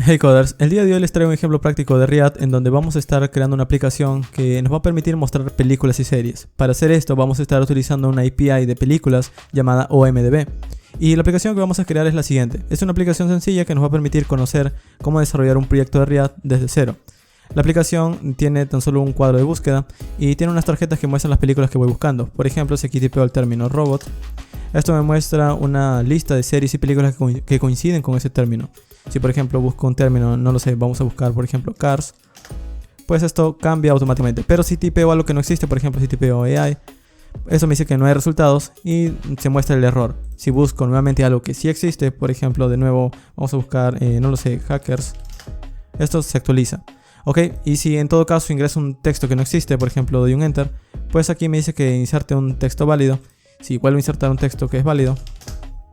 Hey coders, el día de hoy les traigo un ejemplo práctico de React en donde vamos a estar creando una aplicación que nos va a permitir mostrar películas y series. Para hacer esto vamos a estar utilizando una API de películas llamada OMDB. Y la aplicación que vamos a crear es la siguiente. Es una aplicación sencilla que nos va a permitir conocer cómo desarrollar un proyecto de React desde cero. La aplicación tiene tan solo un cuadro de búsqueda y tiene unas tarjetas que muestran las películas que voy buscando. Por ejemplo, si aquí tipeo el término robot, esto me muestra una lista de series y películas que coinciden con ese término. Si por ejemplo busco un término, no lo sé, vamos a buscar por ejemplo Cars, pues esto cambia automáticamente. Pero si tipeo algo que no existe, por ejemplo si tipeo AI, eso me dice que no hay resultados y se muestra el error. Si busco nuevamente algo que sí existe, por ejemplo de nuevo vamos a buscar, no lo sé, hackers, esto se actualiza. Ok, y si en todo caso ingreso un texto que no existe, por ejemplo doy un enter, pues aquí me dice que inserte un texto válido. Si vuelvo a insertar un texto que es válido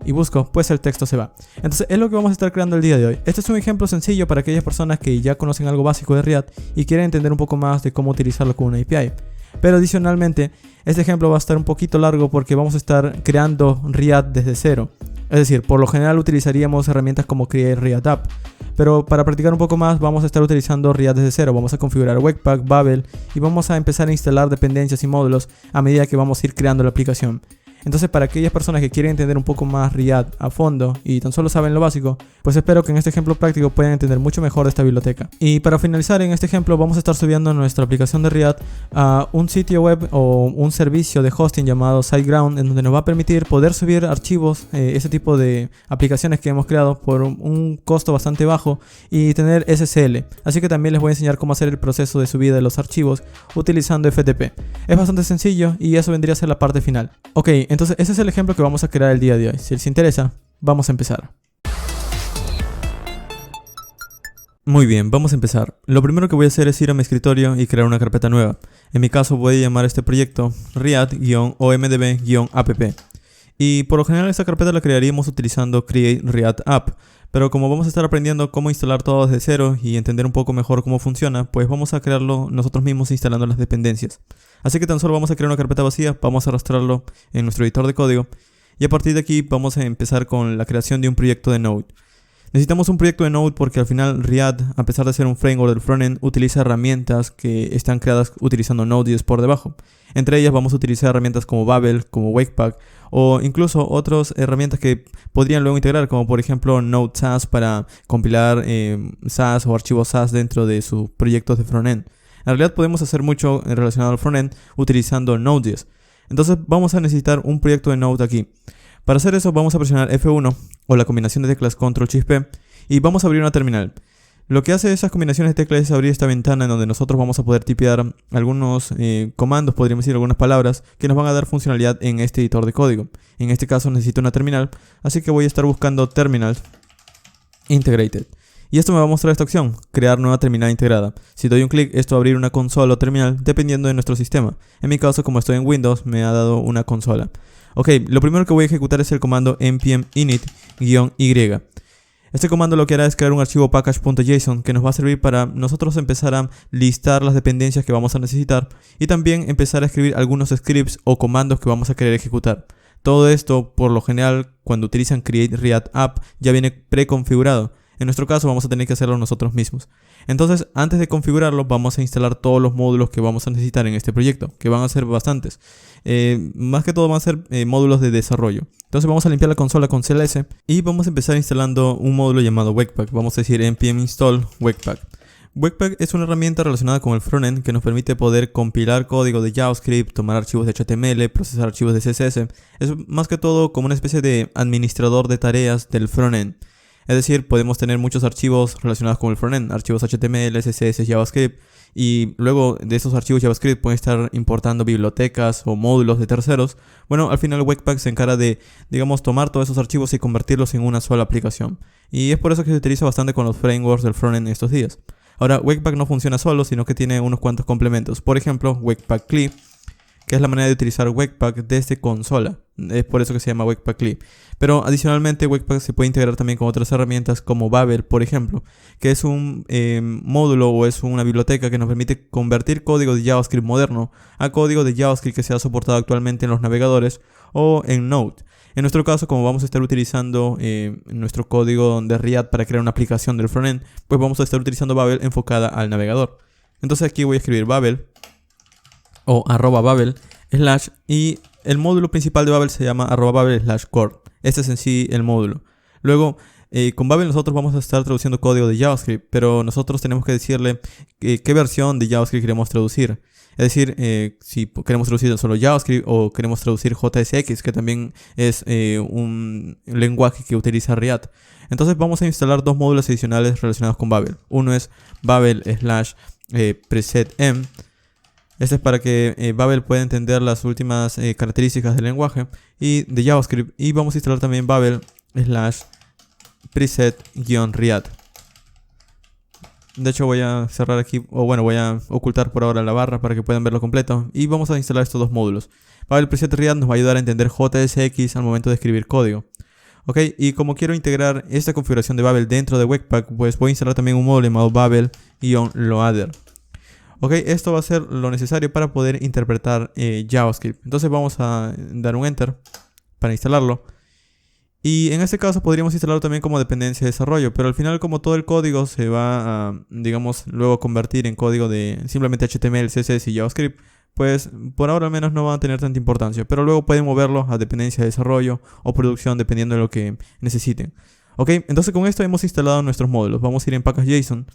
y busco, pues el texto se va. Entonces es lo que vamos a estar creando el día de hoy. Este es un ejemplo sencillo para aquellas personas que ya conocen algo básico de React y quieren entender un poco más de cómo utilizarlo con una API. Pero adicionalmente, este ejemplo va a estar un poquito largo porque vamos a estar creando React desde cero. Es decir, por lo general utilizaríamos herramientas como Create React App. Pero para practicar un poco más vamos a estar utilizando React desde cero. Vamos a configurar Webpack, Babel y vamos a empezar a instalar dependencias y módulos a medida que vamos a ir creando la aplicación. Entonces para aquellas personas que quieren entender un poco más React a fondo y tan solo saben lo básico, pues espero que en este ejemplo práctico puedan entender mucho mejor de esta biblioteca. Y para finalizar en este ejemplo vamos a estar subiendo nuestra aplicación de React a un sitio web o un servicio de hosting llamado SiteGround, en donde nos va a permitir poder subir archivos, ese tipo de aplicaciones que hemos creado por un costo bastante bajo y tener SSL. Así que también les voy a enseñar cómo hacer el proceso de subida de los archivos utilizando FTP. Es bastante sencillo y eso vendría a ser la parte final. Ok, entonces ese es el ejemplo que vamos a crear el día de hoy. Si les interesa, vamos a empezar. Muy bien, vamos a empezar. Lo primero que voy a hacer es ir a mi escritorio y crear una carpeta nueva. En mi caso voy a llamar a este proyecto React-omdb-app. Y por lo general esta carpeta la crearíamos utilizando Create React App. Pero como vamos a estar aprendiendo cómo instalar todo desde cero y entender un poco mejor cómo funciona, pues vamos a crearlo nosotros mismos instalando las dependencias. Así que tan solo vamos a crear una carpeta vacía, vamos a arrastrarlo en nuestro editor de código y a partir de aquí vamos a empezar con la creación de un proyecto de Node. Necesitamos un proyecto de Node porque al final React, a pesar de ser un framework del frontend, utiliza herramientas que están creadas utilizando Node.js por debajo. Entre ellas vamos a utilizar herramientas como Babel, como Webpack o incluso otras herramientas que podrían luego integrar, como por ejemplo Node SAS para compilar SAS o archivos SAS dentro de sus proyectos de frontend. En realidad podemos hacer mucho relacionado al frontend utilizando Node.js. Entonces vamos a necesitar un proyecto de Node aquí. Para hacer eso vamos a presionar F1 o la combinación de teclas Ctrl+P y vamos a abrir una terminal. Lo que hace esas combinaciones de teclas es abrir esta ventana en donde nosotros vamos a poder tipear algunos comandos, podríamos decir algunas palabras que nos van a dar funcionalidad en este editor de código. En este caso necesito una terminal, así que voy a estar buscando Terminal Integrated. Y esto me va a mostrar esta opción, crear nueva terminal integrada. Si doy un clic, esto va a abrir una consola o terminal dependiendo de nuestro sistema. En mi caso, como estoy en Windows, me ha dado una consola. Ok, lo primero que voy a ejecutar es el comando npm init-y. Este comando lo que hará es crear un archivo package.json que nos va a servir para nosotros empezar a listar las dependencias que vamos a necesitar y también empezar a escribir algunos scripts o comandos que vamos a querer ejecutar. Todo esto, por lo general, cuando utilizan Create React App, ya viene preconfigurado. En nuestro caso vamos a tener que hacerlo nosotros mismos. Entonces, antes de configurarlo, vamos a instalar todos los módulos que vamos a necesitar en este proyecto, que van a ser bastantes. Más que todo van a ser módulos de desarrollo. Entonces vamos a limpiar la consola con CLS y vamos a empezar instalando un módulo llamado Webpack. Vamos a decir npm install Webpack. Webpack es una herramienta relacionada con el frontend que nos permite poder compilar código de JavaScript, tomar archivos de HTML, procesar archivos de CSS. Es más que todo como una especie de administrador de tareas del frontend. Es decir, podemos tener muchos archivos relacionados con el frontend, archivos HTML, CSS, JavaScript, y luego de esos archivos JavaScript pueden estar importando bibliotecas o módulos de terceros. Bueno, al final Webpack se encarga de, digamos, tomar todos esos archivos y convertirlos en una sola aplicación. Y es por eso que se utiliza bastante con los frameworks del frontend estos días. Ahora, Webpack no funciona solo, sino que tiene unos cuantos complementos. Por ejemplo, Webpack CLI, que es la manera de utilizar Webpack desde consola. Es por eso que se llama Webpack Li. Pero adicionalmente Webpack se puede integrar también con otras herramientas como Babel, por ejemplo, que es un módulo o es una biblioteca que nos permite convertir código de JavaScript moderno a código de JavaScript que sea soportado actualmente en los navegadores o en Node. En nuestro caso, como vamos a estar utilizando nuestro código de React para crear una aplicación del frontend, pues vamos a estar utilizando Babel enfocada al navegador. Entonces aquí voy a escribir Babel o @Babel y el módulo principal de Babel se llama @Babel/core. Este es en sí el módulo. Luego, con Babel nosotros vamos a estar traduciendo código de JavaScript, pero nosotros tenemos que decirle qué versión de JavaScript queremos traducir. Es decir, si queremos traducir solo JavaScript o queremos traducir JSX, que también es un lenguaje que utiliza React. Entonces vamos a instalar dos módulos adicionales relacionados con Babel. Uno es Babel/presetm. Este es para que Babel pueda entender las últimas características del lenguaje y de JavaScript. Y vamos a instalar también Babel/preset-react. De hecho voy a cerrar aquí, o bueno, voy a ocultar por ahora la barra para que puedan verlo completo. Y vamos a instalar estos dos módulos. Babel Preset React nos va a ayudar a entender JSX al momento de escribir código. Ok, y como quiero integrar esta configuración de Babel dentro de Webpack, pues voy a instalar también un módulo llamado Babel-Loader. Ok, esto va a ser lo necesario para poder interpretar JavaScript. Entonces vamos a dar un Enter para instalarlo. Y en este caso podríamos instalarlo también como dependencia de desarrollo, pero al final como todo el código se va a, digamos, luego convertir en código de simplemente HTML, CSS y JavaScript, pues por ahora al menos no va a tener tanta importancia, pero luego pueden moverlo a dependencia de desarrollo o producción dependiendo de lo que necesiten. Ok, entonces con esto hemos instalado nuestros módulos. Vamos a ir en Package.json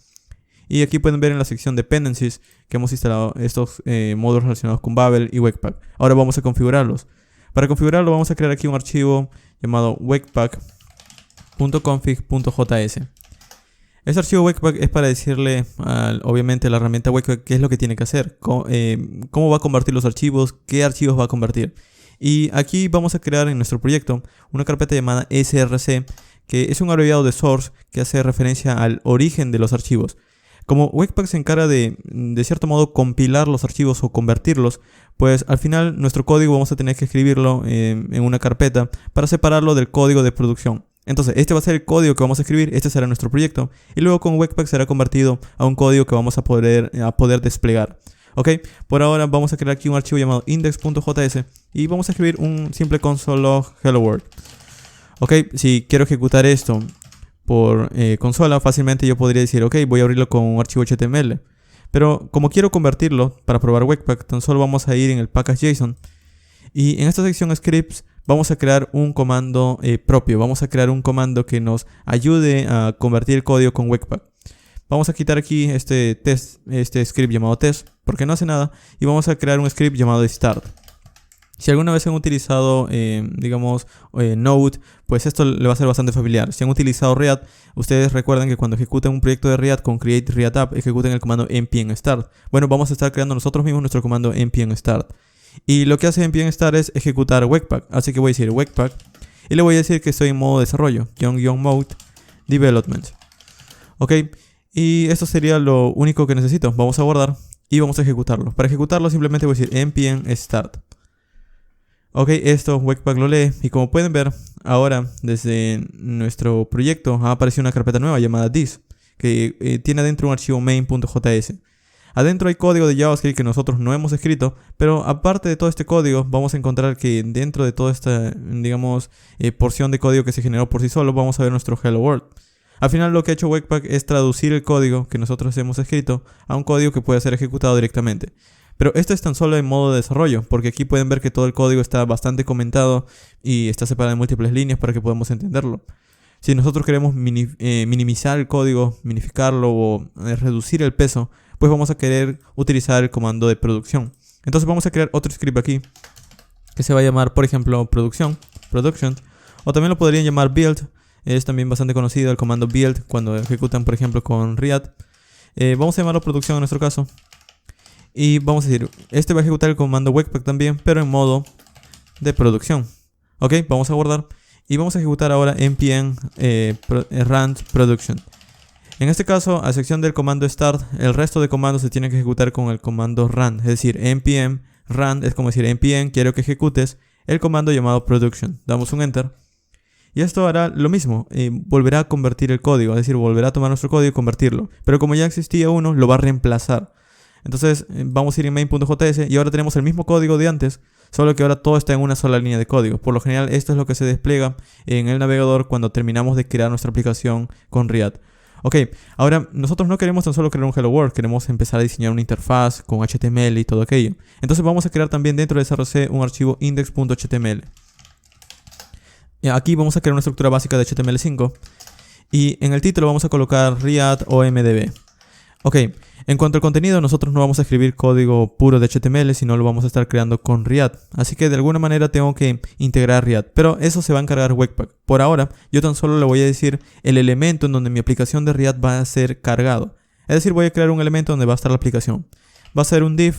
y aquí pueden ver en la sección Dependencies que hemos instalado estos módulos relacionados con Babel y Webpack. Ahora vamos a configurarlos. Para configurarlo vamos a crear aquí un archivo llamado webpack.config.js. Este archivo Webpack es para decirle obviamente a la herramienta Webpack qué es lo que tiene que hacer, cómo va a convertir los archivos, qué archivos va a convertir. Y aquí vamos a crear en nuestro proyecto una carpeta llamada src, que es un abreviado de source que hace referencia al origen de los archivos. Como Webpack se encarga de cierto modo, compilar los archivos o convertirlos, pues al final nuestro código vamos a tener que escribirlo en una carpeta para separarlo del código de producción. Entonces, este va a ser el código que vamos a escribir, este será nuestro proyecto, y luego con Webpack será convertido a un código que vamos a poder desplegar. Ok, por ahora vamos a crear aquí un archivo llamado index.js y vamos a escribir un simple console log hello world. Ok, si quiero ejecutar esto por consola, fácilmente yo podría decir, ok, voy a abrirlo con un archivo HTML. Pero como quiero convertirlo para probar Webpack, tan solo vamos a ir en el Package.json. Y en esta sección Scripts vamos a crear un comando propio. Vamos a crear un comando que nos ayude a convertir el código con Webpack. Vamos a quitar aquí este script llamado test, porque no hace nada. Y vamos a crear un script llamado start. Si alguna vez han utilizado, Node, pues esto le va a ser bastante familiar. Si han utilizado React, ustedes recuerdan que cuando ejecuten un proyecto de React con create React app, ejecuten el comando npm start. Bueno, vamos a estar creando nosotros mismos nuestro comando npm start. Y lo que hace npm start es ejecutar Webpack. Así que voy a decir Webpack y le voy a decir que estoy en modo desarrollo, _mode development. Ok, y esto sería lo único que necesito. Vamos a guardar y vamos a ejecutarlo. Para ejecutarlo simplemente voy a decir npm start. Ok, esto Webpack lo lee y como pueden ver, ahora desde nuestro proyecto ha aparecido una carpeta nueva llamada this, que tiene adentro un archivo main.js. Adentro hay código de JavaScript que nosotros no hemos escrito, pero aparte de todo este código, vamos a encontrar que dentro de toda esta, porción de código que se generó por sí solo, vamos a ver nuestro hello world. Al final lo que ha hecho Webpack es traducir el código que nosotros hemos escrito a un código que puede ser ejecutado directamente. Pero esto es tan solo en modo de desarrollo, porque aquí pueden ver que todo el código está bastante comentado y está separado en múltiples líneas para que podamos entenderlo. Si nosotros queremos minimizar el código, minificarlo o reducir el peso, pues vamos a querer utilizar el comando de producción. Entonces vamos a crear otro script aquí, que se va a llamar, por ejemplo, production, o también lo podrían llamar build. Es también bastante conocido el comando build cuando ejecutan, por ejemplo, con React. Vamos a llamarlo producción en nuestro caso. Y vamos a decir, este va a ejecutar el comando Webpack también, pero en modo de producción. Ok, vamos a guardar. Y vamos a ejecutar ahora npm run production. En este caso, a excepción del comando start, el resto de comandos se tienen que ejecutar con el comando run. Es decir, npm run es como decir npm quiero que ejecutes el comando llamado production. Damos un enter. Y esto hará lo mismo, volverá a convertir el código, es decir, volverá a tomar nuestro código y convertirlo. Pero como ya existía uno, lo va a reemplazar. Entonces vamos a ir en main.js y ahora tenemos el mismo código de antes, solo que ahora todo está en una sola línea de código. Por lo general esto es lo que se despliega en el navegador cuando terminamos de crear nuestra aplicación con React. Ok, ahora nosotros no queremos tan solo crear un Hello World, queremos empezar a diseñar una interfaz con HTML y todo aquello. Entonces vamos a crear también dentro de src un archivo index.html. Aquí vamos a crear una estructura básica de HTML5 y en el título vamos a colocar React OMDB. Ok, en cuanto al contenido, nosotros no vamos a escribir código puro de HTML, sino lo vamos a estar creando con React. Así que de alguna manera tengo que integrar React, pero eso se va a encargar Webpack. Por ahora, yo tan solo le voy a decir el elemento en donde mi aplicación de React va a ser cargado. Es decir, voy a crear un elemento donde va a estar la aplicación. Va a ser un div,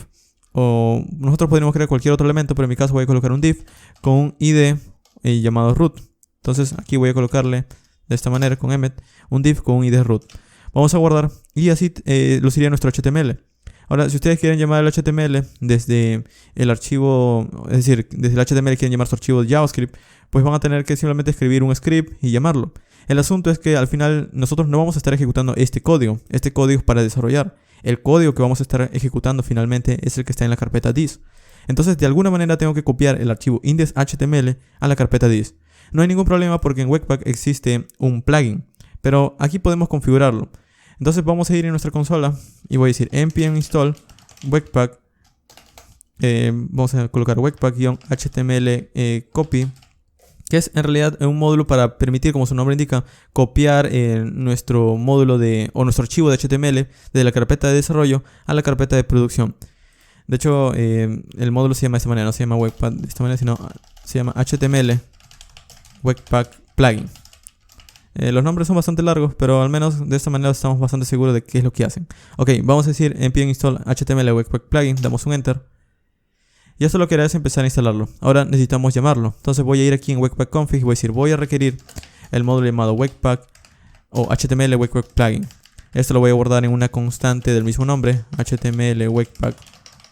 o nosotros podríamos crear cualquier otro elemento, pero en mi caso voy a colocar un div con un ID llamado root. Entonces aquí voy a colocarle de esta manera con emmet un div con un ID root. Vamos a guardar y así luciría nuestro HTML. Ahora, si ustedes quieren llamar el HTML desde el archivo, es decir, desde el HTML quieren llamar su archivo de JavaScript, pues van a tener que simplemente escribir un script y llamarlo. El asunto es que al final nosotros no vamos a estar ejecutando este código. Este código es para desarrollar. El código que vamos a estar ejecutando finalmente es el que está en la carpeta this. Entonces, de alguna manera tengo que copiar el archivo index.html a la carpeta this. No hay ningún problema porque en Webpack existe un plugin, pero aquí podemos configurarlo. Entonces vamos a ir en nuestra consola y voy a decir npm install webpack. Vamos a colocar webpack-html copy, que es en realidad un módulo para permitir, como su nombre indica, copiar nuestro módulo o nuestro archivo de HTML de la carpeta de desarrollo a la carpeta de producción. De hecho, el módulo se llama de esta manera, no se llama Webpack de esta manera, sino se llama HTML Webpack Plugin. Los nombres son bastante largos, pero al menos de esta manera estamos bastante seguros de qué es lo que hacen. Ok, vamos a decir npm install HTML Webpack Plugin, damos un enter. Y esto lo que hará es empezar a instalarlo. Ahora necesitamos llamarlo. Entonces voy a ir aquí en Webpack Config y voy a decir, voy a requerir el módulo llamado Webpack o HTML Webpack Plugin. Esto lo voy a guardar en una constante del mismo nombre, HTML Webpack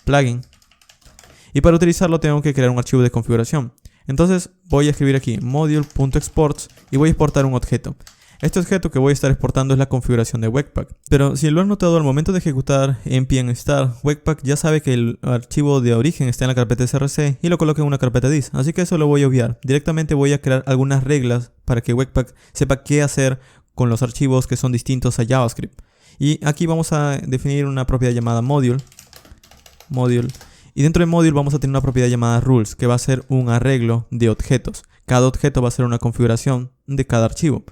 Plugin. Y para utilizarlo tengo que crear un archivo de configuración. Entonces voy a escribir aquí module.exports y voy a exportar un objeto. Este objeto que voy a estar exportando es la configuración de Webpack. Pero si lo han notado al momento de ejecutar npm start, Webpack ya sabe que el archivo de origen está en la carpeta src y lo coloca en una carpeta this. Así que eso lo voy a obviar. Directamente voy a crear algunas reglas para que Webpack sepa qué hacer con los archivos que son distintos a JavaScript. Y aquí vamos a definir una propiedad llamada module. Y dentro de module vamos a tener una propiedad llamada rules, que va a ser un arreglo de objetos. Cada objeto va a ser una configuración de cada archivo.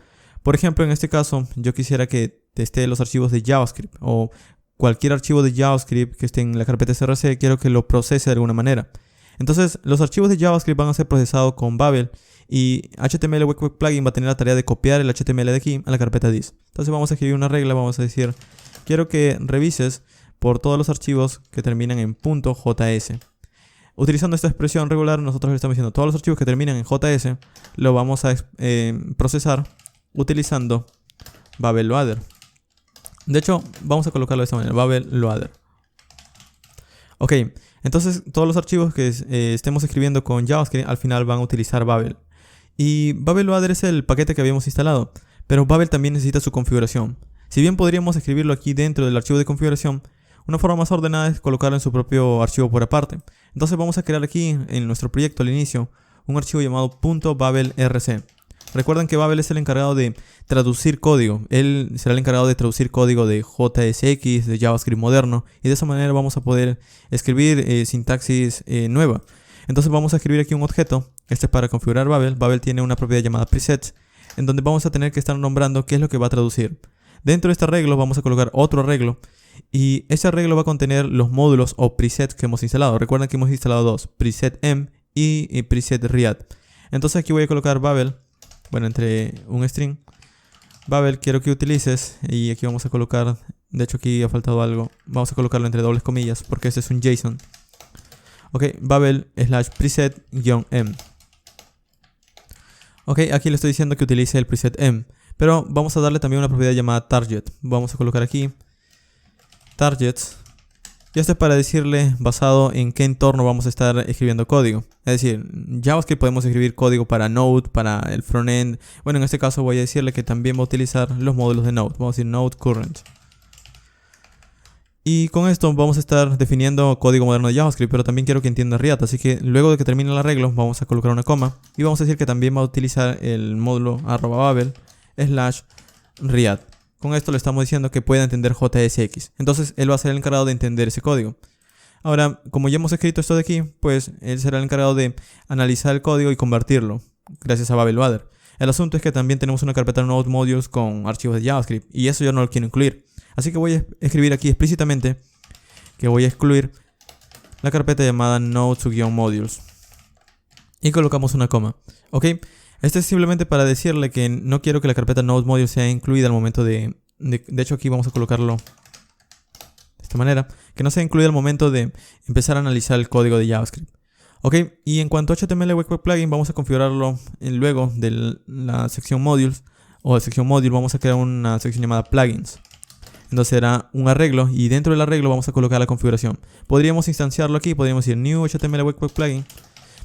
Por ejemplo, en este caso, yo quisiera que esté los archivos de JavaScript o cualquier archivo de JavaScript que esté en la carpeta src, quiero que lo procese de alguna manera. Entonces, los archivos de JavaScript van a ser procesados con Babel y HTML Webpack Plugin va a tener la tarea de copiar el HTML de aquí a la carpeta this. Entonces, vamos a escribir una regla, vamos a decir, quiero que revises por todos los archivos que terminan en .js. Utilizando esta expresión regular, nosotros le estamos diciendo todos los archivos que terminan en JS lo vamos a procesar utilizando Babel Loader. De hecho, vamos a colocarlo de esta manera, Babel Loader. Ok, entonces todos los archivos que estemos escribiendo con JavaScript al final van a utilizar Babel. Y Babel Loader es el paquete que habíamos instalado, pero Babel también necesita su configuración. Si bien podríamos escribirlo aquí dentro del archivo de configuración, una forma más ordenada es colocarlo en su propio archivo por aparte. Entonces vamos a crear aquí en nuestro proyecto al inicio un archivo llamado .babelrc. Recuerden que Babel es el encargado de traducir código. Él será el encargado de traducir código de JSX, de JavaScript moderno. Y de esa manera vamos a poder escribir sintaxis nueva. Entonces vamos a escribir aquí un objeto. Este es para configurar Babel. Babel tiene una propiedad llamada presets, en donde vamos a tener que estar nombrando qué es lo que va a traducir. Dentro de este arreglo vamos a colocar otro arreglo. Y ese arreglo va a contener los módulos o presets que hemos instalado. Recuerden que hemos instalado dos, preset M y preset React. Entonces aquí voy a colocar Babel, bueno, entre un string. Babel quiero que utilices, y aquí vamos a colocar, de hecho aquí ha faltado algo, vamos a colocarlo entre dobles comillas porque este es un JSON. Ok, Babel /preset-m. Ok, aquí le estoy diciendo que utilice el preset M, pero vamos a darle también una propiedad llamada target. Vamos a colocar aquí targets Y esto es para decirle basado en qué entorno vamos a estar escribiendo código. Es decir, JavaScript podemos escribir código para Node, para el frontend. Bueno, en este caso voy a decirle que también va a utilizar los módulos de Node. Vamos a decir Node Current. Y con esto vamos a estar definiendo código moderno de JavaScript, pero también quiero que entienda React. Así que luego de que termine el arreglo, vamos a colocar una coma. Y vamos a decir que también va a utilizar el módulo @babel/React. Con esto le estamos diciendo que pueda entender JSX. Entonces él va a ser el encargado de entender ese código. Ahora, como ya hemos escrito esto de aquí, pues él será el encargado de analizar el código y convertirlo, gracias a Babel Loader. El asunto es que también tenemos una carpeta Node Modules con archivos de JavaScript, y eso yo no lo quiero incluir. Así que voy a escribir aquí explícitamente que voy a excluir la carpeta llamada Node-Modules. Y colocamos una coma. ¿Ok? Esto es simplemente para decirle que no quiero que la carpeta Node Modules sea incluida al momento de hecho, aquí vamos a colocarlo de esta manera. Que no sea incluida al momento de empezar a analizar el código de JavaScript. Ok, y en cuanto a HTML Webpack Plugin, vamos a configurarlo luego de la sección Modules. O de sección Module vamos a crear una sección llamada Plugins. Entonces será un arreglo y dentro del arreglo vamos a colocar la configuración. Podríamos instanciarlo aquí, podríamos decir New HTML Webpack Plugin.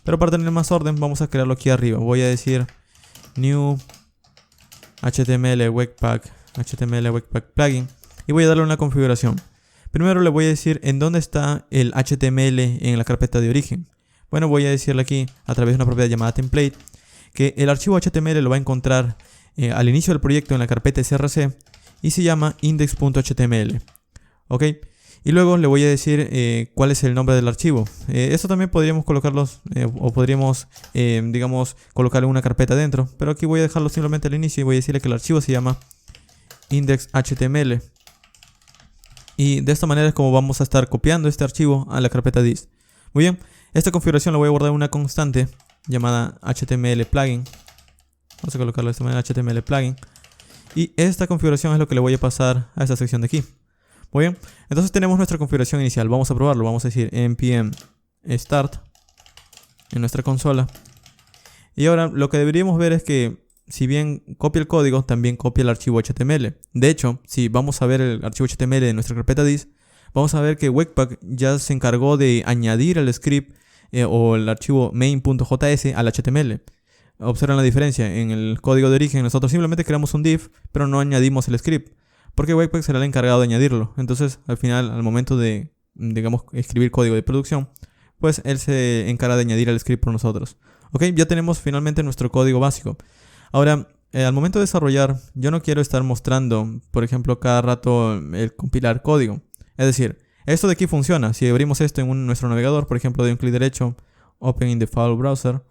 Pero para tener más orden vamos a crearlo aquí arriba. Voy a decir New HTML Webpack Plugin y voy a darle una configuración. Primero le voy a decir en dónde está el HTML en la carpeta de origen. Bueno, voy a decirle aquí a través de una propiedad llamada template que el archivo HTML lo va a encontrar al inicio del proyecto en la carpeta src y se llama index.html. ¿Ok? Y luego le voy a decir cuál es el nombre del archivo. Esto también podríamos colocarlos o podríamos, digamos, colocarle una carpeta dentro. Pero aquí voy a dejarlo simplemente al inicio y voy a decirle que el archivo se llama index.html. Y de esta manera es como vamos a estar copiando este archivo a la carpeta dist. Muy bien, esta configuración la voy a guardar en una constante llamada HTML plugin. Vamos a colocarlo de esta manera, HTML plugin. Y esta configuración es lo que le voy a pasar a esta sección de aquí. Muy bien, entonces tenemos nuestra configuración inicial. Vamos a probarlo. Vamos a decir npm start en nuestra consola. Y ahora lo que deberíamos ver es que si bien copia el código, también copia el archivo HTML. De hecho, si vamos a ver el archivo HTML de nuestra carpeta dist, vamos a ver que Webpack ya se encargó de añadir el script o el archivo main.js al HTML. Observen la diferencia. En el código de origen nosotros simplemente creamos un div, pero no añadimos el script, porque Webpack será el encargado de añadirlo. Entonces, al final, al momento de, digamos, escribir código de producción, pues él se encarga de añadir el script por nosotros. Ok, ya tenemos finalmente nuestro código básico. Ahora, al momento de desarrollar, yo no quiero estar mostrando, por ejemplo, cada rato el compilar código. Es decir, esto de aquí funciona. Si abrimos esto en nuestro navegador, por ejemplo, doy un clic derecho, Open in the File Browser,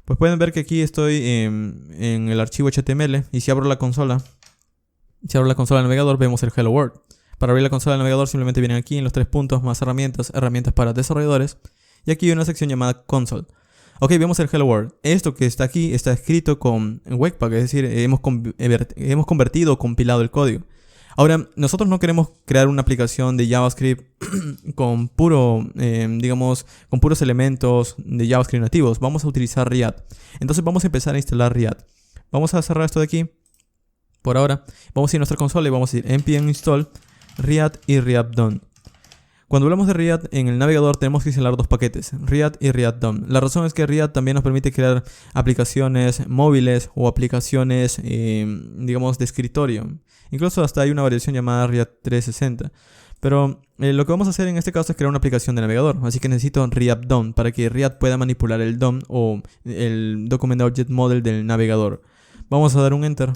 pues pueden ver que aquí estoy en el archivo HTML. Y si abro la consola del navegador, vemos el Hello World. Para abrir la consola del navegador simplemente vienen aquí en los 3 puntos, más herramientas para desarrolladores. Y aquí hay una sección llamada Console. Ok, vemos el Hello World. Esto que está aquí está escrito con Webpack, es decir, hemos convertido o compilado el código. Ahora, nosotros no queremos crear una aplicación de JavaScript con puros elementos de JavaScript nativos. Vamos a utilizar React. Entonces vamos a empezar a instalar React. Vamos a cerrar esto de aquí. Por ahora, vamos a ir a nuestra consola y vamos a decir npm install React y React Done. Cuando hablamos de React en el navegador tenemos que instalar dos paquetes, React y React DOM. La razón es que React también nos permite crear aplicaciones móviles o aplicaciones, digamos, de escritorio. Incluso hasta hay una variación llamada React 360. Pero lo que vamos a hacer en este caso es crear una aplicación de navegador. Así que necesito React DOM para que React pueda manipular el DOM o el Document Object Model del navegador. Vamos a dar un Enter.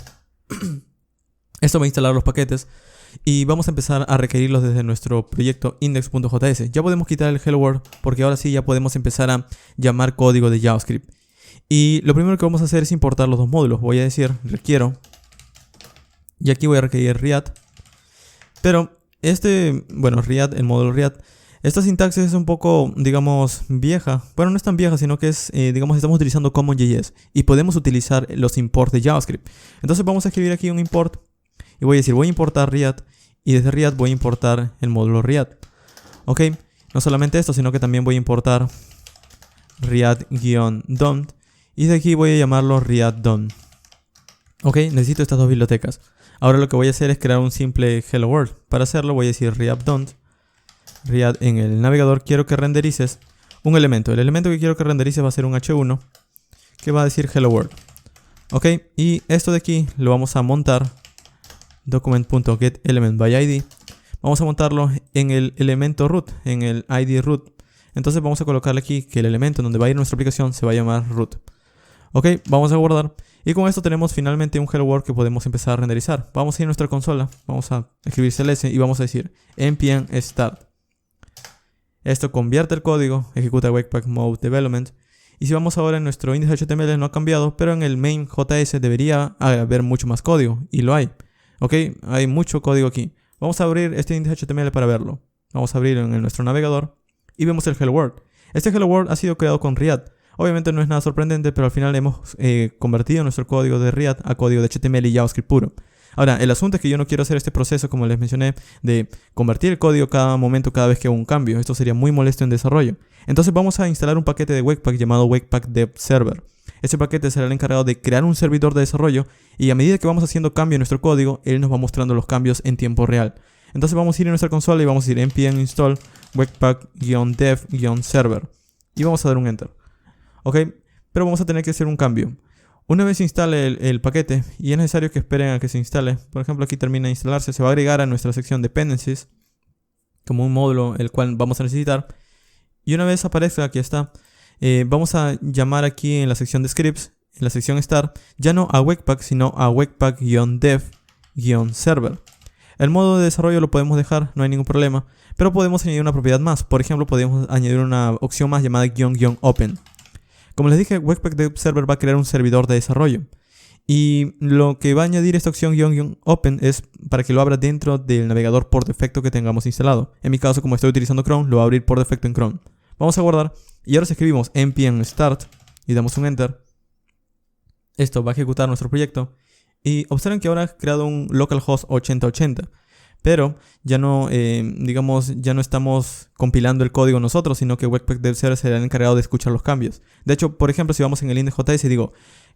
Esto va a instalar los paquetes. Y vamos a empezar a requerirlos desde nuestro proyecto index.js. Ya podemos quitar el hello world porque ahora sí ya podemos empezar a llamar código de JavaScript. Y lo primero que vamos a hacer es importar los dos módulos. Voy a decir requiero. Y aquí voy a requerir React. Pero React, el módulo React, esta sintaxis es un poco, digamos, vieja. Bueno, no es tan vieja, sino que es, estamos utilizando CommonJS. Y podemos utilizar los imports de JavaScript. Entonces vamos a escribir aquí un import. Y voy a decir, voy a importar React. Y desde React voy a importar el módulo React. Ok, no solamente esto, sino que también voy a importar React-DOM. Y de aquí voy a llamarlo React DOM. Ok, necesito estas dos bibliotecas. Ahora lo que voy a hacer es crear un simple Hello World. Para hacerlo voy a decir React DOM Riad en el navegador, quiero que renderices un elemento. El elemento que quiero que renderices va a ser un H1 que va a decir Hello World. Ok, y esto de aquí lo vamos a montar. Document.getElementById. Vamos a montarlo en el elemento root, en el ID root. Entonces vamos a colocarle aquí que el elemento en donde va a ir nuestra aplicación se va a llamar root. Ok, vamos a guardar. Y con esto tenemos finalmente un Hello World que podemos empezar a renderizar. Vamos a ir a nuestra consola, vamos a escribir cls y vamos a decir npm start. Esto convierte el código, ejecuta Webpack Mode Development. Y si vamos ahora en nuestro index.html no ha cambiado, pero en el main.js debería haber mucho más código, y lo hay. Ok, hay mucho código aquí. Vamos a abrir este index.html para verlo. Vamos a abrirlo en nuestro navegador y vemos el Hello World. Este Hello World ha sido creado con React. Obviamente no es nada sorprendente, pero al final hemos convertido nuestro código de React a código de HTML y JavaScript puro. Ahora, el asunto es que yo no quiero hacer este proceso, como les mencioné, de convertir el código cada momento, cada vez que hago un cambio. Esto sería muy molesto en desarrollo. Entonces vamos a instalar un paquete de Webpack llamado Webpack Dev Server. Este paquete será el encargado de crear un servidor de desarrollo y a medida que vamos haciendo cambios en nuestro código, él nos va mostrando los cambios en tiempo real. Entonces vamos a ir a nuestra consola y vamos a ir npm install webpack-dev-server y vamos a dar un enter. Ok, pero vamos a tener que hacer un cambio. Una vez se instale el paquete y es necesario que esperen a que se instale, por ejemplo aquí termina de instalarse, se va a agregar a nuestra sección dependencies como un módulo el cual vamos a necesitar. Y una vez aparezca, aquí está, vamos a llamar aquí en la sección de scripts, en la sección start, ya no a Webpack, sino a Webpack-dev-server. El modo de desarrollo lo podemos dejar, no hay ningún problema, pero podemos añadir una propiedad más. Por ejemplo, podemos añadir una opción más llamada --open. Como les dije, Webpack Dev Server va a crear un servidor de desarrollo. Y lo que va a añadir esta opción --open es para que lo abra dentro del navegador por defecto que tengamos instalado. En mi caso, como estoy utilizando Chrome, lo va a abrir por defecto en Chrome. Vamos a guardar y ahora si escribimos npm start y damos un enter, esto va a ejecutar nuestro proyecto. Y observen que ahora ha creado un localhost 8080. Pero ya no, ya no estamos compilando el código nosotros, sino que Webpack Dev Server será el encargado de escuchar los cambios. De hecho, por ejemplo, si vamos en el index.js y digo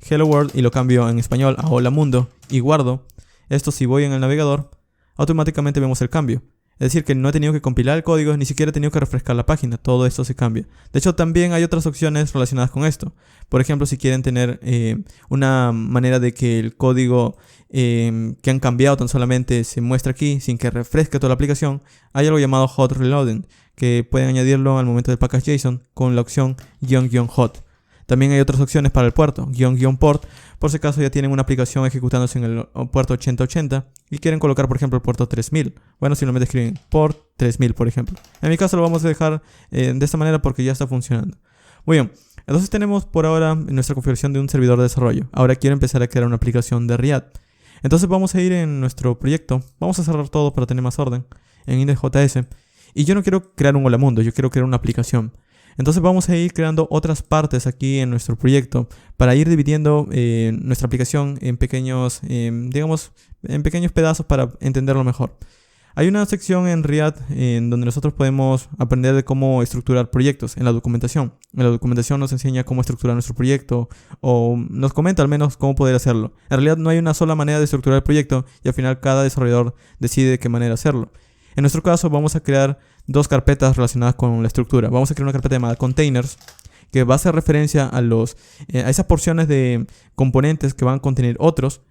Hello World y lo cambio en español a Hola Mundo y guardo, esto si voy en el navegador, automáticamente vemos el cambio. Es decir, que no he tenido que compilar el código, ni siquiera he tenido que refrescar la página. Todo esto se cambia. De hecho, también hay otras opciones relacionadas con esto. Por ejemplo, si quieren tener una manera de que el código que han cambiado tan solamente se muestre aquí sin que refresque toda la aplicación, hay algo llamado hot reloading, que pueden añadirlo al momento del package JSON con la opción --hot. También hay otras opciones para el puerto, --port, por si acaso ya tienen una aplicación ejecutándose en el puerto 8080 y quieren colocar, por ejemplo, el puerto 3000. Bueno, simplemente escriben port 3000, por ejemplo. En mi caso lo vamos a dejar de esta manera porque ya está funcionando. Muy bien, entonces tenemos por ahora nuestra configuración de un servidor de desarrollo. Ahora quiero empezar a crear una aplicación de React. Entonces vamos a ir en nuestro proyecto, vamos a cerrar todo para tener más orden, en index.js. Y yo no quiero crear un hola mundo, yo quiero crear una aplicación. Entonces vamos a ir creando otras partes aquí en nuestro proyecto para ir dividiendo nuestra aplicación en pequeños, en pequeños pedazos para entenderlo mejor. Hay una sección en React en donde nosotros podemos aprender de cómo estructurar proyectos en la documentación. En la documentación nos enseña cómo estructurar nuestro proyecto o nos comenta al menos cómo poder hacerlo. En realidad no hay una sola manera de estructurar el proyecto y al final cada desarrollador decide de qué manera hacerlo. En nuestro caso vamos a crear dos carpetas relacionadas con la estructura. Vamos a crear una carpeta llamada containers que va a hacer referencia a esas porciones de componentes que van a contener otros,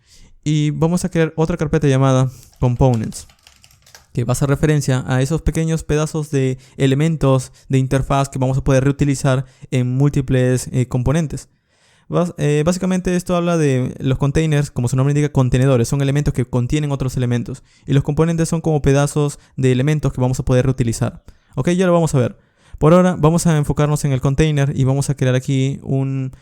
y vamos a crear otra carpeta llamada components que va a hacer referencia a esos pequeños pedazos de elementos de interfaz que vamos a poder reutilizar en múltiples componentes. Básicamente esto habla de los containers, como su nombre indica, contenedores. Son elementos que contienen otros elementos. Y los componentes son como pedazos de elementos que vamos a poder reutilizar. Ok, ya lo vamos a ver. Por ahora vamos a enfocarnos en el container y vamos a crear aquí un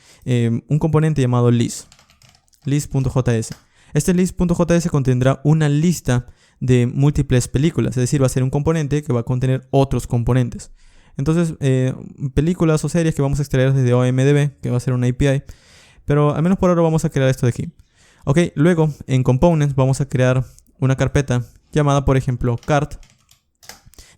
componente llamado list.js. Este list.js contendrá una lista de múltiples películas. Es decir, va a ser un componente que va a contener otros componentes. Entonces, películas o series que vamos a extraer desde OMDB, que va a ser una API. Pero al menos por ahora vamos a crear esto de aquí. Ok, luego en Components vamos a crear una carpeta llamada, por ejemplo, cart.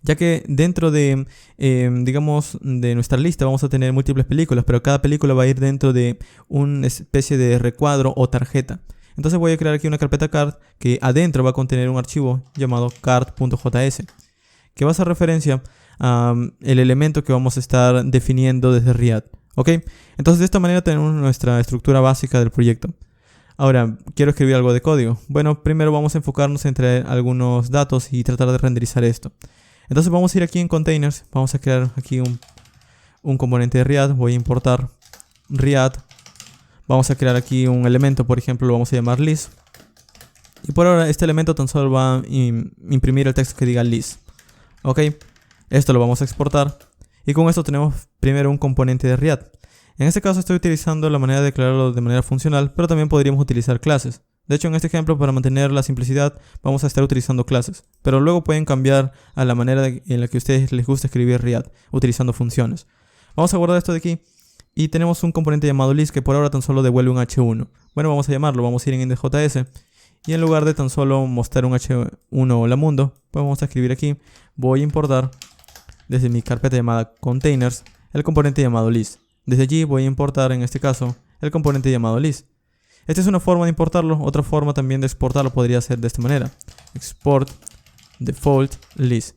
Ya que dentro de, de nuestra lista vamos a tener múltiples películas, pero cada película va a ir dentro de una especie de recuadro o tarjeta. Entonces voy a crear aquí una carpeta cart que adentro va a contener un archivo llamado cart.js, que va a hacer referencia el elemento que vamos a estar definiendo desde Riad. ¿Ok? Entonces de esta manera tenemos nuestra estructura básica del proyecto. Ahora, quiero escribir algo de código. Bueno, primero vamos a enfocarnos entre algunos datos y tratar de renderizar esto. Entonces vamos a ir aquí en Containers, vamos a crear aquí un componente de Riad, voy a importar Riad. Vamos a crear aquí un elemento, por ejemplo, lo vamos a llamar list. Y por ahora este elemento tan solo va a imprimir el texto que diga list. Ok, esto lo vamos a exportar. Y con esto tenemos primero un componente de Riad. En este caso estoy utilizando la manera de declararlo de manera funcional, pero también podríamos utilizar clases. De hecho, en este ejemplo, para mantener la simplicidad, vamos a estar utilizando clases. Pero luego pueden cambiar a la manera en la que a ustedes les gusta escribir Riad, utilizando funciones. Vamos a guardar esto de aquí. Y tenemos un componente llamado list que por ahora tan solo devuelve un h1. Bueno, vamos a llamarlo, vamos a ir en index.js. Y en lugar de tan solo mostrar un h1 hola mundo, pues vamos a escribir aquí, voy a importar desde mi carpeta llamada containers el componente llamado list. Desde allí voy a importar en este caso el componente llamado list. Esta es una forma de importarlo. Otra forma también de exportarlo podría ser de esta manera: export default list.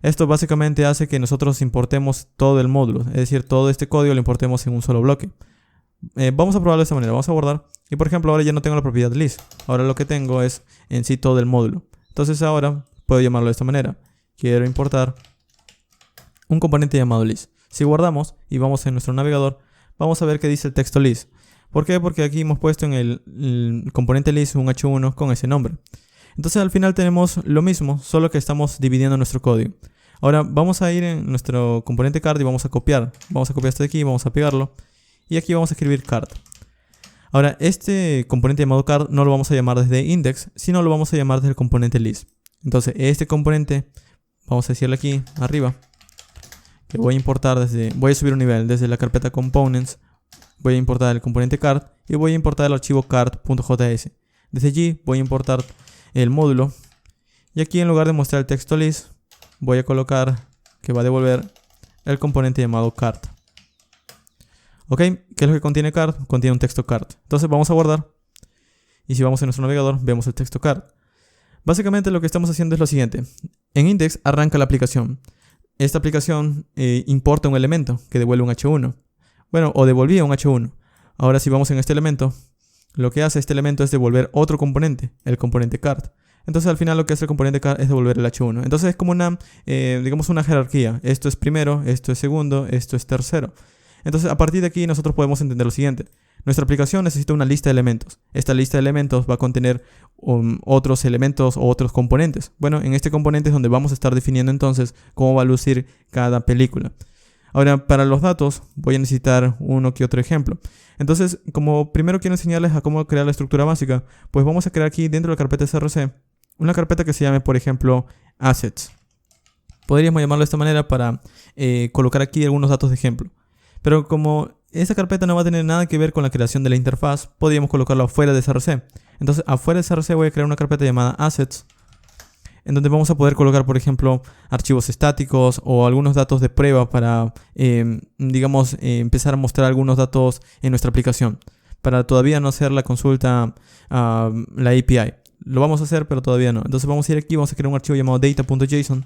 Esto básicamente hace que nosotros importemos todo el módulo, es decir, todo este código lo importemos en un solo bloque. Vamos a probarlo de esta manera, vamos a guardar. Y por ejemplo, ahora ya no tengo la propiedad list. Ahora lo que tengo es en sí todo el módulo. Entonces ahora puedo llamarlo de esta manera: quiero importar un componente llamado list. Si guardamos y vamos en nuestro navegador, vamos a ver que dice el texto list. ¿Por qué? Porque aquí hemos puesto en el componente list un h1 con ese nombre. Entonces al final tenemos lo mismo, solo que estamos dividiendo nuestro código. Ahora vamos a ir en nuestro componente card y vamos a copiar. Vamos a copiar esto de aquí, vamos a pegarlo. Y aquí vamos a escribir card. Ahora este componente llamado card no lo vamos a llamar desde index, sino lo vamos a llamar desde el componente list. Entonces este componente, vamos a decirle aquí arriba, que voy a importar voy a subir un nivel desde la carpeta components. Voy a importar el componente card y voy a importar el archivo card.js. Desde allí voy a importar el módulo. Y aquí en lugar de mostrar el texto list, voy a colocar que va a devolver el componente llamado card. Ok, ¿qué es lo que contiene card? Contiene un texto card. Entonces vamos a guardar. Y si vamos a nuestro navegador, vemos el texto card. Básicamente lo que estamos haciendo es lo siguiente. En index arranca la aplicación. Esta aplicación importa un elemento que devuelve un h1. Bueno, o devolvía un h1. Ahora si vamos en este elemento, lo que hace este elemento es devolver otro componente, el componente card. Entonces al final lo que hace el componente card es devolver el h1. Entonces es como digamos una jerarquía. Esto es primero, esto es segundo, esto es tercero. Entonces a partir de aquí nosotros podemos entender lo siguiente. Nuestra aplicación necesita una lista de elementos. Esta lista de elementos va a contener otros elementos o otros componentes. Bueno, en este componente es donde vamos a estar definiendo entonces cómo va a lucir cada película. Ahora, para los datos voy a necesitar uno que otro ejemplo. Entonces, como primero quiero enseñarles a cómo crear la estructura básica, pues vamos a crear aquí dentro de la carpeta src una carpeta que se llame, por ejemplo, assets. Podríamos llamarlo de esta manera para colocar aquí algunos datos de ejemplo. Pero como esta carpeta no va a tener nada que ver con la creación de la interfaz, podríamos colocarlo afuera de src. Entonces, afuera de src voy a crear una carpeta llamada assets, en donde vamos a poder colocar, por ejemplo, archivos estáticos o algunos datos de prueba para, digamos, empezar a mostrar algunos datos en nuestra aplicación, para todavía no hacer la consulta a la API. Lo vamos a hacer, pero todavía no. Entonces vamos a ir aquí, vamos a crear un archivo llamado data.json.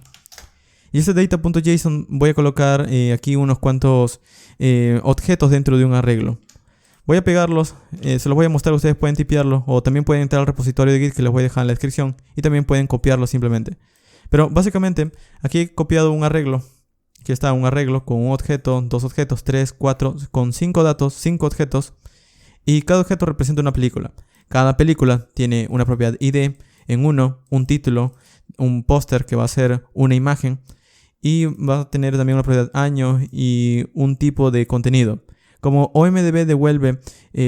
Y este data.json voy a colocar aquí unos cuantos objetos dentro de un arreglo. Voy a pegarlos, se los voy a mostrar, ustedes pueden tipearlo o también pueden entrar al repositorio de Git que les voy a dejar en la descripción y también pueden copiarlo simplemente. Pero básicamente aquí he copiado un arreglo, aquí está un arreglo con un objeto, dos objetos, 3, 4, con 5 datos, 5 objetos y cada objeto representa una película. Cada película tiene una propiedad ID en uno, un título, un póster que va a ser una imagen y va a tener también una propiedad año y un tipo de contenido. Como OMDB devuelve,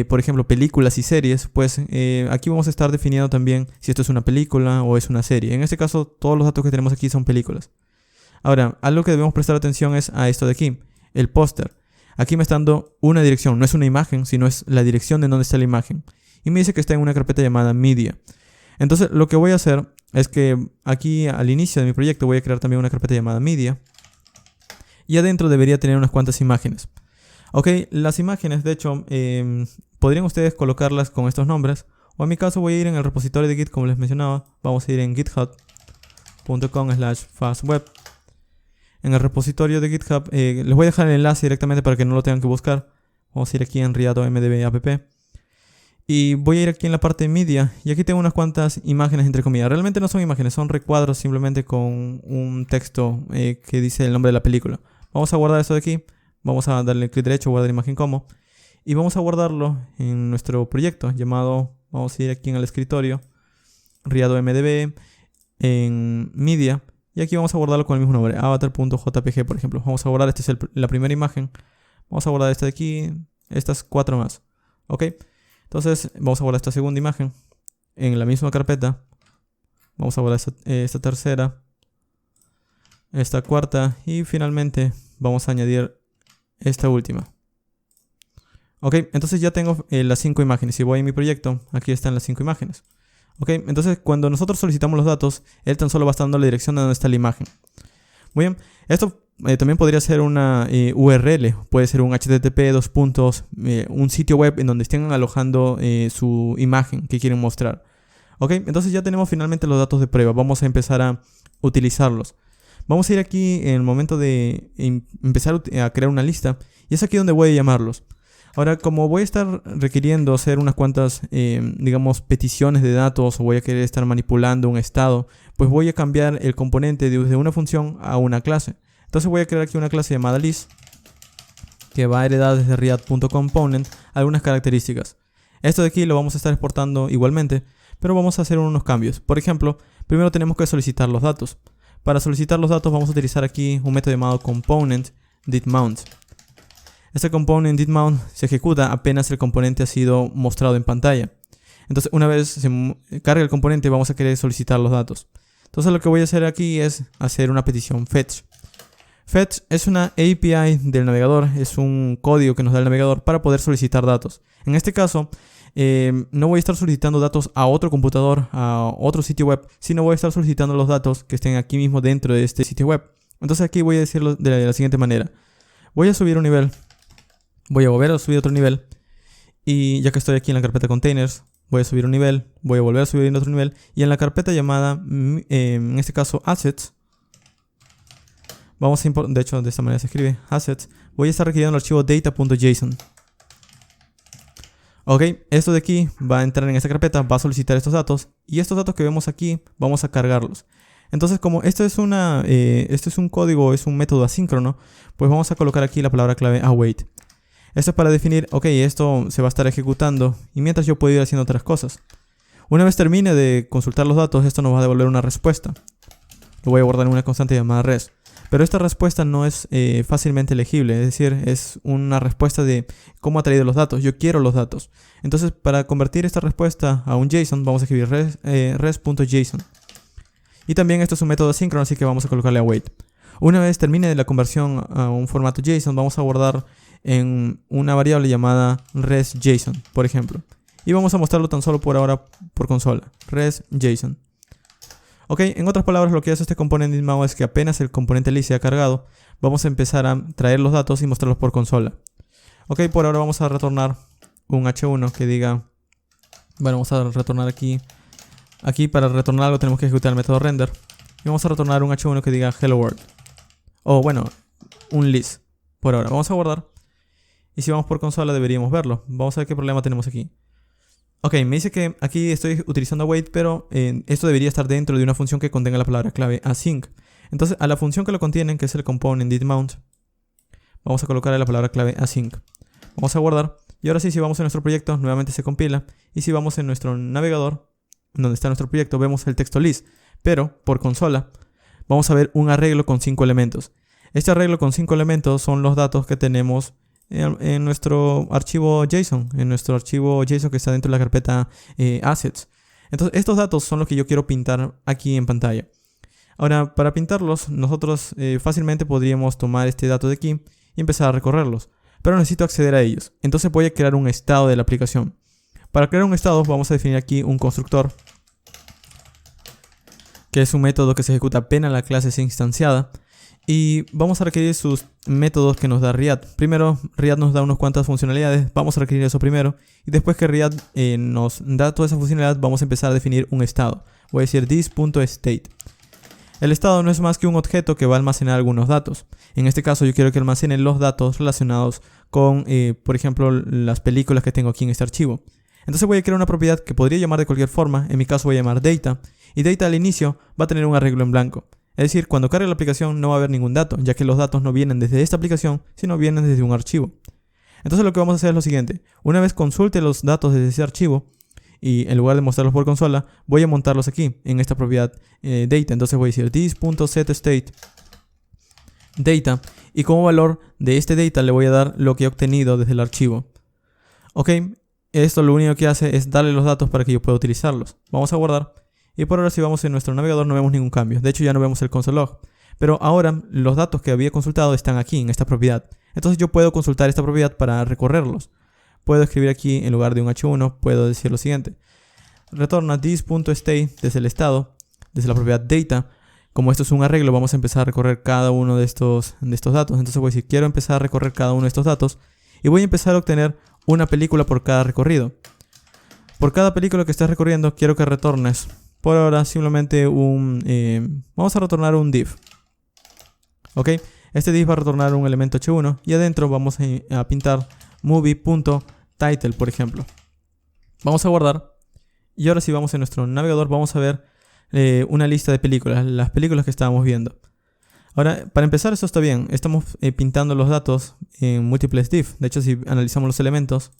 por ejemplo, películas y series, pues aquí vamos a estar definiendo también si esto es una película o es una serie. En este caso, todos los datos que tenemos aquí son películas. Ahora, algo que debemos prestar atención es a esto de aquí, el póster. Aquí me está dando una dirección, no es una imagen, sino es la dirección de donde está la imagen. Y me dice que está en una carpeta llamada Media. Entonces, lo que voy a hacer es que aquí al inicio de mi proyecto voy a crear también una carpeta llamada Media. Y adentro debería tener unas cuantas imágenes. Ok, las imágenes, de hecho, podrían ustedes colocarlas con estos nombres. O en mi caso voy a ir en el repositorio de Git, como les mencionaba. Vamos a ir en github.com/fastweb. en el repositorio de GitHub. Les voy a dejar el enlace directamente para que no lo tengan que buscar. Vamos a ir aquí en Riat-OMDB app. Y voy a ir aquí en la parte de media. Y aquí tengo unas cuantas imágenes entre comillas. Realmente no son imágenes, son recuadros simplemente con un texto que dice el nombre de la película. Vamos a guardar esto de aquí. Vamos a darle clic derecho, guardar imagen como. Y vamos a guardarlo en nuestro proyecto llamado, vamos a ir aquí en el escritorio, Riat-OMDB, en media. Y aquí vamos a guardarlo con el mismo nombre, avatar.jpg por ejemplo. Vamos a guardar, esta es la primera imagen. Vamos a guardar esta de aquí, estas 4 más. ¿Ok? Entonces vamos a guardar esta segunda imagen en la misma carpeta. Vamos a guardar esta tercera, esta cuarta y finalmente vamos a añadir esta última. Ok, entonces ya tengo las 5 imágenes. Si voy a mi proyecto, aquí están las 5 imágenes. Ok, entonces cuando nosotros solicitamos los datos, él tan solo va a estar dando la dirección de donde está la imagen. Muy bien, esto también podría ser una URL, puede ser un HTTP, un sitio web en donde estén alojando su imagen que quieren mostrar. Ok, entonces ya tenemos finalmente los datos de prueba. Vamos a empezar a utilizarlos. Vamos a ir aquí en el momento de empezar a crear una lista. Y es aquí donde voy a llamarlos. Ahora, como voy a estar requiriendo hacer unas cuantas, digamos, peticiones de datos o voy a querer estar manipulando un estado, pues voy a cambiar el componente de una función a una clase. Entonces voy a crear aquí una clase llamada list que va a heredar desde Riat.component algunas características. Esto de aquí lo vamos a estar exportando igualmente, pero vamos a hacer unos cambios. Por ejemplo, primero tenemos que solicitar los datos. Para solicitar los datos vamos a utilizar aquí un método llamado component.didMount. Este component didMount se ejecuta apenas el componente ha sido mostrado en pantalla. Entonces una vez se carga el componente vamos a querer solicitar los datos. Entonces lo que voy a hacer aquí es hacer una petición fetch. Fetch es una API del navegador, es un código que nos da el navegador para poder solicitar datos. En este caso no voy a estar solicitando datos a otro computador, a otro sitio web, sino voy a estar solicitando los datos que estén aquí mismo dentro de este sitio web. Entonces aquí voy a decirlo de la siguiente manera. Voy a subir un nivel. Voy a volver a subir otro nivel. Y ya que estoy aquí en la carpeta containers, voy a subir un nivel. Voy a volver a subir otro nivel. Y en la carpeta llamada, en este caso, assets. Vamos a importar, de hecho, de esta manera se escribe, assets. Voy a estar requiriendo el archivo data.json. Ok, esto de aquí va a entrar en esta carpeta, va a solicitar estos datos. Y estos datos que vemos aquí, vamos a cargarlos. Entonces, como esto es un código, es un método asíncrono, pues vamos a colocar aquí la palabra clave await. Esto es para definir, ok, esto se va a estar ejecutando y mientras yo puedo ir haciendo otras cosas. Una vez termine de consultar los datos, esto nos va a devolver una respuesta. Lo voy a guardar en una constante llamada res. Pero esta respuesta no es fácilmente legible, es decir, es una respuesta de cómo ha traído los datos. Yo quiero los datos. Entonces, para convertir esta respuesta a un JSON, vamos a escribir res.json. Y también esto es un método asíncrono, así que vamos a colocarle await. Una vez termine la conversión a un formato JSON, vamos a guardar en una variable llamada res.json, por ejemplo. Y vamos a mostrarlo tan solo por ahora por consola, res.json. Ok, en otras palabras, lo que hace este componente didMount es que apenas el componente list se ha cargado, vamos a empezar a traer los datos y mostrarlos por consola. Ok, por ahora vamos a retornar un h1 que diga... Bueno, vamos a retornar aquí. Aquí para retornar algo tenemos que ejecutar el método render. Y vamos a retornar un h1 que diga hello world. O bueno, un list. Por ahora, vamos a guardar. Y si vamos por consola deberíamos verlo. Vamos a ver qué problema tenemos aquí. Ok, me dice que aquí estoy utilizando await, pero esto debería estar dentro de una función que contenga la palabra clave async. Entonces, a la función que lo contienen, que es el component didMount, vamos a colocarle la palabra clave async. Vamos a guardar. Y ahora sí, si vamos a nuestro proyecto, nuevamente se compila. Y si vamos en nuestro navegador, donde está nuestro proyecto, vemos el texto list. Pero, por consola, vamos a ver un arreglo con 5 elementos. Este arreglo con 5 elementos son los datos que tenemos en nuestro archivo JSON, que está dentro de la carpeta assets. Entonces estos datos son los que yo quiero pintar aquí en pantalla. Ahora, para pintarlos, nosotros fácilmente podríamos tomar este dato de aquí y empezar a recorrerlos, pero necesito acceder a ellos. Entonces voy a crear un estado de la aplicación. Para crear un estado vamos a definir aquí un constructor, que es un método que se ejecuta apenas la clase sea instanciada. Y vamos a requerir sus métodos que nos da Riat. Primero, Riat nos da unas cuantas funcionalidades. Vamos a requerir eso primero. Y después que Riat nos da toda esa funcionalidad, vamos a empezar a definir un estado. Voy a decir this.state. El estado no es más que un objeto que va a almacenar algunos datos. En este caso yo quiero que almacene los datos relacionados con, por ejemplo, las películas que tengo aquí en este archivo. Entonces voy a crear una propiedad que podría llamar de cualquier forma. En mi caso voy a llamar data. Y data al inicio va a tener un arreglo en blanco. Es decir, cuando cargue la aplicación no va a haber ningún dato, ya que los datos no vienen desde esta aplicación, sino vienen desde un archivo. Entonces lo que vamos a hacer es lo siguiente. Una vez consulte los datos desde ese archivo, y en lugar de mostrarlos por consola, voy a montarlos aquí, en esta propiedad data. Entonces voy a decir this.setState data, y como valor de este data le voy a dar lo que he obtenido desde el archivo. Ok, esto lo único que hace es darle los datos para que yo pueda utilizarlos. Vamos a guardar, y por ahora si vamos en nuestro navegador no vemos ningún cambio. De hecho ya no vemos el console log, pero ahora los datos que había consultado están aquí en esta propiedad. Entonces yo puedo consultar esta propiedad para recorrerlos. Puedo escribir aquí, en lugar de un h1, puedo decir lo siguiente. Retorna this.state desde el estado, desde la propiedad data. Como esto es un arreglo, vamos a empezar a recorrer cada uno de estos datos. Entonces voy a decir, quiero empezar a recorrer cada uno de estos datos. Y voy a empezar a obtener una película por cada recorrido. Por cada película que estés recorriendo, quiero que retornes. Por ahora, simplemente vamos a retornar un div. ¿Ok? Este div va a retornar un elemento h1. Y adentro vamos a pintar movie.title, por ejemplo. Vamos a guardar. Y ahora si vamos en nuestro navegador, vamos a ver una lista de películas. Las películas que estábamos viendo. Ahora, para empezar, eso está bien. Estamos pintando los datos en múltiples div. De hecho, si analizamos los elementos,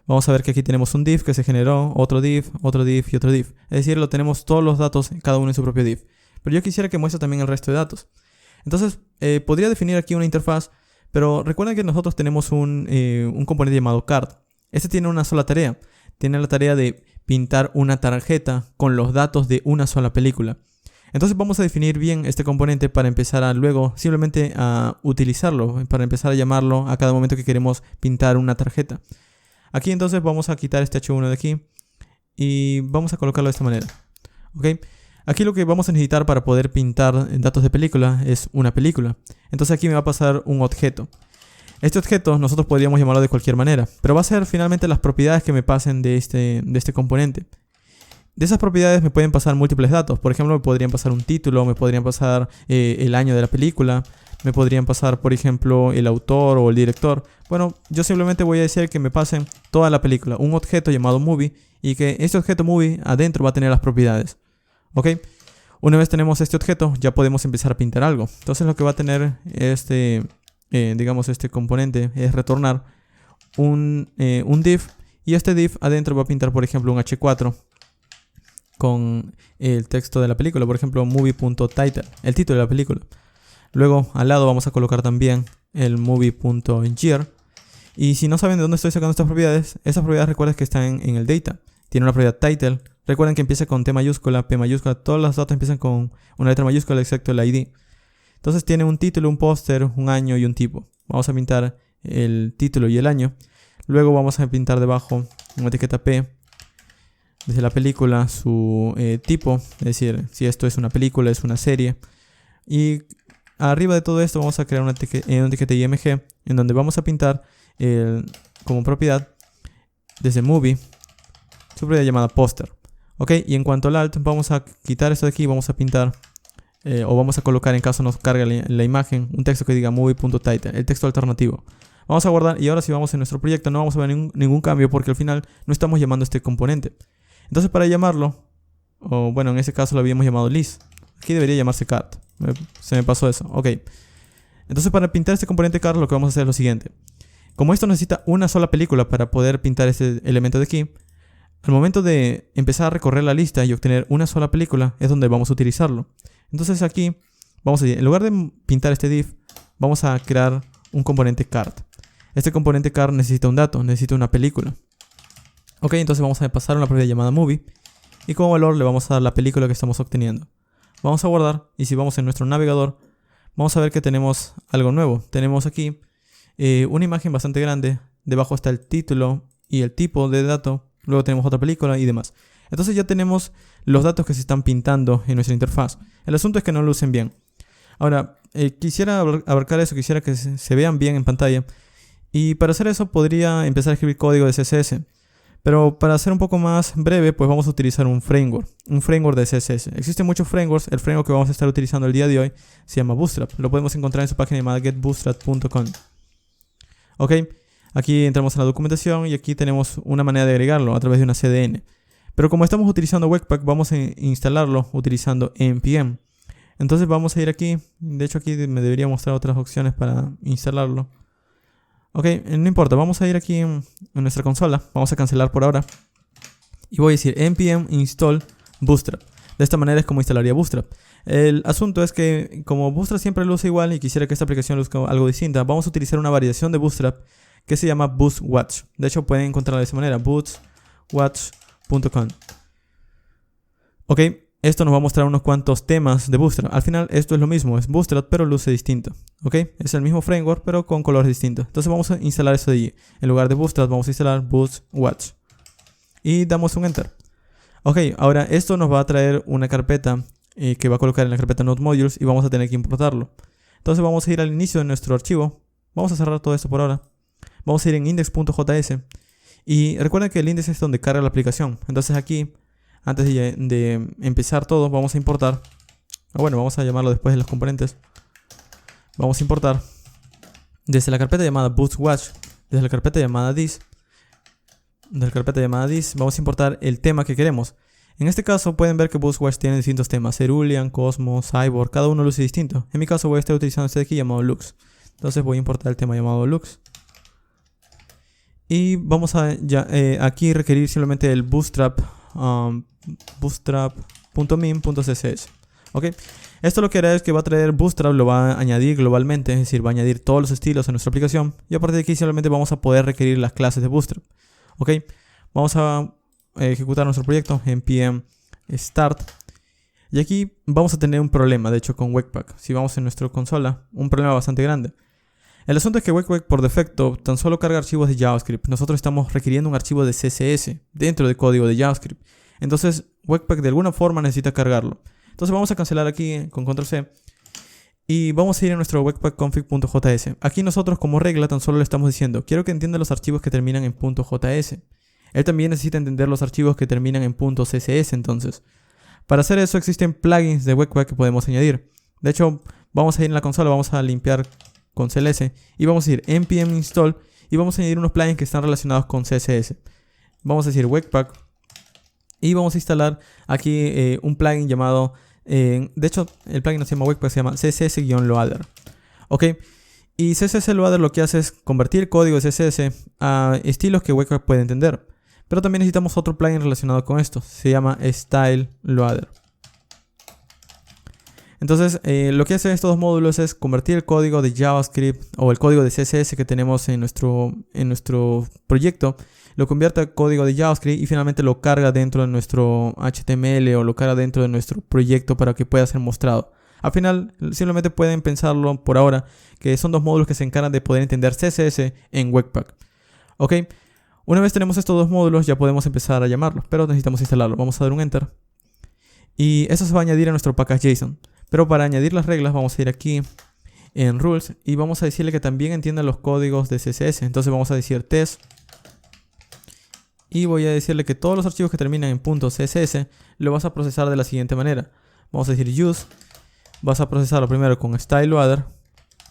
vamos a ver que aquí tenemos un div que se generó, otro div y otro div. Es decir, lo tenemos todos los datos, cada uno en su propio div. Pero yo quisiera que muestre también el resto de datos. Entonces, podría definir aquí una interfaz, pero recuerden que nosotros tenemos un componente llamado card. Este tiene una sola tarea. Tiene la tarea de pintar una tarjeta con los datos de una sola película. Entonces vamos a definir bien este componente para empezar a luego simplemente a utilizarlo, para empezar a llamarlo a cada momento que queremos pintar una tarjeta. Aquí entonces vamos a quitar este h1 de aquí y vamos a colocarlo de esta manera. ¿Ok? Aquí lo que vamos a necesitar para poder pintar datos de película es una película. Entonces aquí me va a pasar un objeto. Este objeto nosotros podríamos llamarlo de cualquier manera, pero va a ser finalmente las propiedades que me pasen de este componente. De esas propiedades me pueden pasar múltiples datos. Por ejemplo, me podrían pasar un título, me podrían pasar el año de la película, me podrían pasar, por ejemplo, el autor o el director. Bueno, yo simplemente voy a decir que me pasen toda la película, un objeto llamado movie, y que este objeto movie adentro va a tener las propiedades. ¿Ok? Una vez tenemos este objeto, ya podemos empezar a pintar algo. Entonces lo que va a tener este componente es retornar un div, y este div adentro va a pintar, por ejemplo, un h4 con el texto de la película, por ejemplo, movie.title, el título de la película. Luego al lado vamos a colocar también el movie.year. Y si no saben de dónde estoy sacando estas propiedades recuerden que están en el data. Tiene una propiedad title. Recuerden que empieza con T mayúscula, P mayúscula, todos los datos empiezan con una letra mayúscula excepto el ID. Entonces tiene un título, un póster, un año y un tipo. Vamos a pintar el título y el año. Luego vamos a pintar debajo una etiqueta P desde la película, su tipo, es decir, si esto es una película, es una serie. Y arriba de todo esto vamos a crear una etiqueta IMG en donde vamos a pintar como propiedad desde movie su propiedad llamada póster. Ok, y en cuanto al alt, vamos a quitar esto de aquí y vamos a pintar o vamos a colocar, en caso nos cargue la imagen, un texto que diga movie.title, el texto alternativo. Vamos a guardar y ahora si vamos en nuestro proyecto no vamos a ver ningún cambio porque al final no estamos llamando este componente. Entonces para llamarlo, o bueno, en ese caso lo habíamos llamado list. Aquí debería llamarse card. Se me pasó eso. Ok. Entonces para pintar este componente card lo que vamos a hacer es lo siguiente. Como esto necesita una sola película para poder pintar este elemento de aquí, al momento de empezar a recorrer la lista y obtener una sola película es donde vamos a utilizarlo. Entonces aquí vamos a decir, en lugar de pintar este div, vamos a crear un componente card. Este componente card necesita un dato, necesita una película. Ok, entonces vamos a pasar una propiedad llamada movie y como valor le vamos a dar la película que estamos obteniendo. Vamos a guardar y si vamos en nuestro navegador vamos a ver que tenemos algo nuevo. Tenemos aquí una imagen bastante grande, debajo está el título y el tipo de dato, luego tenemos otra película y demás. Entonces ya tenemos los datos que se están pintando en nuestra interfaz. El asunto es que no lucen bien. Ahora, quisiera abarcar eso, quisiera que se vean bien en pantalla. Y para hacer eso podría empezar a escribir código de CSS. Pero para ser un poco más breve, pues vamos a utilizar un framework de CSS. Existen muchos frameworks. El framework que vamos a estar utilizando el día de hoy se llama Bootstrap. Lo podemos encontrar en su página llamada getbootstrap.com. Ok, aquí entramos en la documentación y aquí tenemos una manera de agregarlo a través de una CDN. Pero como estamos utilizando Webpack, vamos a instalarlo utilizando npm. Entonces vamos a ir aquí. De hecho, aquí me debería mostrar otras opciones para instalarlo. Ok, no importa, vamos a ir aquí en nuestra consola. Vamos a cancelar por ahora. Y voy a decir npm install bootstrap. De esta manera es como instalaría Bootstrap. El asunto es que como Bootstrap siempre lo usa igual y quisiera que esta aplicación luzca algo distinta, vamos a utilizar una variación de Bootstrap que se llama Bootwatch. De hecho pueden encontrarla de esa manera, bootwatch.com. Ok, esto nos va a mostrar unos cuantos temas de Bootstrap. Al final esto es lo mismo, es Bootstrap pero luce distinto. Ok, es el mismo framework pero con colores distintos. Entonces vamos a instalar eso de allí. En lugar de Bootstrap vamos a instalar Bootwatch. Y damos un Enter. Ok, ahora esto nos va a traer una carpeta que va a colocar en la carpeta Node Modules y vamos a tener que importarlo. Entonces vamos a ir al inicio de nuestro archivo. Vamos a cerrar todo esto por ahora. Vamos a ir en index.js. Y recuerden que el index es donde carga la aplicación. Entonces aquí, antes de empezar todo, vamos a importar. Bueno, vamos a llamarlo después de los componentes. Vamos a importar desde la carpeta llamada Bootwatch, desde la carpeta llamada this. Vamos a importar el tema que queremos. En este caso pueden ver que Bootwatch tiene distintos temas: Cerulean, Cosmos, Cyborg, cada uno luce distinto. En mi caso voy a estar utilizando este de aquí llamado Lux. Entonces voy a importar el tema llamado Lux. Y vamos a aquí requerir simplemente el bootstrap bootstrap.min.css. ¿Ok? Esto lo que hará es que va a traer Bootstrap, lo va a añadir globalmente, es decir, va a añadir todos los estilos a nuestra aplicación. Y a partir de aquí simplemente vamos a poder requerir las clases de Bootstrap. Ok, vamos a ejecutar nuestro proyecto npm start. Y aquí vamos a tener un problema, de hecho, con Webpack. Si vamos en nuestra consola, un problema bastante grande. El asunto es que Webpack por defecto tan solo carga archivos de JavaScript. Nosotros estamos requiriendo un archivo de CSS dentro del código de JavaScript. Entonces Webpack de alguna forma necesita cargarlo. Entonces vamos a cancelar aquí con control C. Y vamos a ir a nuestro webpackconfig.js. Aquí nosotros como regla tan solo le estamos diciendo: quiero que entienda los archivos que terminan en .js. Él también necesita entender los archivos que terminan en .css. Entonces, para hacer eso existen plugins de Webpack que podemos añadir. De hecho, vamos a ir en la consola, vamos a limpiar con cls y vamos a ir npm install y vamos a añadir unos plugins que están relacionados con CSS. Vamos a decir Webpack y vamos a instalar aquí un plugin llamado... de hecho, el plugin no se llama Webpack, se llama CSS-Loader. Ok, y CSS-Loader lo que hace es convertir código de CSS a estilos que Webpack puede entender. Pero también necesitamos otro plugin relacionado con esto, se llama Style Loader. Entonces, lo que hacen estos dos módulos es convertir el código de JavaScript o el código de CSS que tenemos en nuestro proyecto, lo convierte a código de JavaScript y finalmente lo carga dentro de nuestro HTML o lo carga dentro de nuestro proyecto para que pueda ser mostrado. Al final, simplemente pueden pensarlo por ahora que son dos módulos que se encargan de poder entender CSS en Webpack. Ok, una vez tenemos estos dos módulos ya podemos empezar a llamarlos, pero necesitamos instalarlo. Vamos a dar un Enter. Y eso se va a añadir a nuestro package.json. Pero para añadir las reglas vamos a ir aquí en Rules y vamos a decirle que también entienda los códigos de CSS. Entonces vamos a decir test. Y voy a decirle que todos los archivos que terminan en .css lo vas a procesar de la siguiente manera. Vamos a decir use. Vas a procesarlo primero con style loader.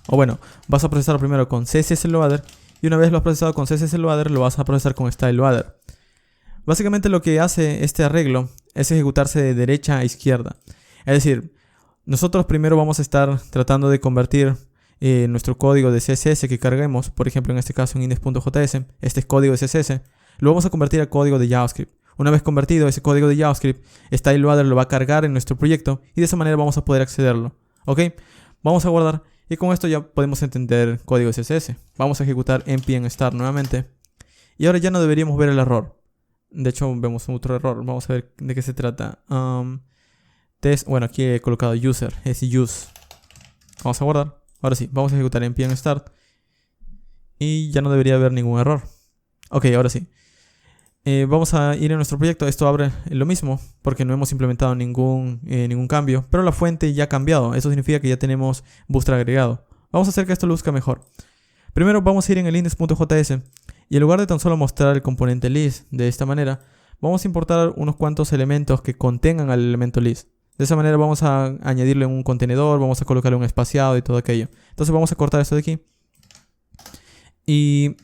O bueno, vas a procesarlo primero con CSS loader. Y una vez lo has procesado con CSS loader, lo vas a procesar con style loader. Básicamente lo que hace este arreglo es ejecutarse de derecha a izquierda. Es decir, nosotros primero vamos a estar tratando de convertir nuestro código de CSS que carguemos. Por ejemplo, en este caso en index.js. Este es código de CSS. Lo vamos a convertir a código de JavaScript. Una vez convertido ese código de JavaScript, Style Loader lo va a cargar en nuestro proyecto y de esa manera vamos a poder accederlo. ¿Ok? Vamos a guardar y con esto ya podemos entender código de CSS. Vamos a ejecutar npm start nuevamente. Y ahora ya no deberíamos ver el error. De hecho, vemos otro error. Vamos a ver de qué se trata. Test. Bueno, aquí he colocado user. Es use. Vamos a guardar. Ahora sí, vamos a ejecutar npm start. Y ya no debería haber ningún error. Ok, ahora sí. Vamos a ir a nuestro proyecto. Esto abre lo mismo porque no hemos implementado ningún cambio, pero la fuente ya ha cambiado. Eso significa que ya tenemos Bootstrap agregado. Vamos a hacer que esto luzca mejor. Primero vamos a ir en el index.js Y en lugar de tan solo mostrar el componente list de esta manera, vamos a importar unos cuantos elementos que contengan al elemento list. De esa manera vamos a añadirle un contenedor, vamos a colocarle un espaciado y todo aquello. Entonces vamos a cortar esto de aquí. Y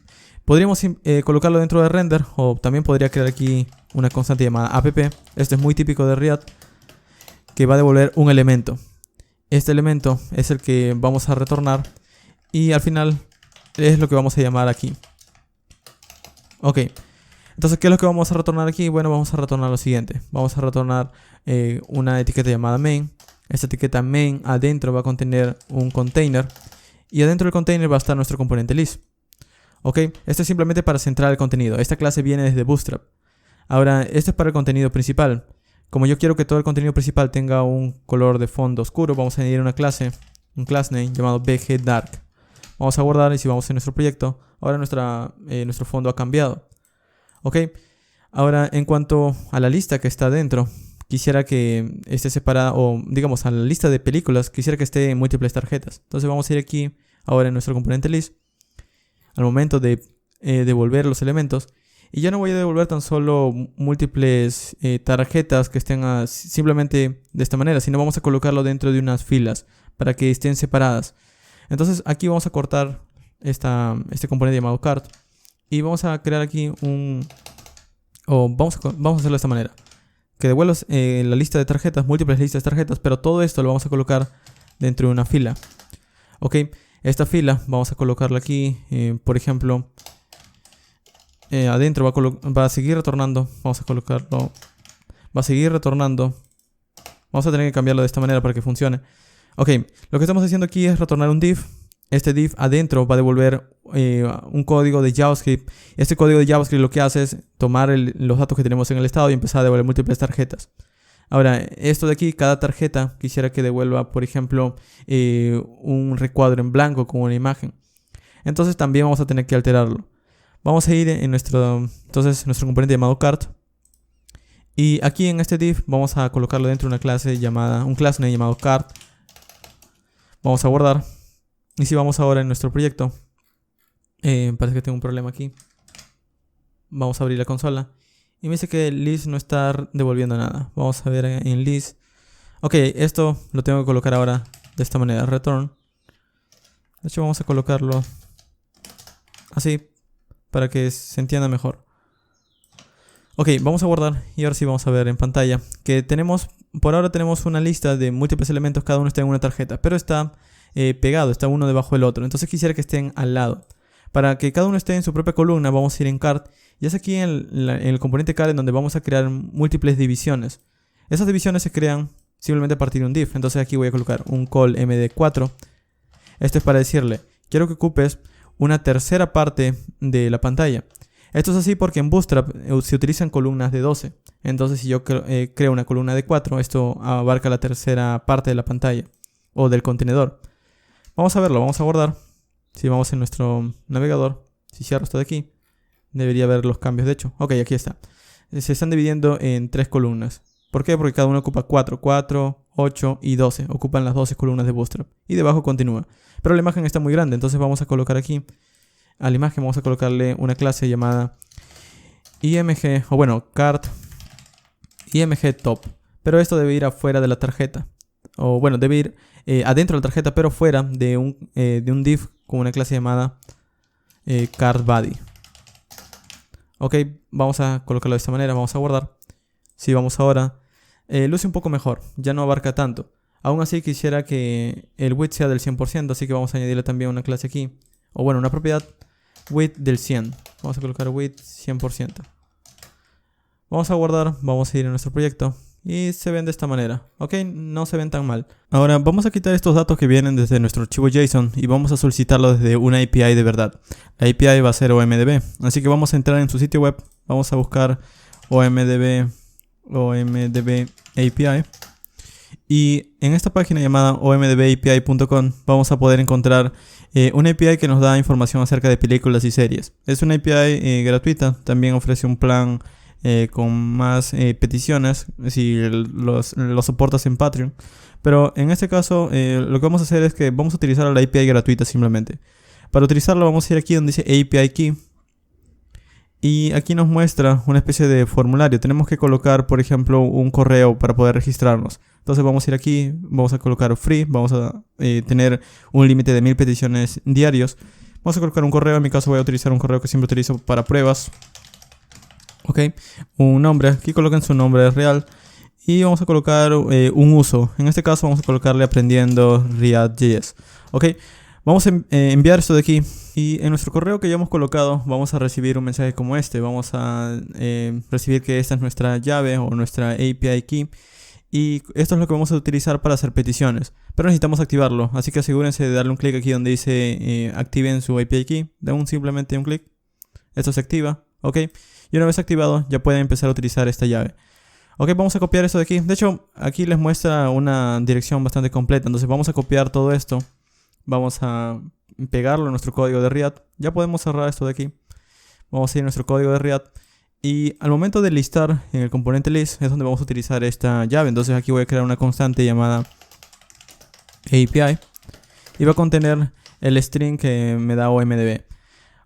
podríamos colocarlo dentro de render, o también podría crear aquí una constante llamada app. Esto es muy típico de React, que va a devolver un elemento. Este elemento es el que vamos a retornar y al final es lo que vamos a llamar aquí. Ok, entonces ¿qué es lo que vamos a retornar aquí? Bueno, vamos a retornar lo siguiente. Vamos a retornar una etiqueta llamada main. Esta etiqueta main adentro va a contener un container y adentro del container va a estar nuestro componente list. Ok, esto es simplemente para centrar el contenido. Esta clase viene desde Bootstrap. Ahora, esto es para el contenido principal. Como yo quiero que todo el contenido principal tenga un color de fondo oscuro, vamos a añadir una clase, un class name llamado bgdark. Vamos a guardar y si vamos en nuestro proyecto, ahora nuestro fondo ha cambiado. Ok, ahora en cuanto a la lista que está dentro, quisiera que esté separada, o digamos a la lista de películas, quisiera que esté en múltiples tarjetas. Entonces vamos a ir aquí, ahora en nuestro componente list, al momento de devolver los elementos. Y yo no voy a devolver tan solo múltiples tarjetas que estén simplemente de esta manera, sino vamos a colocarlo dentro de unas filas para que estén separadas. Entonces aquí vamos a cortar este componente llamado cart y vamos a crear aquí vamos a hacerlo de esta manera. Que devuelva la lista de tarjetas, múltiples listas de tarjetas, pero todo esto lo vamos a colocar dentro de una fila. Ok, esta fila vamos a colocarla aquí, por ejemplo... adentro va a seguir retornando. Vamos a colocarlo. Va a seguir retornando. Vamos a tener que cambiarlo de esta manera para que funcione. Ok, lo que estamos haciendo aquí es retornar un div. Este div adentro va a devolver un código de JavaScript. Este código de JavaScript lo que hace es tomar los datos que tenemos en el estado y empezar a devolver múltiples tarjetas. Ahora, esto de aquí, cada tarjeta quisiera que devuelva, por ejemplo, un recuadro en blanco con una imagen. Entonces también vamos a tener que alterarlo. Vamos a ir en nuestro componente llamado cart. Y aquí en este div vamos a colocarlo dentro de una clase llamada, un class name llamado cart. Vamos a guardar. Y si vamos ahora en nuestro proyecto, parece que tengo un problema aquí. Vamos a abrir la consola. Y me dice que list no está devolviendo nada. Vamos a ver en list. Ok, esto lo tengo que colocar ahora de esta manera, return. De hecho vamos a colocarlo así, para que se entienda mejor. Ok, vamos a guardar y ahora sí vamos a ver en pantalla que por ahora tenemos una lista de múltiples elementos, cada uno está en una tarjeta, pero está pegado, está uno debajo del otro. Entonces quisiera que estén al lado. Para que cada uno esté en su propia columna, vamos a ir en cart. Y es aquí en el componente cart en donde vamos a crear múltiples divisiones. Esas divisiones se crean simplemente a partir de un div. Entonces aquí voy a colocar un call md4. Esto es para decirle, quiero que ocupes una tercera parte de la pantalla. Esto es así porque en Bootstrap se utilizan columnas de 12. Entonces si yo creo una columna de 4, esto abarca la tercera parte de la pantalla o del contenedor. Vamos a verlo, vamos a guardar. Si vamos en nuestro navegador, si cierro esto de aquí, debería ver los cambios de hecho. Ok, aquí está. Se están dividiendo en 3 columnas. ¿Por qué? Porque cada uno ocupa 4, 8 y 12. Ocupan las 12 columnas de Bootstrap. Y debajo continúa. Pero la imagen está muy grande, entonces vamos a colocar aquí, a la imagen vamos a colocarle una clase llamada img, o bueno, cart img top. Pero esto debe ir afuera de la tarjeta. O bueno, debe ir adentro de la tarjeta, pero fuera de un div con una clase llamada cart body. Ok, vamos a colocarlo de esta manera, vamos a guardar. Si vamos ahora, luce un poco mejor, ya no abarca tanto. Aún así quisiera que el width sea del 100%, así que vamos a añadirle también una clase aquí. O bueno, una propiedad width del 100. Vamos a colocar width 100%. Vamos a guardar, vamos a ir a nuestro proyecto. Y se ven de esta manera, ok, no se ven tan mal. Ahora vamos a quitar estos datos que vienen desde nuestro archivo JSON y vamos a solicitarlo desde una API de verdad. La API va a ser OMDB, así que vamos a entrar en su sitio web, vamos a buscar OMDB API. Y en esta página llamada omdbapi.com vamos a poder encontrar una API que nos da información acerca de películas y series. Es una API gratuita, también ofrece un plan con más peticiones si los soportas en Patreon. Pero en este caso lo que vamos a hacer es que vamos a utilizar la API gratuita simplemente. Para utilizarlo vamos a ir aquí donde dice API Key. Y aquí nos muestra una especie de formulario. Tenemos que colocar, por ejemplo, un correo para poder registrarnos. Entonces vamos a ir aquí, vamos a colocar free, vamos a tener un límite de 1000 peticiones diarios. Vamos a colocar un correo, en mi caso voy a utilizar un correo que siempre utilizo para pruebas. Ok, un nombre, aquí coloquen su nombre real. Y vamos a colocar un uso. En este caso vamos a colocarle aprendiendo React.js. Ok, vamos a enviar esto de aquí. Y en nuestro correo que ya hemos colocado vamos a recibir un mensaje como este. Vamos a recibir que esta es nuestra llave o nuestra API key. Y esto es lo que vamos a utilizar para hacer peticiones. Pero necesitamos activarlo. Así que asegúrense de darle un clic aquí donde dice activen su API key. Den simplemente un clic. Esto se activa. Ok, y una vez activado ya pueden empezar a utilizar esta llave. Ok, vamos a copiar esto de aquí. De hecho, aquí les muestra una dirección bastante completa. Entonces vamos a copiar todo esto. Vamos a pegarlo en nuestro código de React. Ya podemos cerrar esto de aquí. Vamos a ir a nuestro código de React. Y al momento de listar en el componente list es donde vamos a utilizar esta llave. Entonces aquí voy a crear una constante llamada API. Y va a contener el string que me da OMDB.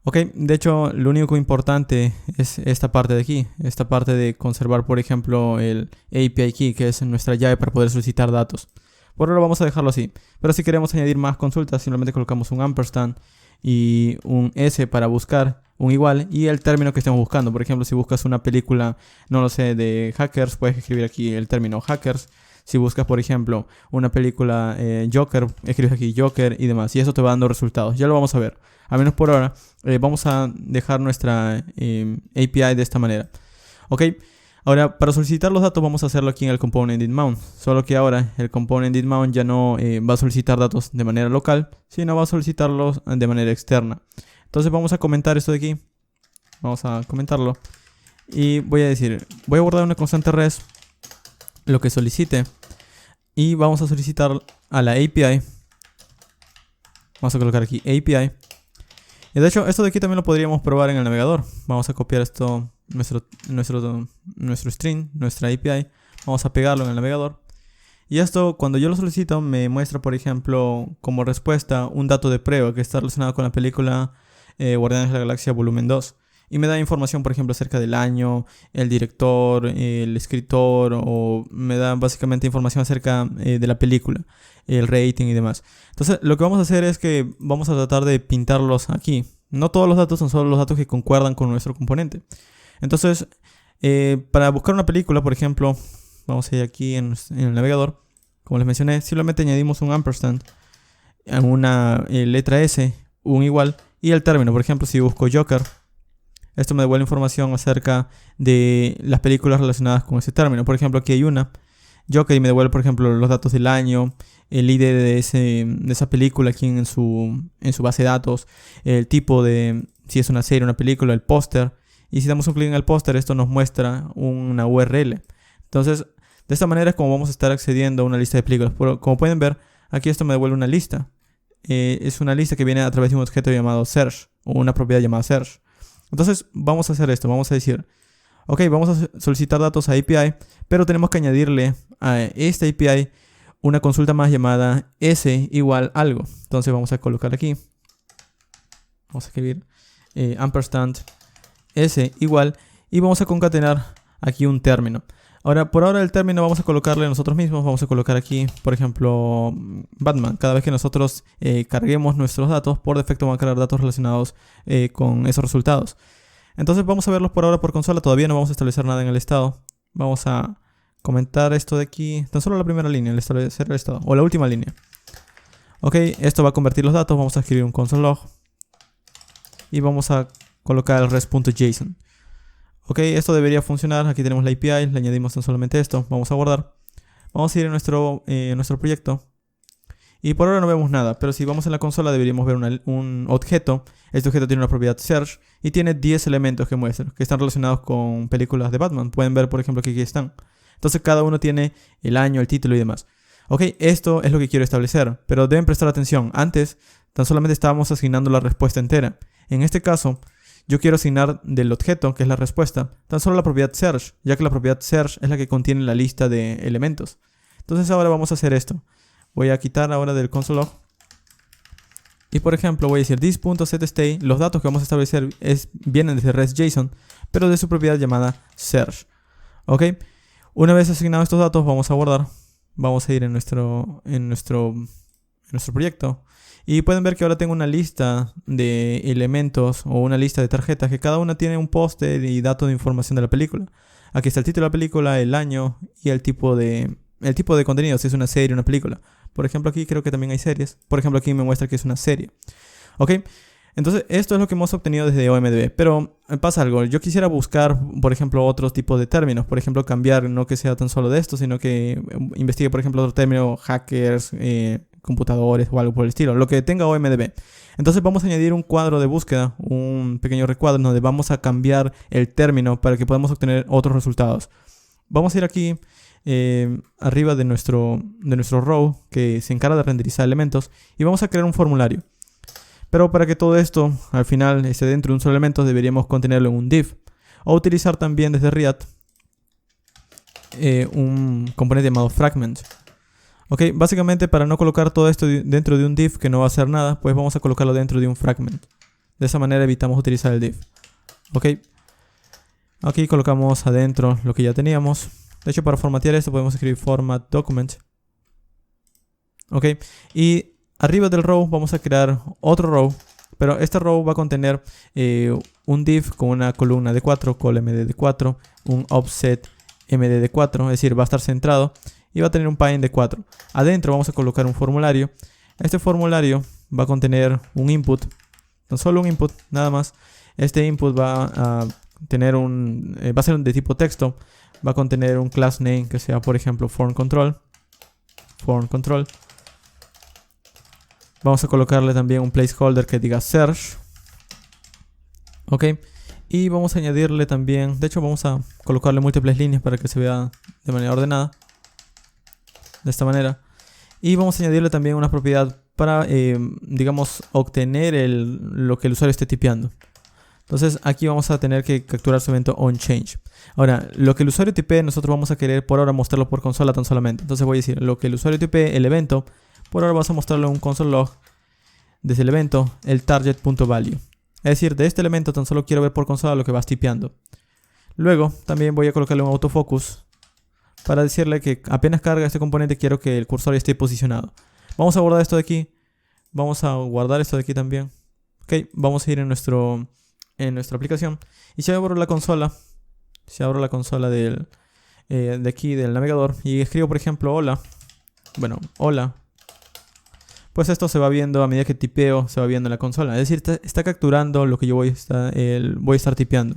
Ok, de hecho lo único importante es esta parte de aquí, esta parte de conservar por ejemplo el API key, que es nuestra llave para poder solicitar datos. Por ahora vamos a dejarlo así, pero si queremos añadir más consultas simplemente colocamos un ampersand y un S para buscar un igual y el término que estemos buscando. Por ejemplo, si buscas una película, no lo sé, de hackers, puedes escribir aquí el término hackers. Si buscas, por ejemplo, una película Joker, escribes aquí Joker y demás. Y eso te va dando resultados. Ya lo vamos a ver. Al menos por ahora, vamos a dejar nuestra API de esta manera. Ok, ahora para solicitar los datos vamos a hacerlo aquí en el component mount. Solo que ahora el component mount ya no va a solicitar datos de manera local, sino va a solicitarlos de manera externa. Entonces vamos a comentar esto de aquí. Vamos a comentarlo. Y voy a decir, voy a guardar una constante res, lo que solicite. Y vamos a solicitar a la API. Vamos a colocar aquí API. Y de hecho, esto de aquí también lo podríamos probar en el navegador. Vamos a copiar esto, nuestro string, nuestra API. Vamos a pegarlo en el navegador. Y esto, cuando yo lo solicito, me muestra, por ejemplo, como respuesta, un dato de prueba que está relacionado con la película Guardianes de la Galaxia Volumen 2. Y me da información, por ejemplo, acerca del año, el director, el escritor, o me da básicamente información acerca de la película, el rating y demás. Entonces, lo que vamos a hacer es que vamos a tratar de pintarlos aquí. No todos los datos son solo los datos que concuerdan con nuestro componente. Entonces, para buscar una película, por ejemplo, vamos a ir aquí en el navegador. Como les mencioné, simplemente añadimos un ampersand, una letra S, un igual, y el término. Por ejemplo, si busco Joker, esto me devuelve información acerca de las películas relacionadas con ese término. Por ejemplo, aquí hay una Joker y me devuelve, por ejemplo, los datos del año, el ID de esa película aquí en su base de datos, el tipo de, si es una serie o una película, el póster. Y si damos un clic en el póster, esto nos muestra una URL. Entonces, de esta manera es como vamos a estar accediendo a una lista de películas. Como pueden ver, aquí esto me devuelve una lista. Es una lista que viene a través de un objeto llamado search, o una propiedad llamada search. Entonces vamos a hacer esto, vamos a decir, ok, vamos a solicitar datos a API, pero tenemos que añadirle a esta API una consulta más llamada S igual algo. Entonces vamos a colocar aquí, vamos a escribir ampersand S igual y vamos a concatenar aquí un término. Ahora, por ahora el término vamos a colocarle nosotros mismos, vamos a colocar aquí, por ejemplo, Batman. Cada vez que nosotros carguemos nuestros datos, por defecto van a cargar datos relacionados con esos resultados. Entonces vamos a verlos por ahora por consola, todavía no vamos a establecer nada en el estado. Vamos a comentar esto de aquí, tan solo la primera línea, el establecer el estado, o la última línea. Ok, esto va a convertir los datos, vamos a escribir un console log. Y vamos a colocar el res.json. Ok, esto debería funcionar. Aquí tenemos la API, le añadimos tan solamente esto. Vamos a guardar. Vamos a ir a nuestro proyecto. Y por ahora no vemos nada, pero si vamos en la consola deberíamos ver un objeto. Este objeto tiene una propiedad search y tiene 10 elementos que muestran, que están relacionados con películas de Batman. Pueden ver, por ejemplo, que aquí están. Entonces cada uno tiene el año, el título y demás. Ok, esto es lo que quiero establecer, pero deben prestar atención. Antes, tan solamente estábamos asignando la respuesta entera. En este caso, yo quiero asignar del objeto, que es la respuesta, tan solo la propiedad search, ya que la propiedad search es la que contiene la lista de elementos. Entonces ahora vamos a hacer esto. Voy a quitar ahora del console log Y por ejemplo voy a decir this.setState, los datos que vamos a establecer vienen desde REST-JSON, pero de su propiedad llamada search. ¿Ok? Una vez asignados estos datos vamos a guardar, vamos a ir en nuestro proyecto. Y pueden ver que ahora tengo una lista de elementos o una lista de tarjetas que cada una tiene un poste y datos de información de la película. Aquí está el título de la película, el año y el tipo de contenido, si es una serie o una película. Por ejemplo, aquí creo que también hay series. Por ejemplo, aquí me muestra que es una serie. ¿Ok? Entonces, esto es lo que hemos obtenido desde OMDB. Pero pasa algo. Yo quisiera buscar, por ejemplo, otros tipos de términos. Por ejemplo, cambiar, no que sea tan solo de esto, sino que investigue, por ejemplo, otro término, hackers, computadores o algo por el estilo. Lo que tenga OMDB. Entonces, vamos a añadir un cuadro de búsqueda, un pequeño recuadro donde vamos a cambiar el término para que podamos obtener otros resultados. Vamos a ir aquí arriba de nuestro row que se encarga de renderizar elementos y vamos a crear un formulario. Pero para que todo esto al final esté dentro de un solo elemento deberíamos contenerlo en un div o utilizar también desde React un componente llamado fragment. Ok, básicamente para no colocar todo esto dentro de un div que no va a hacer nada, pues vamos a colocarlo dentro de un fragment. De esa manera evitamos utilizar el div. Ok, aquí colocamos adentro lo que ya teníamos. De hecho, para formatear esto podemos escribir format document. Ok, y arriba del row vamos a crear otro row, pero este row va a contener un div con una columna de 4, col md de 4, un offset md de 4, es decir, va a estar centrado y va a tener un padding de 4. Adentro vamos a colocar un formulario. Este formulario va a contener un input, tan solo un input, nada más. Este input va a tener va a ser de tipo texto, va a contener un class name que sea, por ejemplo, form control. Vamos a colocarle también un placeholder que diga search. Ok. Y vamos a añadirle también, de hecho vamos a colocarle múltiples líneas para que se vea de manera ordenada. De esta manera. Y vamos a añadirle también una propiedad para, digamos, obtener lo que el usuario esté tipeando. Entonces aquí vamos a tener que capturar su evento onChange. Ahora, lo que el usuario tipee nosotros vamos a querer por ahora mostrarlo por consola tan solamente. Entonces voy a decir, lo que el usuario tipee, el evento, por ahora vas a mostrarlo en un console log desde el evento, el target.value. Es decir, de este elemento tan solo quiero ver por consola lo que vas tipeando. Luego también voy a colocarle un autofocus para decirle que apenas carga este componente quiero que el cursor esté posicionado. Vamos a guardar esto de aquí. Vamos a guardar esto de aquí también. Ok, vamos a ir en nuestra aplicación. Y si abro la consola, de aquí del navegador y escribo por ejemplo hola. Bueno, hola. Pues esto se va viendo a medida que tipeo, se va viendo en la consola. Es decir, está capturando lo que yo voy a estar tipeando.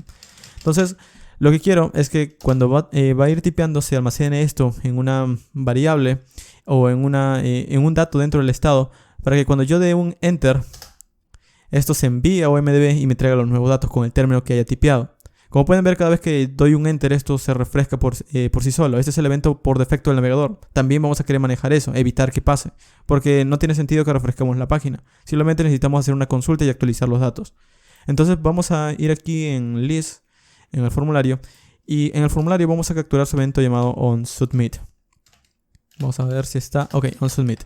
Entonces, lo que quiero es que cuando va a ir tipeando se almacene esto en una variable o en un dato dentro del estado para que cuando yo dé un enter, esto se envíe a OMDB y me traiga los nuevos datos con el término que haya tipeado. Como pueden ver, cada vez que doy un enter, esto se refresca por sí solo. Este es el evento por defecto del navegador. También vamos a querer manejar eso, evitar que pase. Porque no tiene sentido que refresquemos la página. Simplemente necesitamos hacer una consulta y actualizar los datos. Entonces vamos a ir aquí en list, en el formulario. Y en el formulario vamos a capturar su evento llamado onSubmit. Vamos a ver si está... Ok, onSubmit.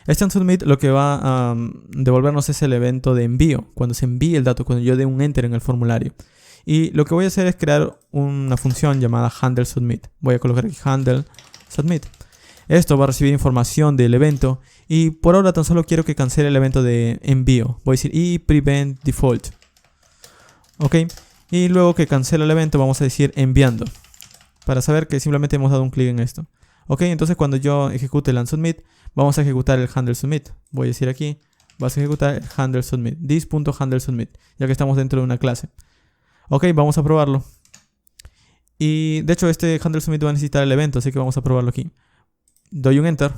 Este onSubmit lo que va a devolvernos es el evento de envío. Cuando se envíe el dato, cuando yo dé un enter en el formulario. Y lo que voy a hacer es crear una función llamada handleSubmit. Voy a colocar aquí handleSubmit. Esto va a recibir información del evento. Y por ahora tan solo quiero que cancele el evento de envío. Voy a decir y prevent default. Ok. Y luego que cancela el evento vamos a decir enviando. Para saber que simplemente hemos dado un clic en esto. Ok, entonces cuando yo ejecute el onSubmit, vamos a ejecutar el handleSubmit. Voy a decir aquí, vas a ejecutar el handleSubmit. This.handleSubmit. Ya que estamos dentro de una clase. Ok, vamos a probarlo. Y de hecho este handleSubmit va a necesitar el evento, así que vamos a probarlo aquí. Doy un enter.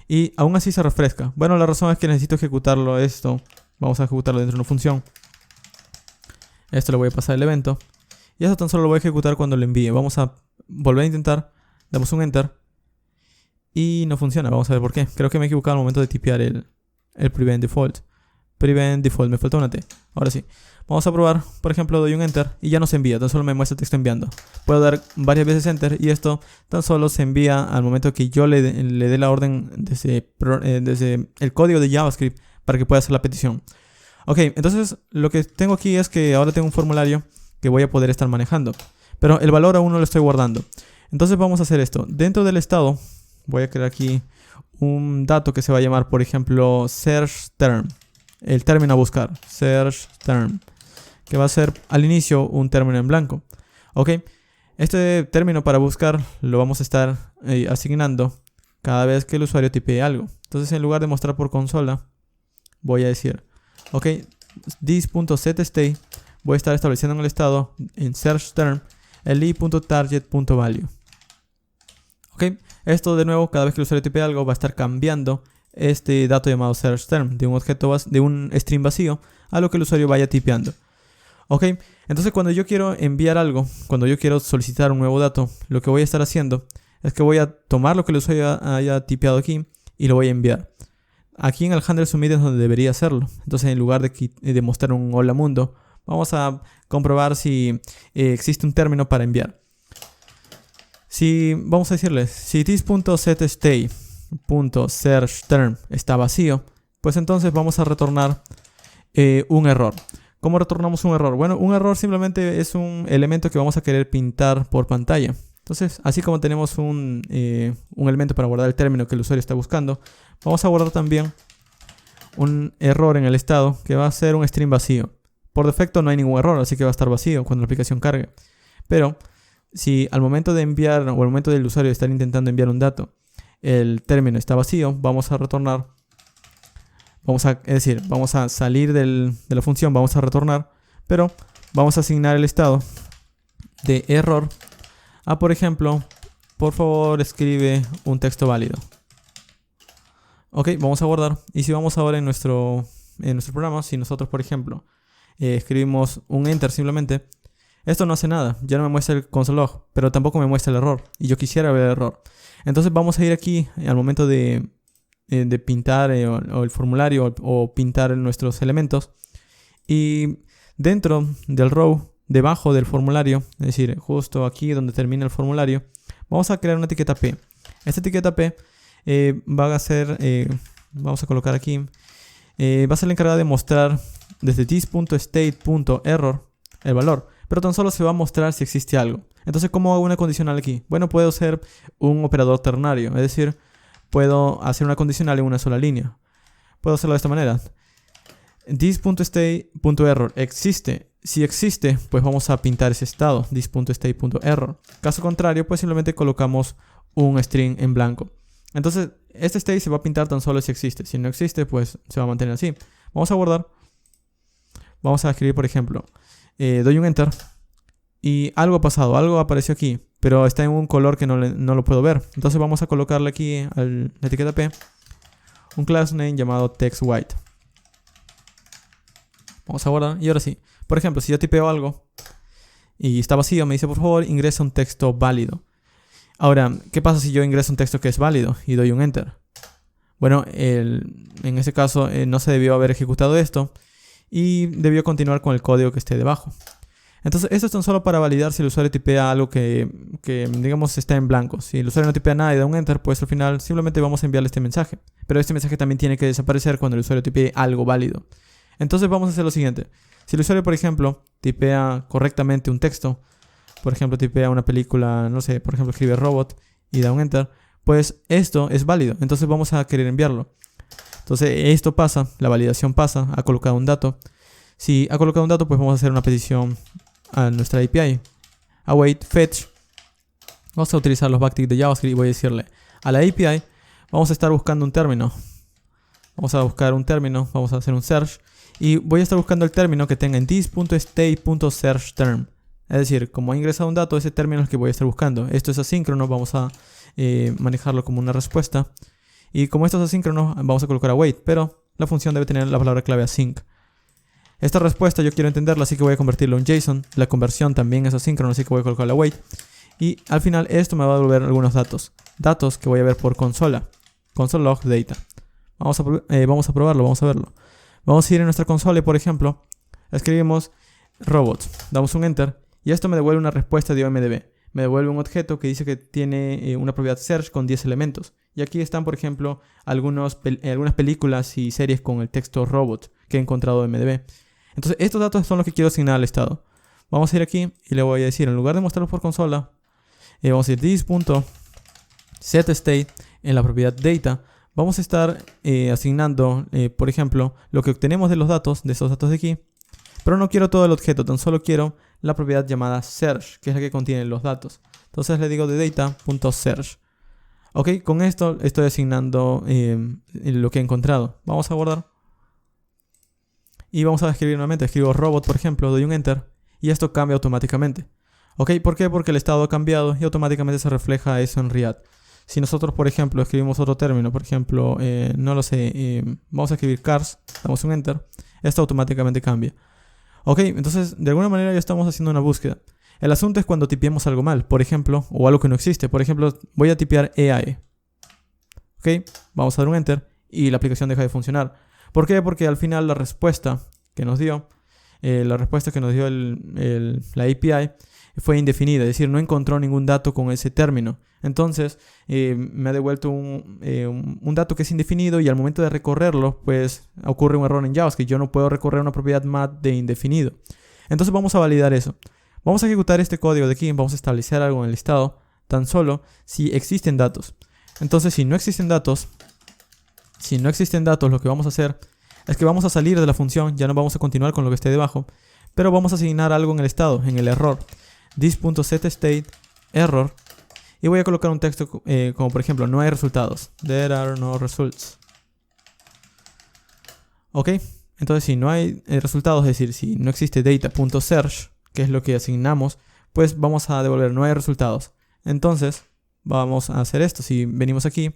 Y aún así se refresca. Bueno, la razón es que necesito ejecutarlo esto. Vamos a ejecutarlo dentro de una función. Esto le voy a pasar el evento. Y eso tan solo lo voy a ejecutar cuando lo envíe. Vamos a volver a intentar. Damos un enter. Y no funciona. Vamos a ver por qué. Creo que me he equivocado al momento de tipear el prevent default. Prevent default. Me falta una T. Ahora sí. Vamos a probar. Por ejemplo, doy un enter. Y ya no se envía. Tan solo me muestra el texto enviando. Puedo dar varias veces enter. Y esto tan solo se envía al momento que yo le dé la orden desde el código de JavaScript para que pueda hacer la petición. Ok, entonces lo que tengo aquí es que ahora tengo un formulario que voy a poder estar manejando, pero el valor aún no lo estoy guardando. Entonces vamos a hacer esto. Dentro del estado voy a crear aquí un dato que se va a llamar, por ejemplo, search term. El término a buscar, search term, que va a ser al inicio un término en blanco. Ok, este término para buscar lo vamos a estar asignando cada vez que el usuario tipee algo. Entonces, en lugar de mostrar por consola, voy a decir, ok, this.setState, voy a estar estableciendo en el estado, en search term, el i.target.value. Ok, esto de nuevo, cada vez que el usuario tipee algo, va a estar cambiando este dato llamado search term de un objeto de un string vacío a lo que el usuario vaya tipeando. Ok, entonces cuando yo quiero enviar algo, cuando yo quiero solicitar un nuevo dato, lo que voy a estar haciendo es que voy a tomar lo que el usuario haya tipeado aquí y lo voy a enviar. Aquí en el handle submit es donde debería hacerlo. Entonces, en lugar de mostrar un hola mundo, vamos a comprobar si existe un término para enviar. Si vamos a decirle, si this.setState.searchTerm está vacío, pues entonces vamos a retornar un error. ¿Cómo retornamos un error? Bueno, un error simplemente es un elemento que vamos a querer pintar por pantalla. Entonces, así como tenemos un elemento para guardar el término que el usuario está buscando, vamos a guardar también un error en el estado que va a ser un string vacío. Por defecto no hay ningún error, así que va a estar vacío cuando la aplicación cargue. Pero si al momento de enviar o al momento del usuario estar intentando enviar un dato, el término está vacío, vamos a retornar. Vamos a salir de la función, vamos a retornar, pero vamos a asignar el estado de error a, por ejemplo, por favor escribe un texto válido. Ok, vamos a guardar. Y si vamos ahora en nuestro programa, si nosotros, por ejemplo, escribimos un enter simplemente, esto no hace nada, ya no me muestra el console log, pero tampoco me muestra el error, y yo quisiera ver el error. Entonces vamos a ir aquí al momento de pintar o el formulario o pintar nuestros elementos, y dentro del row, debajo del formulario, es decir, justo aquí donde termina el formulario, vamos a crear una etiqueta P. Esta etiqueta P va a ser, vamos a colocar aquí, va a ser la encargada de mostrar desde this.state.error el valor, pero tan solo se va a mostrar si existe algo. Entonces, ¿cómo hago una condicional aquí? Bueno, puedo ser un operador ternario, es decir, puedo hacer una condicional en una sola línea. Puedo hacerlo de esta manera. This.state.error existe. Si existe, pues vamos a pintar ese estado, this.state.error. Caso contrario, pues simplemente colocamos un string en blanco. Entonces, este state se va a pintar tan solo si existe. Si no existe, pues se va a mantener así. Vamos a guardar. Vamos a escribir, por ejemplo, doy un enter y algo ha pasado, algo apareció aquí, pero está en un color que no lo puedo ver. Entonces vamos a colocarle aquí a la etiqueta P un class name llamado textWhite. Vamos a guardar y ahora sí. Por ejemplo, si yo tipeo algo y está vacío, me dice por favor ingresa un texto válido. Ahora, ¿qué pasa si yo ingreso un texto que es válido y doy un enter? Bueno, en ese caso no se debió haber ejecutado esto y debió continuar con el código que esté debajo. Entonces, esto es tan solo para validar si el usuario tipea algo que digamos está en blanco. Si el usuario no tipea nada y da un enter, pues al final simplemente vamos a enviarle este mensaje. Pero este mensaje también tiene que desaparecer cuando el usuario tipee algo válido. Entonces vamos a hacer lo siguiente. Si el usuario, por ejemplo, tipea correctamente un texto, por ejemplo, tipea una película, no sé, por ejemplo, escribe robot y da un enter, pues esto es válido. Entonces vamos a querer enviarlo. Entonces esto pasa, la validación pasa, ha colocado un dato. Si ha colocado un dato, pues vamos a hacer una petición a nuestra API. Await fetch. Vamos a utilizar los backticks de JavaScript y voy a decirle a la API, vamos a estar buscando un término. Vamos a buscar un término, vamos a hacer un search. Y voy a estar buscando el término que tenga en this.state.searchTerm. Es decir, como ha ingresado un dato, ese término es el que voy a estar buscando. Esto es asíncrono, vamos a manejarlo como una respuesta. Y como esto es asíncrono, vamos a colocar await, pero la función debe tener la palabra clave async. Esta respuesta yo quiero entenderla, así que voy a convertirlo en JSON. La conversión también es asíncrona, así que voy a colocar la await. Y al final esto me va a devolver algunos datos. Datos que voy a ver por consola. Console log data. Vamos a probarlo, vamos a verlo. Vamos a ir a nuestra consola y, por ejemplo, escribimos robots. Damos un enter y esto me devuelve una respuesta de OMDB. Me devuelve un objeto que dice que tiene una propiedad search con 10 elementos. Y aquí están, por ejemplo, algunas películas y series con el texto robot que he encontrado en MDB. Entonces, estos datos son los que quiero asignar al estado. Vamos a ir aquí y le voy a decir, en lugar de mostrarlos por consola, vamos a decir this.setState en la propiedad data. Vamos a estar asignando, por ejemplo, lo que obtenemos de los datos, de estos datos de aquí. Pero no quiero todo el objeto, tan solo quiero la propiedad llamada search, que es la que contiene los datos. Entonces le digo de data.search. Ok, con esto estoy asignando lo que he encontrado. Vamos a guardar. Y vamos a escribir nuevamente. Escribo robot, por ejemplo, doy un enter. Y esto cambia automáticamente. Ok, ¿por qué? Porque el estado ha cambiado y automáticamente se refleja eso en Riad. Si nosotros, por ejemplo, escribimos otro término, por ejemplo, no lo sé, vamos a escribir cars, damos un enter, esto automáticamente cambia. Ok, entonces de alguna manera ya estamos haciendo una búsqueda. El asunto es cuando tipeamos algo mal, por ejemplo, o algo que no existe. Por ejemplo, voy a tipear AI. Ok, vamos a dar un enter y la aplicación deja de funcionar. ¿Por qué? Porque al final la respuesta que nos dio, la API fue indefinida, es decir, no encontró ningún dato con ese término. Entonces me ha devuelto un dato que es indefinido y al momento de recorrerlo, pues ocurre un error en JavaScript. Yo no puedo recorrer una propiedad mat de indefinido. Entonces vamos a validar eso. Vamos a ejecutar este código de aquí, vamos a establecer algo en el estado, tan solo si existen datos. Entonces si no existen datos, lo que vamos a hacer es que vamos a salir de la función, ya no vamos a continuar con lo que esté debajo, pero vamos a asignar algo en el estado, en el error. This.setState error. Y voy a colocar un texto como por ejemplo, no hay resultados. There are no results. Ok, entonces si no hay resultados, es decir, si no existe data.search, que es lo que asignamos, pues vamos a devolver no hay resultados. Entonces vamos a hacer esto. Si venimos aquí,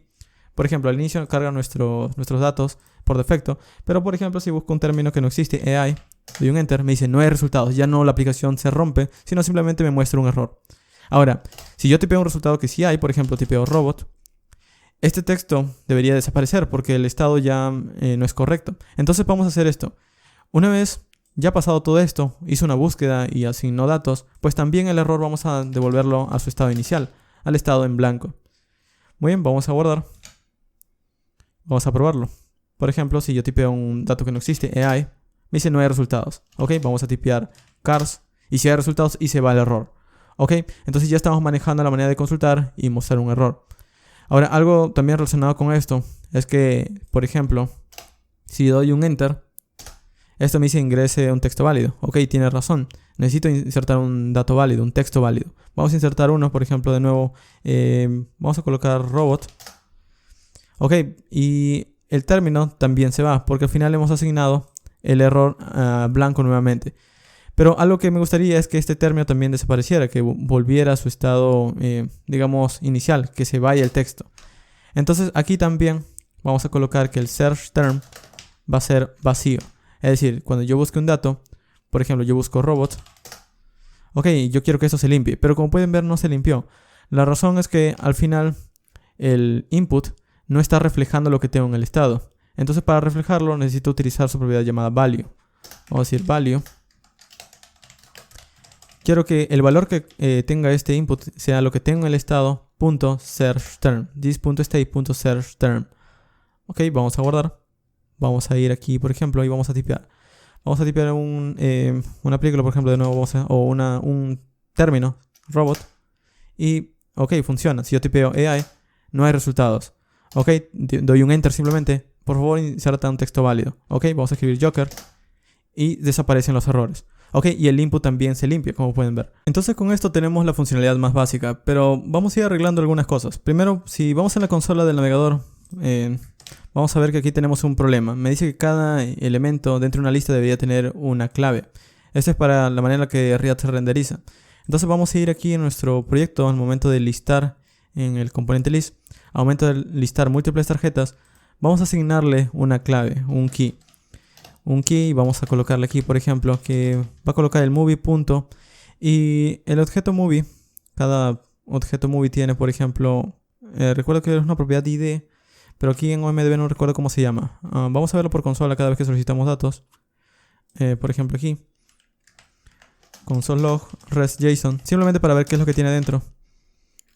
por ejemplo, al inicio carga nuestros datos por defecto, pero por ejemplo si busco un término que no existe, AI, doy un enter, me dice no hay resultados. Ya no la aplicación se rompe, sino simplemente me muestra un error. Ahora, si yo tipeo un resultado que sí hay, por ejemplo tipeo robot, este texto debería desaparecer porque el estado ya no es correcto. Entonces vamos a hacer esto. Una vez ya pasado todo esto, hizo una búsqueda y asignó datos, pues también el error vamos a devolverlo a su estado inicial, al estado en blanco. Muy bien, vamos a guardar. Vamos a probarlo. Por ejemplo, si yo tipeo un dato que no existe, AI, me dice no hay resultados. Ok, vamos a tipear cars y si hay resultados y se va el error. Ok, entonces ya estamos manejando la manera de consultar y mostrar un error. Ahora, algo también relacionado con esto es que, por ejemplo, si doy un enter, esto me dice ingrese un texto válido. Ok, tiene razón. Necesito insertar un dato válido, un texto válido. Vamos a insertar uno, por ejemplo, de nuevo. Vamos a colocar robot. Ok, y el término también se va, porque al final hemos asignado el error blanco nuevamente. Pero algo que me gustaría es que este término también desapareciera, que volviera a su estado, digamos, inicial, que se vaya el texto. Entonces aquí también vamos a colocar que el search term va a ser vacío. Es decir, cuando yo busque un dato, por ejemplo, yo busco robot. Ok, yo quiero que esto se limpie, pero como pueden ver no se limpió. La razón es que al final el input no está reflejando lo que tengo en el estado. Entonces para reflejarlo necesito utilizar su propiedad llamada value. Vamos a decir value. Quiero que el valor que tenga este input sea lo que tengo en el estado .searchTerm. This.state.searchTerm. Ok, vamos a guardar. Vamos a ir aquí, por ejemplo, y vamos a tipear. Vamos a tipear una película, por ejemplo, de nuevo, un término, robot. Y, ok, funciona. Si yo tipeo AI, no hay resultados. Ok, doy un enter simplemente. Por favor, inserta un texto válido. Ok, vamos a escribir Joker. Y desaparecen los errores. Ok, y el input también se limpia, como pueden ver. Entonces con esto tenemos la funcionalidad más básica, pero vamos a ir arreglando algunas cosas. Primero, si vamos en la consola del navegador, vamos a ver que aquí tenemos un problema. Me dice que cada elemento dentro de una lista debería tener una clave. Esto es para la manera en la que Riad se renderiza. Entonces vamos a ir aquí en nuestro proyecto al momento de listar en el componente list. Al momento de listar múltiples tarjetas, vamos a asignarle una clave, un key. Y vamos a colocarle aquí, por ejemplo, que va a colocar el movie punto. Y el objeto movie, cada objeto movie tiene, por ejemplo, recuerdo que es una propiedad ID, pero aquí en OMDB no recuerdo cómo se llama. Vamos a verlo por consola cada vez que solicitamos datos. Por ejemplo aquí, console log rest JSON, simplemente para ver qué es lo que tiene dentro.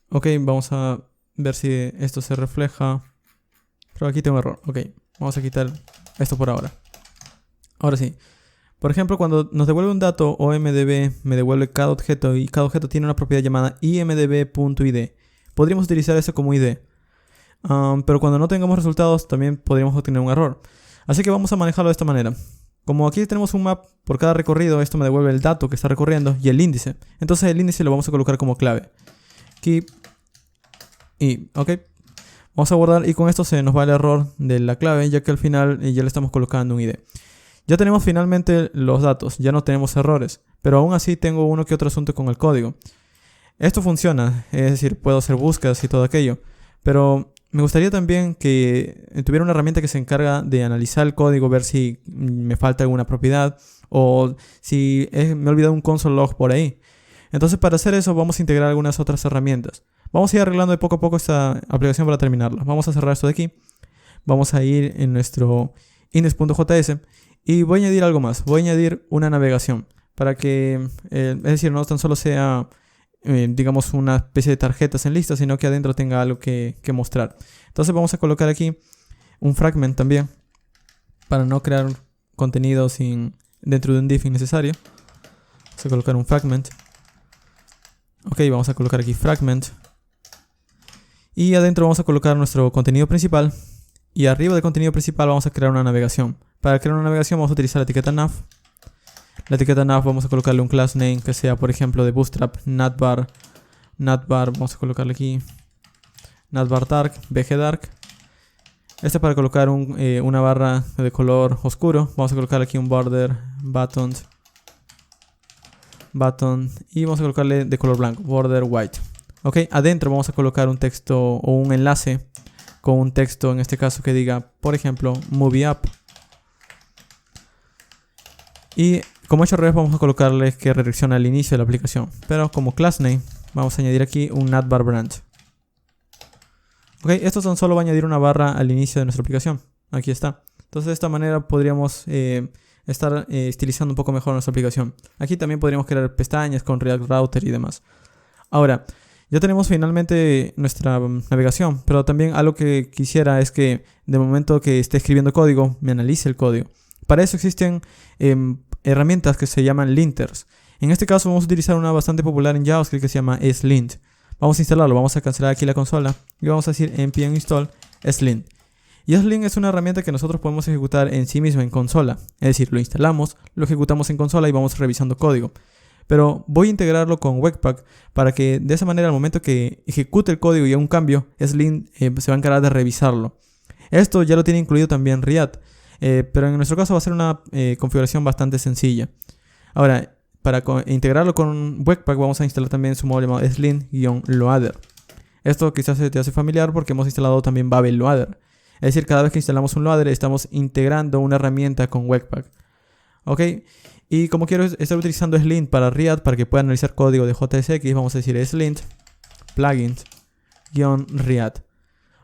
Ok, vamos a ver si esto se refleja. Pero aquí tengo un error. Ok, vamos a quitar esto por ahora. Ahora sí. Por ejemplo, cuando nos devuelve un dato OMDB, me devuelve cada objeto y cada objeto tiene una propiedad llamada imdb.id. Podríamos utilizar eso como ID. Pero cuando no tengamos resultados también podríamos obtener un error. Así que vamos a manejarlo de esta manera. Como aquí tenemos un map por cada recorrido, esto me devuelve el dato que está recorriendo y el índice. Entonces el índice lo vamos a colocar como clave. Keep y ok. Vamos a guardar y con esto se nos va el error de la clave, ya que al final ya le estamos colocando un ID. Ya tenemos finalmente los datos, ya no tenemos errores, pero aún así tengo uno que otro asunto con el código. Esto funciona, es decir, puedo hacer búsquedas y todo aquello, pero me gustaría también que tuviera una herramienta que se encarga de analizar el código, ver si me falta alguna propiedad o si me he olvidado un console log por ahí. Entonces para hacer eso vamos a integrar algunas otras herramientas. Vamos a ir arreglando de poco a poco esta aplicación para terminarla. Vamos a cerrar esto de aquí. Vamos a ir en nuestro index.js y voy a añadir algo más. Voy a añadir una navegación para que, es decir, no tan solo sea, digamos, una especie de tarjetas en lista, sino que adentro tenga algo que mostrar. Entonces vamos a colocar aquí un fragment también para no crear contenido dentro de un div innecesario. Vamos a colocar un fragment. Ok, vamos a colocar aquí fragment. Y adentro vamos a colocar nuestro contenido principal. Y arriba del contenido principal vamos a crear una navegación. Para crear una navegación vamos a utilizar la etiqueta nav. La etiqueta nav vamos a colocarle un class name que sea, por ejemplo, de Bootstrap, navbar, vamos a colocarle aquí navbar dark, bgdark. Este para colocar una barra de color oscuro. Vamos a colocar aquí un border, button, y vamos a colocarle de color blanco, border white. Ok, adentro vamos a colocar un texto o un enlace con un texto, en este caso que diga, por ejemplo, movie up. Y como href vamos a colocarle que redirecciona al inicio de la aplicación. Pero como class name vamos a añadir aquí un navbar branch. Ok, esto tan solo va a añadir una barra al inicio de nuestra aplicación. Aquí está. Entonces de esta manera podríamos estar estilizando un poco mejor nuestra aplicación. Aquí también podríamos crear pestañas con React Router y demás. Ahora, ya tenemos finalmente nuestra navegación, pero también algo que quisiera es que de momento que esté escribiendo código, me analice el código. Para eso existen herramientas que se llaman linters. En este caso vamos a utilizar una bastante popular en JavaScript que se llama slint. Vamos a instalarlo, vamos a cancelar aquí la consola y vamos a decir npm install slint. Y slint es una herramienta que nosotros podemos ejecutar en sí misma en consola. Es decir, lo instalamos, lo ejecutamos en consola y vamos revisando código. Pero voy a integrarlo con Webpack para que de esa manera al momento que ejecute el código y haga un cambio, slint se va a encargar de revisarlo. Esto ya lo tiene incluido también Riad, pero en nuestro caso va a ser una configuración bastante sencilla. Ahora, para integrarlo con Webpack vamos a instalar también su módulo llamado slint-loader. Esto quizás se te hace familiar porque hemos instalado también Babel Loader. Es decir, cada vez que instalamos un loader estamos integrando una herramienta con Webpack. Ok, y como quiero estar utilizando Slint para Riad, para que pueda analizar código de JSX, vamos a decir Slint plugins-Riad.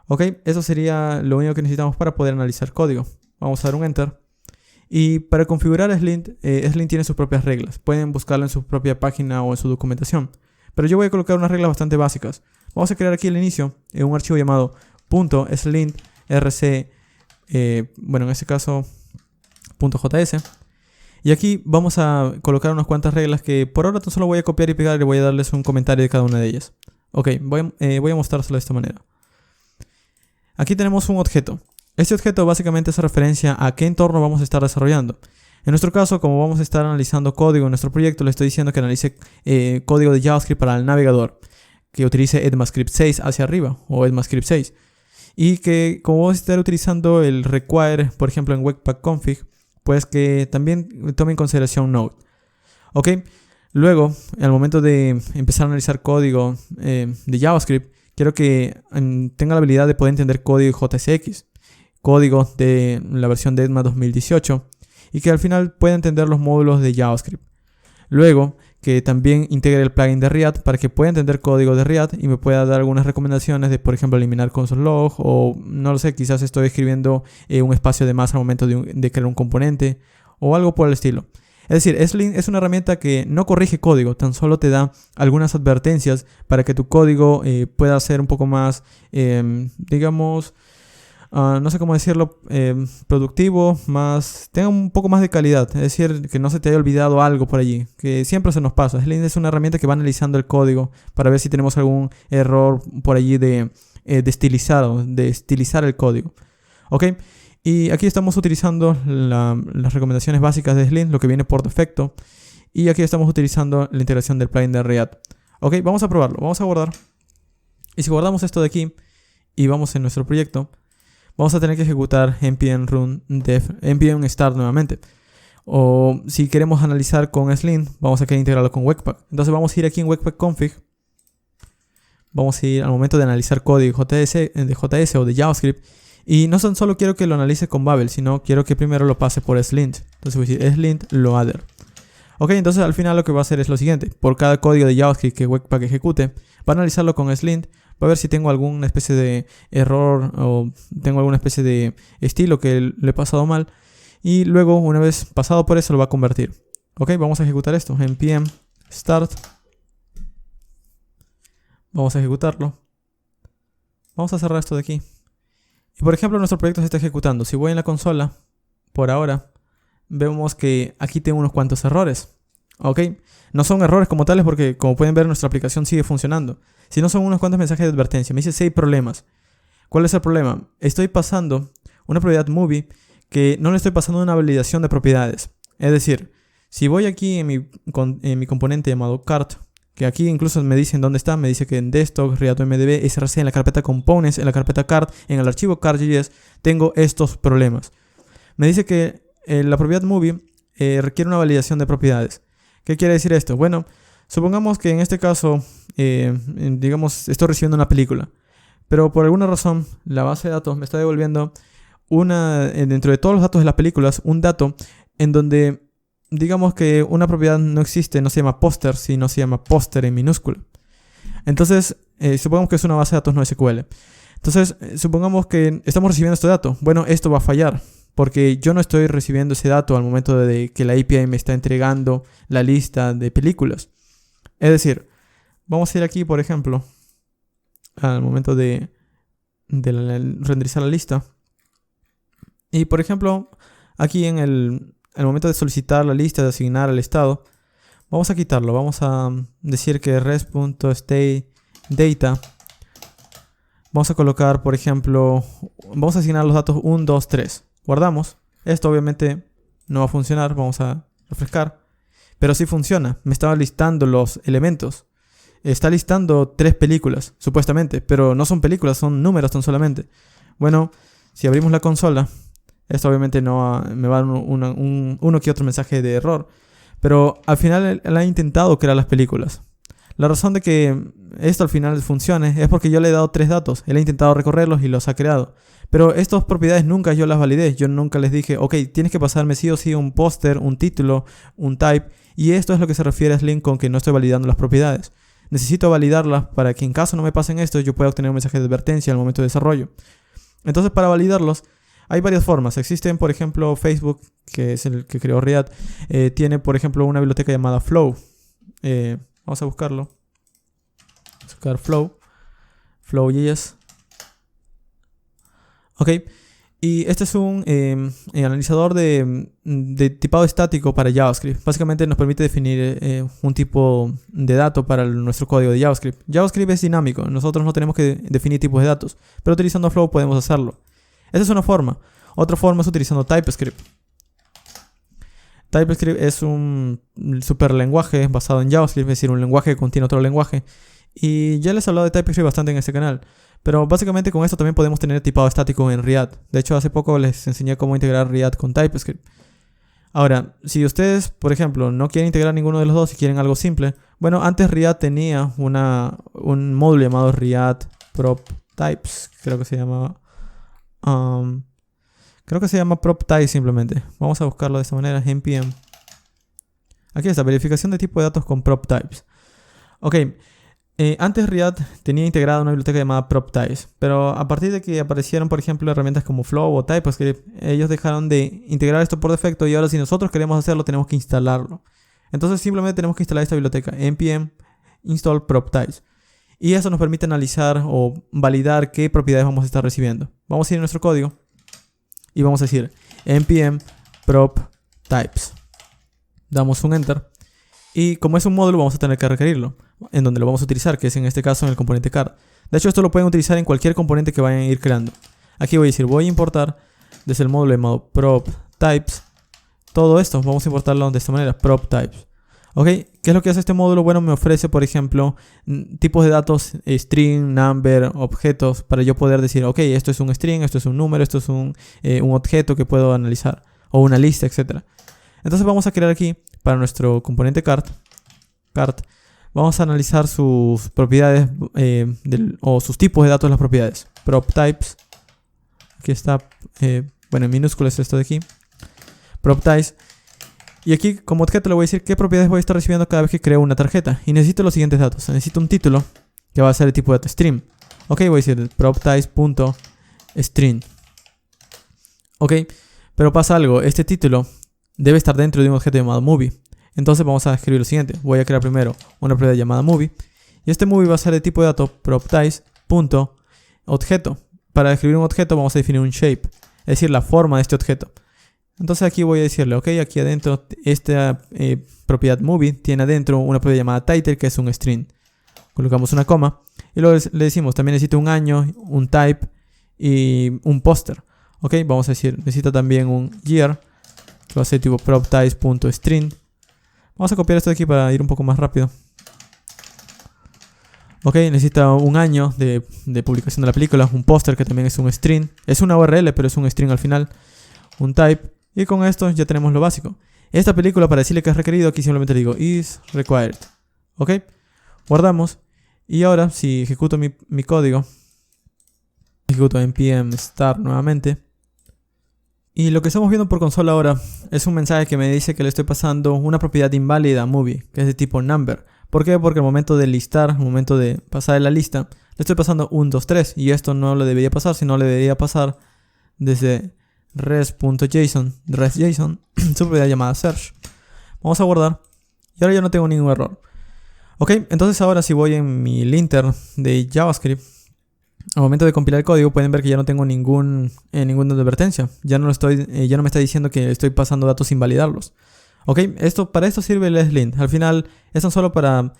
Ok, eso sería lo único que necesitamos para poder analizar código. Vamos a dar un Enter. Y para configurar Slint, Slint tiene sus propias reglas. Pueden buscarlo en su propia página o en su documentación. Pero yo voy a colocar unas reglas bastante básicas. Vamos a crear aquí al inicio un archivo llamado .slintrc, bueno, en este caso .js. Y aquí vamos a colocar unas cuantas reglas que por ahora tan solo voy a copiar y pegar y voy a darles un comentario de cada una de ellas. Ok, voy a mostrárselo de esta manera. Aquí tenemos un objeto. Este objeto básicamente hace referencia a qué entorno vamos a estar desarrollando. En nuestro caso, como vamos a estar analizando código en nuestro proyecto, le estoy diciendo que analice código de JavaScript para el navegador, que utilice ECMAScript 6 hacia arriba o ECMAScript 6. Y que como vamos a estar utilizando el require, por ejemplo en Webpack config, pues que también tome en consideración Node. Ok, luego, al momento de empezar a analizar código de JavaScript, quiero que tenga la habilidad de poder entender código JSX, código de la versión de ECMA 2018, y que al final pueda entender los módulos de JavaScript. Luego, que también integre el plugin de Riad para que pueda entender código de Riad y me pueda dar algunas recomendaciones de, por ejemplo, eliminar console log o, no lo sé, quizás estoy escribiendo un espacio de más al momento de crear un componente o algo por el estilo. Es decir, Slint es una herramienta que no corrige código, tan solo te da algunas advertencias para que tu código pueda ser un poco más, digamos, no sé cómo decirlo, productivo, tenga un poco más de calidad. Es decir, que no se te haya olvidado algo por allí, que siempre se nos pasa. Slint es una herramienta que va analizando el código para ver si tenemos algún error por allí de estilizar el código. ¿Ok? Y aquí estamos utilizando las recomendaciones básicas de Slint, lo que viene por defecto. Y aquí estamos utilizando la integración del plugin de React. Ok, vamos a probarlo, vamos a guardar. Y si guardamos esto de aquí y vamos en nuestro proyecto, vamos a tener que ejecutar npm run dev, npm start nuevamente. O si queremos analizar con Slint, vamos a querer integrarlo con Webpack. Entonces vamos a ir aquí en Webpack config. Vamos a ir al momento de analizar código de JS o de JavaScript. Y no solo quiero que lo analice con Babel, sino quiero que primero lo pase por Slint. Entonces voy a decir Slint loader. Ok, entonces al final lo que va a hacer es lo siguiente. Por cada código de JavaScript que Webpack ejecute, va a analizarlo con Slint. Va a ver si tengo alguna especie de error o tengo alguna especie de estilo que le he pasado mal. Y luego, una vez pasado por eso, lo va a convertir. Ok, vamos a ejecutar esto. npm start. Vamos a ejecutarlo. Vamos a cerrar esto de aquí. Y por ejemplo, nuestro proyecto se está ejecutando. Si voy en la consola, por ahora, vemos que aquí tengo unos cuantos errores. Ok, no son errores como tales porque, como pueden ver, nuestra aplicación sigue funcionando. Sino son unos cuantos mensajes de advertencia. Me dice 6 problemas. ¿Cuál es el problema? Estoy pasando una propiedad movie que no le estoy pasando una validación de propiedades. Es decir, si voy aquí en mi componente llamado cart, que aquí incluso me dicen dónde está, me dice que en desktop, react.mdb, src, en la carpeta components, en la carpeta cart, en el archivo cart.js, tengo estos problemas. Me dice que la propiedad movie requiere una validación de propiedades. ¿Qué quiere decir esto? Bueno, supongamos que en este caso, digamos, estoy recibiendo una película, pero por alguna razón la base de datos me está devolviendo dentro de todos los datos de las películas, un dato en donde digamos que una propiedad no existe, no se llama póster, sino se llama póster en minúscula. Entonces, supongamos que es una base de datos no SQL. Entonces, supongamos que estamos recibiendo este dato. Bueno, esto va a fallar, porque yo no estoy recibiendo ese dato al momento de que la API me está entregando la lista de películas. Es decir, vamos a ir aquí, por ejemplo, al momento de renderizar la lista. Y, por ejemplo, aquí en el momento de solicitar la lista, de asignar al estado, vamos a quitarlo. Vamos a decir que res.stateData. Vamos a colocar, por ejemplo, vamos a asignar los datos 1, 2, 3. Guardamos. Esto obviamente no va a funcionar. Vamos a refrescar. Pero sí funciona. Me estaba listando los elementos. Está listando 3 películas, supuestamente. Pero no son películas, son números tan solamente. Bueno, si abrimos la consola, esto obviamente no me va a dar uno que otro mensaje de error. Pero al final él ha intentado crear las películas. La razón de que esto al final funcione es porque yo le he dado 3 datos. Él ha intentado recorrerlos y los ha creado. Pero estas propiedades nunca yo las validé. Yo nunca les dije, ok, tienes que pasarme sí o sí un póster, un título, un type. Y esto es lo que se refiere a Slint con que no estoy validando las propiedades. Necesito validarlas para que en caso no me pasen esto, yo pueda obtener un mensaje de advertencia al momento de desarrollo. Entonces, para validarlos, hay varias formas. Existen, por ejemplo, Facebook, que es el que creó React, tiene, por ejemplo, una biblioteca llamada Flow. Vamos a buscarlo. Vamos a buscar Flow.js. Ok. Y este es un analizador de tipado estático para JavaScript. Básicamente nos permite definir un tipo de dato para nuestro código de JavaScript. JavaScript es dinámico. Nosotros no tenemos que definir tipos de datos. Pero utilizando Flow podemos hacerlo. Esa es una forma. Otra forma es utilizando TypeScript. TypeScript es un super lenguaje basado en JavaScript, es decir, un lenguaje que contiene otro lenguaje. Y ya les he hablado de TypeScript bastante en este canal. Pero básicamente con esto también podemos tener tipado estático en React. De hecho, hace poco les enseñé cómo integrar React con TypeScript. Ahora, si ustedes, por ejemplo, no quieren integrar ninguno de los dos y quieren algo simple, bueno, antes React tenía un módulo llamado React Prop Types, creo que se llamaba. Creo que se llama prop type simplemente. Vamos a buscarlo de esta manera. npm. Aquí está, verificación de tipo de datos con prop types. Ok. Antes React tenía integrada una biblioteca llamada PropTypes, pero a partir de que aparecieron, por ejemplo, herramientas como Flow o TypeScript, ellos dejaron de integrar esto por defecto y ahora si nosotros queremos hacerlo tenemos que instalarlo. Entonces simplemente tenemos que instalar esta biblioteca npm install PropTypes y eso nos permite analizar o validar qué propiedades vamos a estar recibiendo. Vamos a ir a nuestro código y vamos a decir npm PropTypes. Damos un enter y como es un módulo vamos a tener que requerirlo en donde lo vamos a utilizar, que es en este caso en el componente card. De hecho esto lo pueden utilizar en cualquier componente que vayan a ir creando. Aquí voy a decir, voy a importar desde el módulo llamado PropTypes. Todo esto vamos a importarlo de esta manera, PropTypes. ¿Ok? ¿Qué es lo que hace este módulo? Bueno, me ofrece, por ejemplo, tipos de datos, string, number, objetos, para yo poder decir, ok, esto es un string, esto es un número, esto es un objeto que puedo analizar, o una lista, etc. Entonces vamos a crear aquí, para nuestro componente card, vamos a analizar sus propiedades o sus tipos de datos de las propiedades. PropTypes. Aquí está, bueno, en minúsculas es esto de aquí. PropTypes. Y aquí como objeto le voy a decir qué propiedades voy a estar recibiendo cada vez que creo una tarjeta. Y necesito los siguientes datos. Necesito un título que va a ser el tipo de dato stream. Ok, voy a decir PropTypes.string. Ok, pero pasa algo. Este título debe estar dentro de un objeto llamado movie. Entonces vamos a escribir lo siguiente. Voy a crear primero una propiedad llamada movie. Y este movie va a ser el tipo de dato PropTypes.objeto. Para describir un objeto vamos a definir un shape. Es decir, la forma de este objeto. Entonces aquí voy a decirle, ok, aquí adentro esta propiedad movie tiene adentro una propiedad llamada title que es un string. Colocamos una coma. Y luego le decimos, también necesito un año, un type y un póster. Ok, vamos a decir, necesita también un year. Que va a ser tipo PropTypes.string. Vamos a copiar esto de aquí para ir un poco más rápido. Ok, necesita un año de publicación de la película, un póster que también es un string. Es una URL, pero es un string al final. Un type. Y con esto ya tenemos lo básico. Esta película, para decirle que es requerido, aquí simplemente le digo is required. Ok, guardamos. Y ahora, si ejecuto mi código, ejecuto npm start nuevamente. Y lo que estamos viendo por consola ahora es un mensaje que me dice que le estoy pasando una propiedad inválida a movie, que es de tipo number. ¿Por qué? Porque al momento de listar, al momento de pasar en la lista, le estoy pasando 1, 2, 3. Y esto no le debería pasar, sino le debería pasar desde res.json, su propiedad llamada search. Vamos a guardar. Y ahora ya no tengo ningún error. Ok, entonces ahora si voy en mi linter de JavaScript, al momento de compilar el código pueden ver que ya no tengo ninguna advertencia. Ya no me está diciendo que estoy pasando datos sin validarlos. Ok, para esto sirve el ESLint. Al final es tan solo para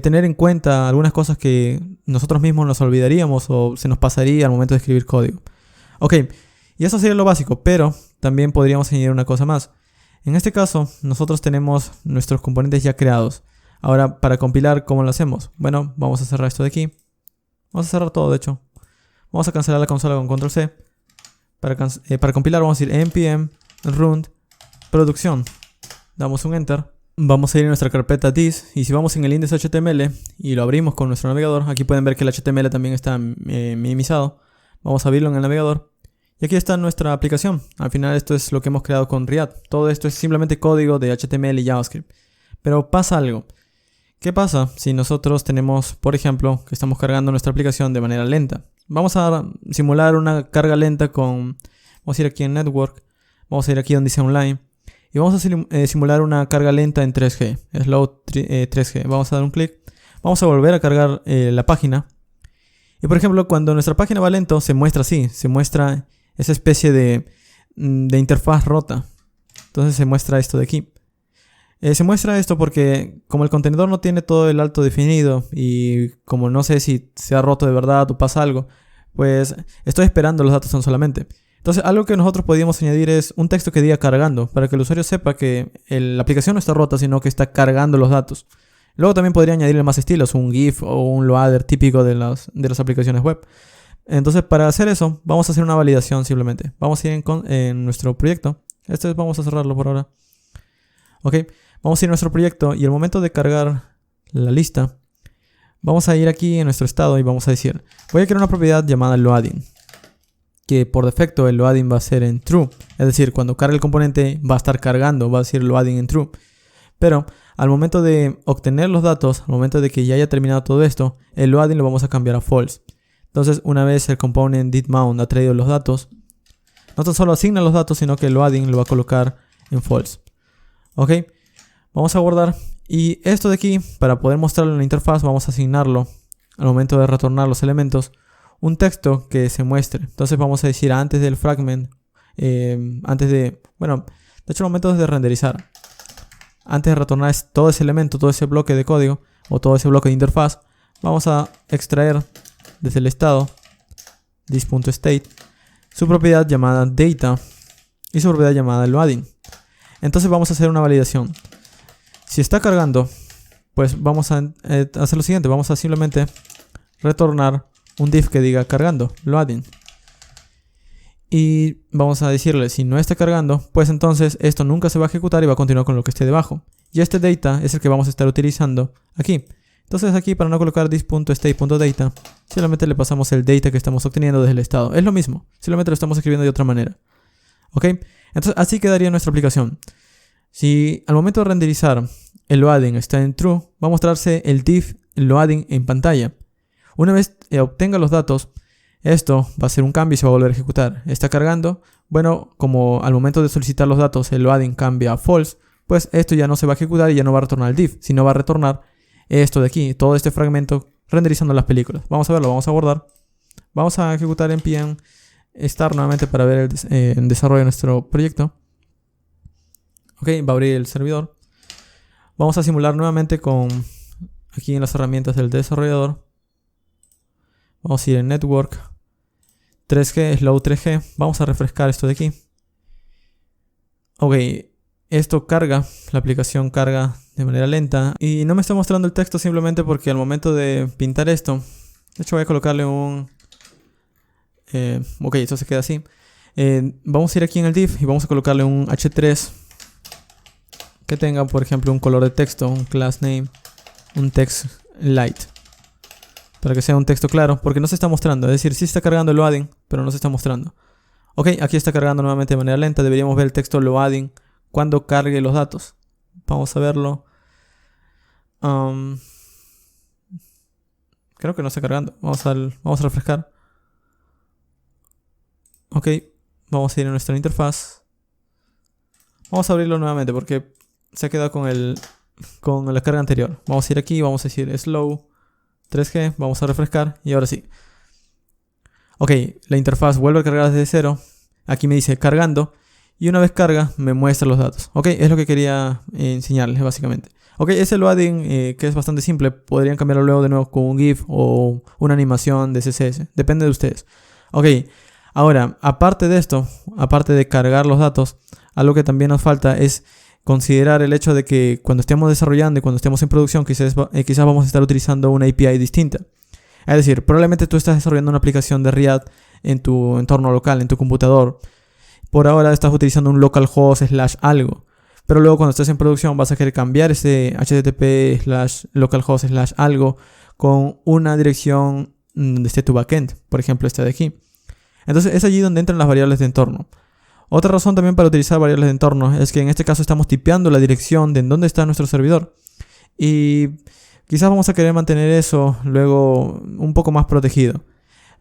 tener en cuenta algunas cosas que nosotros mismos nos olvidaríamos o se nos pasaría al momento de escribir código. Ok, y eso sería lo básico, pero también podríamos añadir una cosa más. En este caso, nosotros tenemos nuestros componentes ya creados. Ahora, para compilar, ¿cómo lo hacemos? Bueno, vamos a cerrar esto de aquí. Vamos a cerrar todo, de hecho. Vamos a cancelar la consola con control C. Para compilar vamos a decir npm run producción. Damos un enter. Vamos a ir a nuestra carpeta this. Y si vamos en el index.html y lo abrimos con nuestro navegador, aquí pueden ver que el HTML también está minimizado. Vamos a abrirlo en el navegador. Y aquí está nuestra aplicación. Al final esto es lo que hemos creado con React. Todo esto es simplemente código de HTML y JavaScript. Pero pasa algo. ¿Qué pasa si nosotros tenemos, por ejemplo, que estamos cargando nuestra aplicación de manera lenta? Vamos a simular una carga lenta con... Vamos a ir aquí en Network. Vamos a ir aquí donde dice Online. Y vamos a simular una carga lenta en 3G. Slow 3G. Vamos a dar un clic. Vamos a volver a cargar la página. Y por ejemplo, cuando nuestra página va lento, se muestra así. Se muestra esa especie de interfaz rota. Entonces se muestra esto de aquí. Se muestra esto porque como el contenedor no tiene todo el alto definido y como no sé si se ha roto de verdad o pasa algo, pues estoy esperando los datos tan solamente. Entonces algo que nosotros podríamos añadir es un texto que diga cargando para que el usuario sepa que la aplicación no está rota sino que está cargando los datos. Luego también podría añadirle más estilos, un GIF o un loader típico de las aplicaciones web. Entonces para hacer eso vamos a hacer una validación simplemente. Vamos a ir en nuestro proyecto. Vamos a cerrarlo por ahora. Ok. Vamos a ir a nuestro proyecto y al momento de cargar la lista, vamos a ir aquí en nuestro estado y vamos a decir, voy a crear una propiedad llamada loading, que por defecto el loading va a ser en true, es decir, cuando cargue el componente va a estar cargando, va a decir loading en true. Pero Al momento de obtener los datos, al momento de que ya haya terminado todo esto, el loading lo vamos a cambiar a false. Entonces, una vez el component didMount ha traído los datos, no tan solo asigna los datos, sino que el loading lo va a colocar en false. Ok, vamos a guardar. Y esto de aquí, para poder mostrarlo en la interfaz, vamos a asignarlo al momento de retornar los elementos un texto que se muestre. Entonces vamos a decir antes del fragment, de hecho al momento de renderizar, antes de retornar todo ese elemento, todo ese bloque de código o todo ese bloque de interfaz, vamos a extraer desde el estado this.state su propiedad llamada data y su propiedad llamada loading. Entonces vamos a hacer una validación. Si está cargando, pues vamos a hacer lo siguiente. Vamos a simplemente retornar un div que diga cargando, loading. Y vamos a decirle, si no está cargando, pues entonces esto nunca se va a ejecutar y va a continuar con lo que esté debajo. Y este data es el que vamos a estar utilizando aquí. Entonces aquí, para no colocar this.state.data, simplemente le pasamos el data que estamos obteniendo desde el estado. Es lo mismo, simplemente lo estamos escribiendo de otra manera. ¿Ok? Entonces así quedaría nuestra aplicación. Si al momento de renderizar el loading está en true, va a mostrarse el div loading en pantalla. Una vez obtenga los datos, esto va a ser un cambio y se va a volver a ejecutar. Está cargando. Bueno, como al momento de solicitar los datos el loading cambia a false, pues esto ya no se va a ejecutar y ya no va a retornar el div, sino va a retornar esto de aquí, todo este fragmento renderizando las películas. Vamos a verlo, vamos a guardar. Vamos a ejecutar npm start nuevamente para ver el desarrollo de nuestro proyecto. Ok, va a abrir el servidor. Vamos a simular nuevamente con aquí en las herramientas del desarrollador. Vamos a ir en Network 3G, Slow 3G. Vamos a refrescar esto de aquí. Ok, esto carga, la aplicación carga de manera lenta. Y no me está mostrando el texto simplemente porque al momento de pintar esto, de hecho voy a colocarle un... ok, esto se queda así. Vamos a ir aquí en el div y vamos a colocarle un h3 que tenga, por ejemplo, un color de texto, un class name, un text light, para que sea un texto claro, porque no se está mostrando. Es decir, sí está cargando el loading, pero no se está mostrando. Ok, aquí está cargando nuevamente de manera lenta. Deberíamos ver el texto loading cuando cargue los datos. Vamos a verlo. Creo que no está cargando. Vamos a refrescar. Ok, vamos a ir a nuestra interfaz. Vamos a abrirlo nuevamente porque se ha quedado con la carga anterior. Vamos a ir aquí, vamos a decir slow 3G, vamos a refrescar y ahora sí. Ok, la interfaz vuelve a cargar desde cero. Aquí me dice cargando y una vez carga me muestra los datos. Ok, es lo que quería enseñarles básicamente. Ok, ese loading que es bastante simple, podrían cambiarlo luego de nuevo con un GIF o una animación de CSS. Depende de ustedes. Ok, ahora, aparte de esto, aparte de cargar los datos, algo que también nos falta es considerar el hecho de que cuando estemos desarrollando y cuando estemos en producción quizás vamos a estar utilizando una API distinta. Es decir, probablemente tú estás desarrollando una aplicación de React en tu entorno local, en tu computador. Por ahora estás utilizando un localhost / algo. Pero luego cuando estés en producción vas a querer cambiar ese http / localhost / algo con una dirección donde esté tu backend. Por ejemplo, esta de aquí. Entonces es allí donde entran las variables de entorno. Otra razón también para utilizar variables de entorno es que en este caso estamos tipeando la dirección de en dónde está nuestro servidor. Y quizás vamos a querer mantener eso luego un poco más protegido.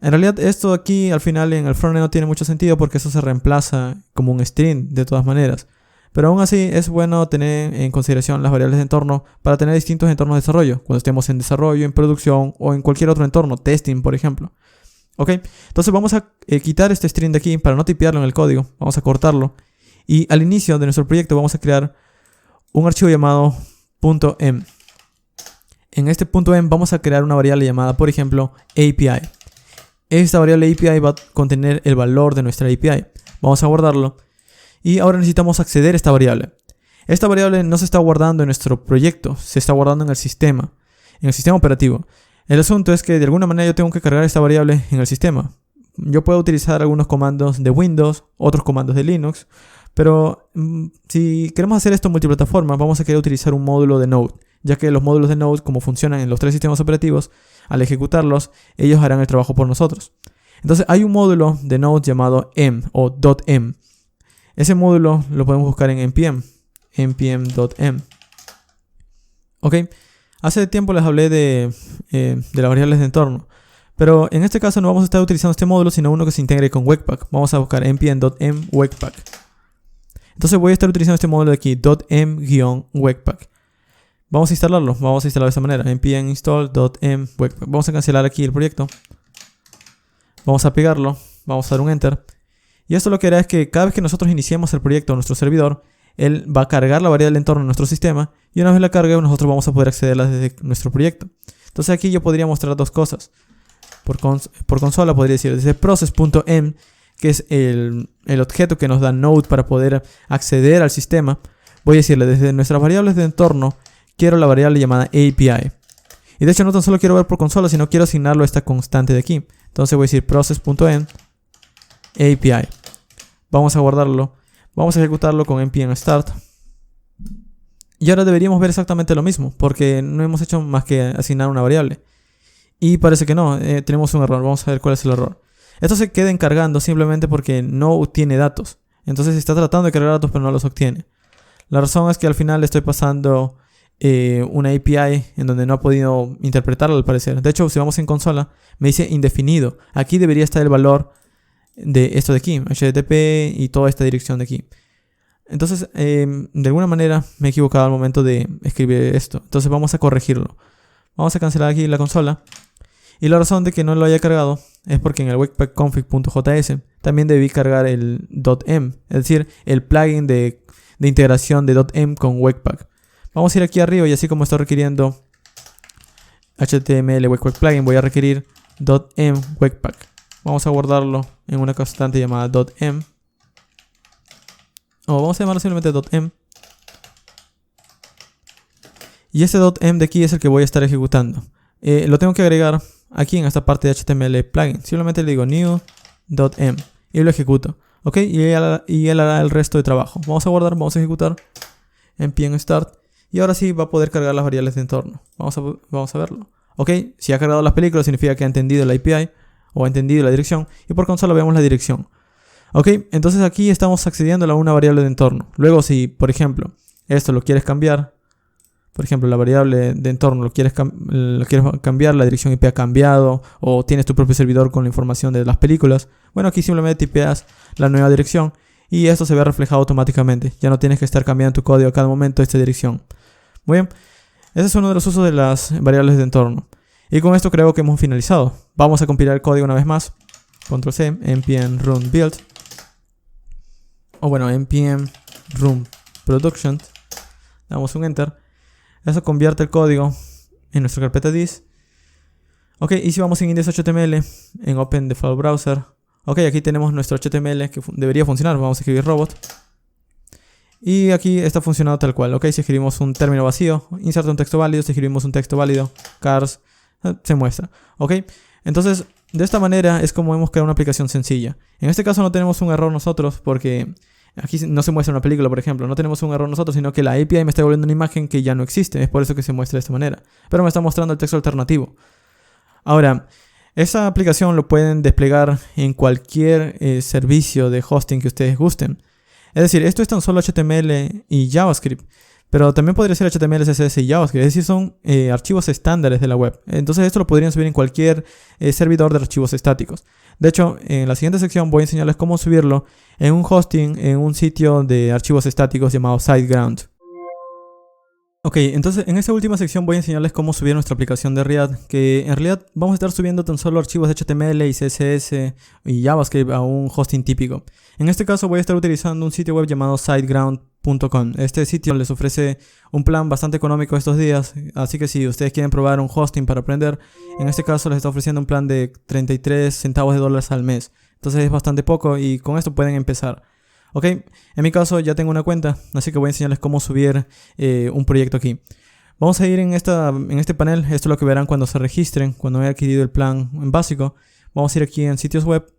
En realidad esto aquí al final en el frontend no tiene mucho sentido porque eso se reemplaza como un string de todas maneras. Pero aún así es bueno tener en consideración las variables de entorno para tener distintos entornos de desarrollo. Cuando estemos en desarrollo, en producción o en cualquier otro entorno, testing por ejemplo. Ok, entonces vamos a quitar este string de aquí para no tipearlo en el código. Vamos a cortarlo. Y al inicio de nuestro proyecto vamos a crear un archivo llamado .m. En este .m vamos a crear una variable llamada, por ejemplo, API. Esta variable API va a contener el valor de nuestra API. Vamos a guardarlo. Y ahora necesitamos acceder a esta variable. Esta variable no se está guardando en nuestro proyecto, se está guardando en el sistema operativo. El asunto es que de alguna manera yo tengo que cargar esta variable en el sistema. Yo puedo utilizar algunos comandos de Windows, otros comandos de Linux, pero si queremos hacer esto multiplataforma, vamos a querer utilizar un módulo de Node, ya que los módulos de Node, como funcionan en los 3 sistemas operativos, al ejecutarlos, ellos harán el trabajo por nosotros. Entonces hay un módulo de Node llamado .m o .m. Ese módulo lo podemos buscar en npm.m. Ok, hace tiempo les hablé de las variables de entorno. Pero en este caso no vamos a estar utilizando este módulo, sino uno que se integre con Webpack. Vamos a buscar npm.m Webpack. Entonces voy a estar utilizando este módulo de aquí, .m-webpack. Vamos a instalarlo, vamos a instalarlo de esta manera, npm install.m Webpack. Vamos a cancelar aquí el proyecto. Vamos a pegarlo, vamos a dar un enter. Y esto lo que hará es que cada vez que nosotros iniciemos el proyecto a nuestro servidor, él va a cargar la variable de entorno en nuestro sistema. Y una vez la cargue, nosotros vamos a poder accederla desde nuestro proyecto. Entonces aquí yo podría mostrar dos cosas. Por consola podría decir desde process.m, que es el objeto que nos da Node para poder acceder al sistema. Voy a decirle desde nuestras variables de entorno, quiero la variable llamada API. Y de hecho no tan solo quiero ver por consola, sino quiero asignarlo a esta constante de aquí. Entonces voy a decir process.m API. Vamos a guardarlo. Vamos a ejecutarlo con npm start. Y ahora deberíamos ver exactamente lo mismo, porque no hemos hecho más que asignar una variable. Y parece que no, tenemos un error. Vamos a ver cuál es el error. Esto se queda encargando simplemente porque no obtiene datos. Entonces está tratando de cargar datos pero no los obtiene. La razón es que al final le estoy pasando una API en donde no ha podido interpretarla al parecer. De hecho, si vamos en consola, me dice indefinido. Aquí debería estar el valor de esto de aquí, HTTP y toda esta dirección de aquí. Entonces, de alguna manera me he equivocado al momento de escribir esto. Entonces vamos a corregirlo. Vamos a cancelar aquí la consola. Y la razón de que no lo haya cargado es porque en el webpack-config.js también debí cargar el .m, es decir, el plugin de integración de .m con Webpack. Vamos a ir aquí arriba y así como estoy requiriendo HTML Webpack plugin, voy a requerir .m Webpack. Vamos a guardarlo en una constante llamada .m. O vamos a llamarlo simplemente .m. Y este .m de aquí es el que voy a estar ejecutando. Lo tengo que agregar aquí en esta parte de HTML plugin. Simplemente le digo new.m y lo ejecuto. ¿Ok? Y él hará el resto de trabajo. Vamos a guardar, vamos a ejecutar npm start. Y ahora sí va a poder cargar las variables de entorno. Vamos a verlo. ¿Ok? Si ha cargado las películas significa que ha entendido la API o ha entendido la dirección. Y por consola vemos la dirección. ¿Ok? Entonces aquí estamos accediendo a una variable de entorno. Luego si, por ejemplo, esto lo quieres cambiar. Por ejemplo, la variable de entorno lo quieres cambiar, la dirección IP ha cambiado, o tienes tu propio servidor con la información de las películas. Bueno, aquí simplemente tipeas la nueva dirección y esto se ve reflejado automáticamente. Ya no tienes que estar cambiando tu código a cada momento esta dirección. Muy bien, ese es uno de los usos de las variables de entorno. Y con esto creo que hemos finalizado. Vamos a compilar el código una vez más. Control C, npm run build. O bueno, npm run production. Damos un enter. Eso convierte el código en nuestra carpeta dis. Ok, y si vamos en index.html, en open the file browser. Ok, aquí tenemos nuestro HTML que debería funcionar. Vamos a escribir robot. Y aquí está funcionando tal cual. Ok, si escribimos un término vacío, inserta un texto válido. Si escribimos un texto válido, cars, se muestra. Ok, entonces de esta manera es como hemos creado una aplicación sencilla. En este caso no tenemos un error nosotros porque aquí no se muestra una película, por ejemplo. No tenemos un error nosotros, sino que la API me está devolviendo una imagen que ya no existe. Es por eso que se muestra de esta manera. Pero me está mostrando el texto alternativo. Ahora, esa aplicación lo pueden desplegar en cualquier servicio de hosting que ustedes gusten. Es decir, esto es tan solo HTML y JavaScript. Pero también podría ser HTML, CSS y JavaScript. Es decir, son archivos estándares de la web. Entonces esto lo podrían subir en cualquier servidor de archivos estáticos. De hecho, en la siguiente sección voy a enseñarles cómo subirlo en un hosting, en un sitio de archivos estáticos llamado SiteGround. Ok, entonces en esta última sección voy a enseñarles cómo subir nuestra aplicación de React, que en realidad vamos a estar subiendo tan solo archivos de HTML y CSS y JavaScript a un hosting típico. En este caso voy a estar utilizando un sitio web llamado SiteGround.com. Este sitio les ofrece un plan bastante económico estos días, así que si ustedes quieren probar un hosting para aprender, en este caso les está ofreciendo un plan de 33 centavos de dólares al mes. Entonces es bastante poco y con esto pueden empezar. Ok, en mi caso ya tengo una cuenta, así que voy a enseñarles cómo subir un proyecto aquí. Vamos a ir en este panel, esto es lo que verán cuando se registren, cuando haya adquirido el plan en básico. Vamos a ir aquí en sitios web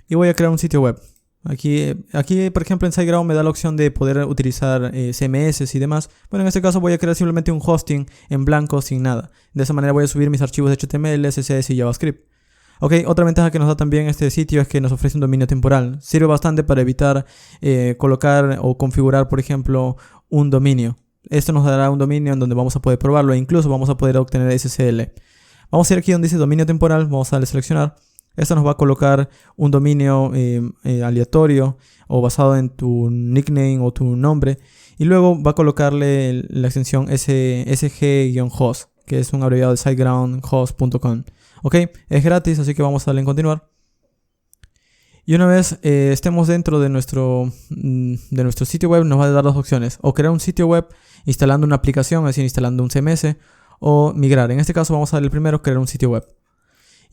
y voy a crear un sitio web. Aquí por ejemplo en SiteGround me da la opción de poder utilizar CMS y demás. Bueno, en este caso voy a crear simplemente un hosting en blanco sin nada. De esa manera voy a subir mis archivos de HTML, CSS y JavaScript. Ok, otra ventaja que nos da también este sitio es que nos ofrece un dominio temporal. Sirve bastante para evitar colocar o configurar, por ejemplo, un dominio. Esto nos dará un dominio en donde vamos a poder probarlo e incluso vamos a poder obtener SSL. Vamos a ir aquí donde dice dominio temporal, vamos a darle seleccionar. Esto nos va a colocar un dominio aleatorio o basado en tu nickname o tu nombre. Y luego va a colocarle la extensión sg-host, que es un abreviado de sitegroundhost.com. Ok, es gratis, así que vamos a darle en continuar. Y una vez estemos dentro de nuestro sitio web, nos va a dar dos opciones. O crear un sitio web instalando una aplicación, es decir, instalando un CMS, o migrar. En este caso vamos a darle primero, crear un sitio web.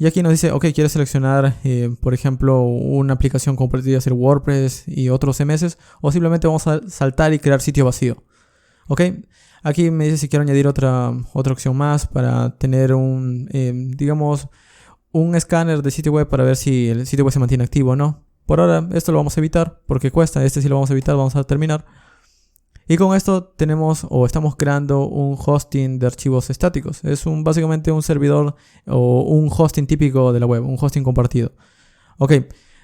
Y aquí nos dice, ok, ¿quieres seleccionar, por ejemplo, una aplicación como podría ser WordPress y otros CMS? O simplemente vamos a saltar y crear sitio vacío. Ok, aquí me dice si quiero añadir otra opción más para tener digamos, un escáner de sitio web para ver si el sitio web se mantiene activo o no. Por ahora esto lo vamos a evitar porque cuesta, este sí lo vamos a evitar, vamos a terminar. Y con esto tenemos o estamos creando un hosting de archivos estáticos. Es básicamente un servidor o un hosting típico de la web, un hosting compartido. Ok,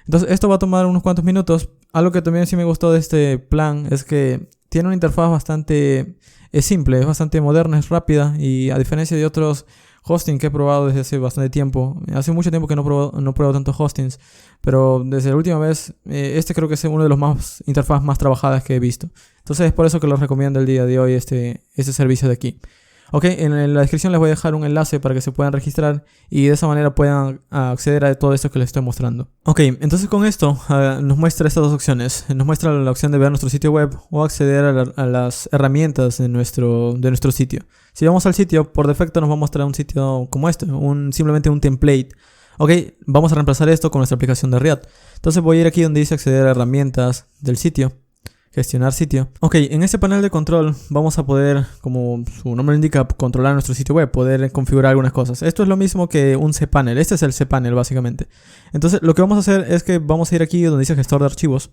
entonces esto va a tomar unos cuantos minutos. Algo que también sí me gustó de este plan es que tiene una interfaz bastante simple, es bastante moderna, es rápida y a diferencia de otros hosting que he probado desde hace bastante tiempo. Hace mucho tiempo que no pruebo tantos hostings, pero desde la última vez, este creo que es uno de los interfaces más trabajadas que he visto. Entonces es por eso que los recomiendo el día de hoy este servicio de aquí. Ok, en la descripción les voy a dejar un enlace para que se puedan registrar y de esa manera puedan acceder a todo esto que les estoy mostrando. Ok, entonces con esto nos muestra estas dos opciones. Nos muestra la opción de ver nuestro sitio web o acceder a las herramientas de nuestro sitio. Si vamos al sitio, por defecto nos va a mostrar un sitio como este, simplemente un template. Ok, vamos a reemplazar esto con nuestra aplicación de React. Entonces voy a ir aquí donde dice acceder a herramientas del sitio. Gestionar sitio. Ok, en este panel de control vamos a poder, como su nombre indica, controlar nuestro sitio web, poder configurar algunas cosas. Esto es lo mismo que un cPanel. Este es el cPanel básicamente. Entonces lo que vamos a hacer es que vamos a ir aquí donde dice gestor de archivos.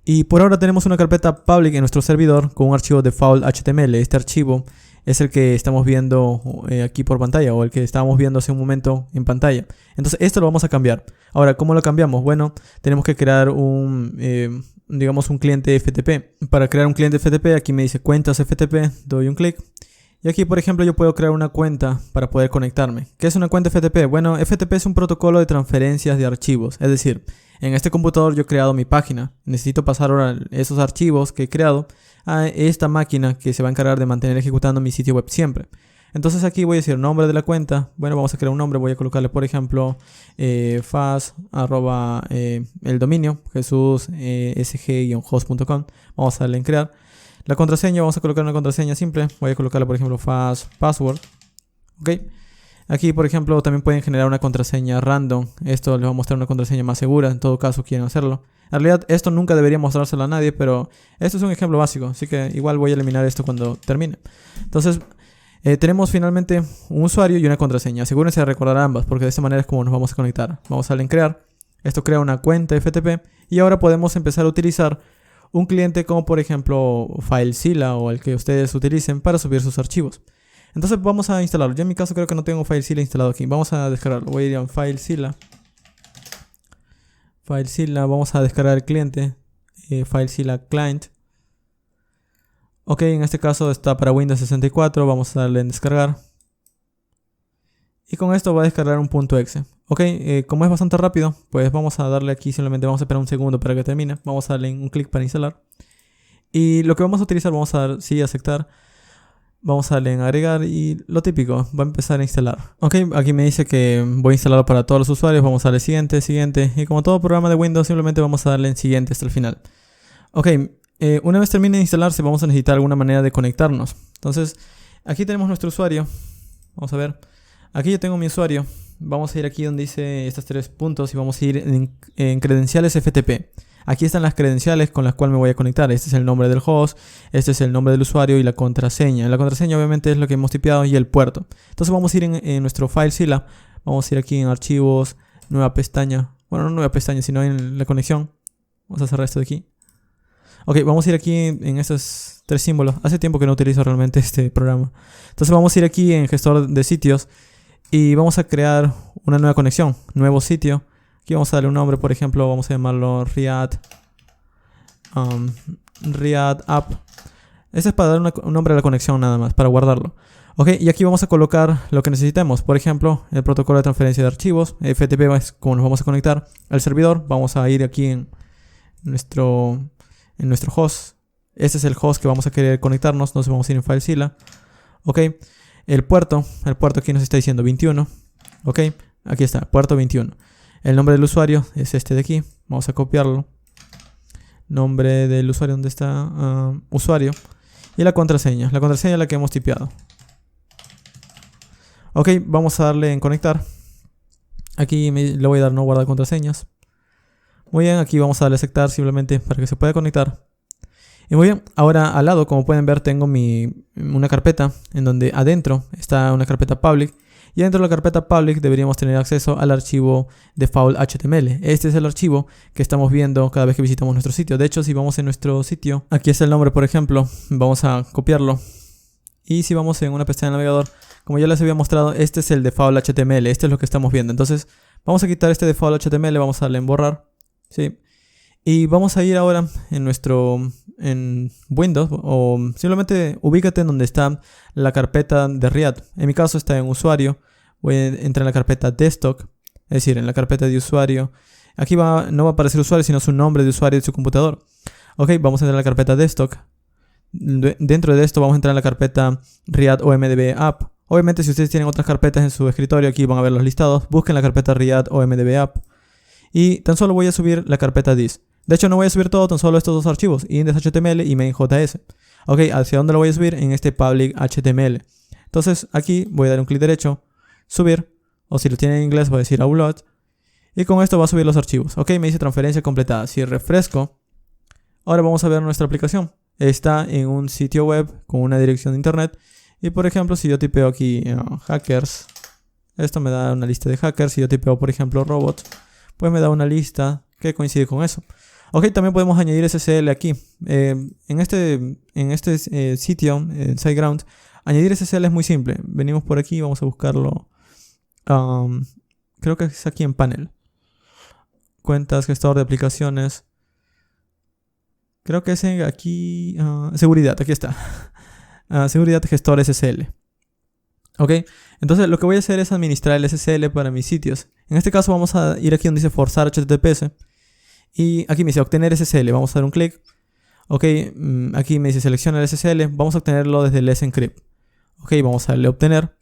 Y por ahora tenemos una carpeta public en nuestro servidor con un archivo default HTML. Este archivo es el que estamos viendo aquí por pantalla o el que estábamos viendo hace un momento en pantalla. Entonces esto lo vamos a cambiar. Ahora, ¿cómo lo cambiamos? Bueno, tenemos que crear digamos un cliente FTP. Para crear un cliente FTP, aquí me dice cuentas FTP, doy un clic. Y aquí, por ejemplo, yo puedo crear una cuenta para poder conectarme. ¿Qué es una cuenta FTP? Bueno, FTP es un protocolo de transferencias de archivos. Es decir, en este computador yo he creado mi página. Necesito pasar ahora esos archivos que he creado a esta máquina que se va a encargar de mantener ejecutando mi sitio web siempre. Entonces aquí voy a decir nombre de la cuenta. Bueno, vamos a crear un nombre. Voy a colocarle, por ejemplo, faz, el dominio, Jesús, sg-host.com. Vamos a darle en crear. La contraseña, vamos a colocar una contraseña simple. Voy a colocarle, por ejemplo, faz password. Ok. Aquí, por ejemplo, también pueden generar una contraseña random. Esto les va a mostrar una contraseña más segura. En todo caso, quieren hacerlo. En realidad, esto nunca debería mostrárselo a nadie, pero esto es un ejemplo básico. Así que igual voy a eliminar esto cuando termine. Entonces, tenemos finalmente un usuario y una contraseña. Asegúrense de recordar ambas, porque de esta manera es como nos vamos a conectar. Vamos a darle en crear. Esto crea una cuenta FTP. Y ahora podemos empezar a utilizar un cliente como, por ejemplo, FileZilla o el que ustedes utilicen para subir sus archivos. Entonces vamos a instalarlo. Yo en mi caso creo que no tengo FileZilla instalado aquí. Vamos a descargarlo. Voy a ir a FileZilla. FileZilla, vamos a descargar el cliente. FileZilla Client. Ok, en este caso está para Windows 64. Vamos a darle en descargar. Y con esto va a descargar un .exe. Ok, como es bastante rápido, pues vamos a darle aquí, simplemente vamos a esperar un segundo para que termine. Vamos a darle un clic para instalar. Y lo que vamos a utilizar, vamos a dar sí, aceptar. Vamos a darle en agregar y lo típico, va a empezar a instalar. Ok, aquí me dice que voy a instalarlo para todos los usuarios. Vamos a darle siguiente, siguiente. Y como todo programa de Windows, simplemente vamos a darle en siguiente hasta el final. Ok, una vez termine de instalarse, vamos a necesitar alguna manera de conectarnos. Entonces, aquí tenemos nuestro usuario. Vamos a ver. Aquí yo tengo mi usuario. Vamos a ir aquí donde dice estos 3 puntos y vamos a ir en credenciales FTP. Aquí están las credenciales con las cuales me voy a conectar. Este es el nombre del host, este es el nombre del usuario y la contraseña. La contraseña obviamente es lo que hemos tipeado y el puerto. Entonces vamos a ir en nuestro FileZilla. Vamos a ir aquí en archivos, nueva pestaña. Bueno, no nueva pestaña, sino en la conexión. Vamos a cerrar esto de aquí. Ok, vamos a ir aquí en estos 3 símbolos. Hace tiempo que no utilizo realmente este programa. Entonces vamos a ir aquí en gestor de sitios y vamos a crear una nueva conexión, nuevo sitio. Aquí vamos a darle un nombre, por ejemplo, vamos a llamarlo React App. Ese es para dar un nombre a la conexión nada más, para guardarlo. Ok, y aquí vamos a colocar lo que necesitemos. Por ejemplo, el protocolo de transferencia de archivos. FTP es como nos vamos a conectar al servidor. Vamos a ir aquí en nuestro host. Este es el host que vamos a querer conectarnos. Entonces vamos a ir en FileZilla. Ok, el puerto aquí nos está diciendo 21. Ok, aquí está, puerto 21. El nombre del usuario es este de aquí. Vamos a copiarlo. Nombre del usuario, ¿dónde está? Usuario. Y la contraseña es la que hemos tipeado. Ok, vamos a darle en conectar. Aquí le voy a dar no guardar contraseñas. Muy bien, aquí vamos a darle aceptar simplemente para que se pueda conectar. Y muy bien, ahora al lado, como pueden ver, tengo una carpeta en donde adentro está una carpeta public. Y dentro de la carpeta public deberíamos tener acceso al archivo default HTML. Este es el archivo que estamos viendo cada vez que visitamos nuestro sitio. De hecho, si vamos en nuestro sitio, aquí está el nombre, por ejemplo. Vamos a copiarlo. Y si vamos en una pestaña de navegador, como ya les había mostrado, este es el default HTML. Este es lo que estamos viendo. Entonces, vamos a quitar este default HTML. Vamos a darle en borrar. ¿Sí? Y vamos a ir ahora en Windows, o simplemente ubícate en donde está la carpeta de React. En mi caso está en usuario. Voy a entrar en la carpeta desktop, es decir, en la carpeta de usuario. Aquí no va a aparecer usuario, sino su nombre de usuario de su computador. Ok, vamos a entrar en la carpeta desktop. Dentro de esto vamos a entrar en la carpeta React OMDB App. Obviamente, si ustedes tienen otras carpetas en su escritorio, aquí van a ver los listados. Busquen la carpeta React OMDB App. Y tan solo voy a subir la carpeta dis. De hecho, no voy a subir todo, tan solo estos dos archivos, index.html y main.js. Ok, ¿hacia dónde lo voy a subir? En este public HTML. Entonces, aquí voy a dar un clic derecho, subir, o si lo tienen en inglés voy a decir upload. Y con esto va a subir los archivos. Ok, me dice transferencia completada. Si refresco, ahora vamos a ver nuestra aplicación. Está en un sitio web con una dirección de internet. Y por ejemplo, si yo tipeo aquí hackers, esto me da una lista de hackers. Si yo tipeo, por ejemplo, robots, pues me da una lista que coincide con eso. Ok, también podemos añadir SSL aquí. En este sitio, SiteGround, añadir SSL es muy simple. Venimos por aquí y vamos a buscarlo. Creo que es aquí en panel. Cuentas, gestor de aplicaciones. Creo que es aquí. Seguridad, aquí está. Seguridad, gestor SSL. Ok, entonces lo que voy a hacer es administrar el SSL para mis sitios. En este caso vamos a ir aquí donde dice forzar HTTPS. Y aquí me dice obtener SSL. Vamos a dar un clic. Ok, aquí me dice selecciona el SSL. Vamos a obtenerlo desde el Let's Encrypt. Ok, vamos a darle obtener.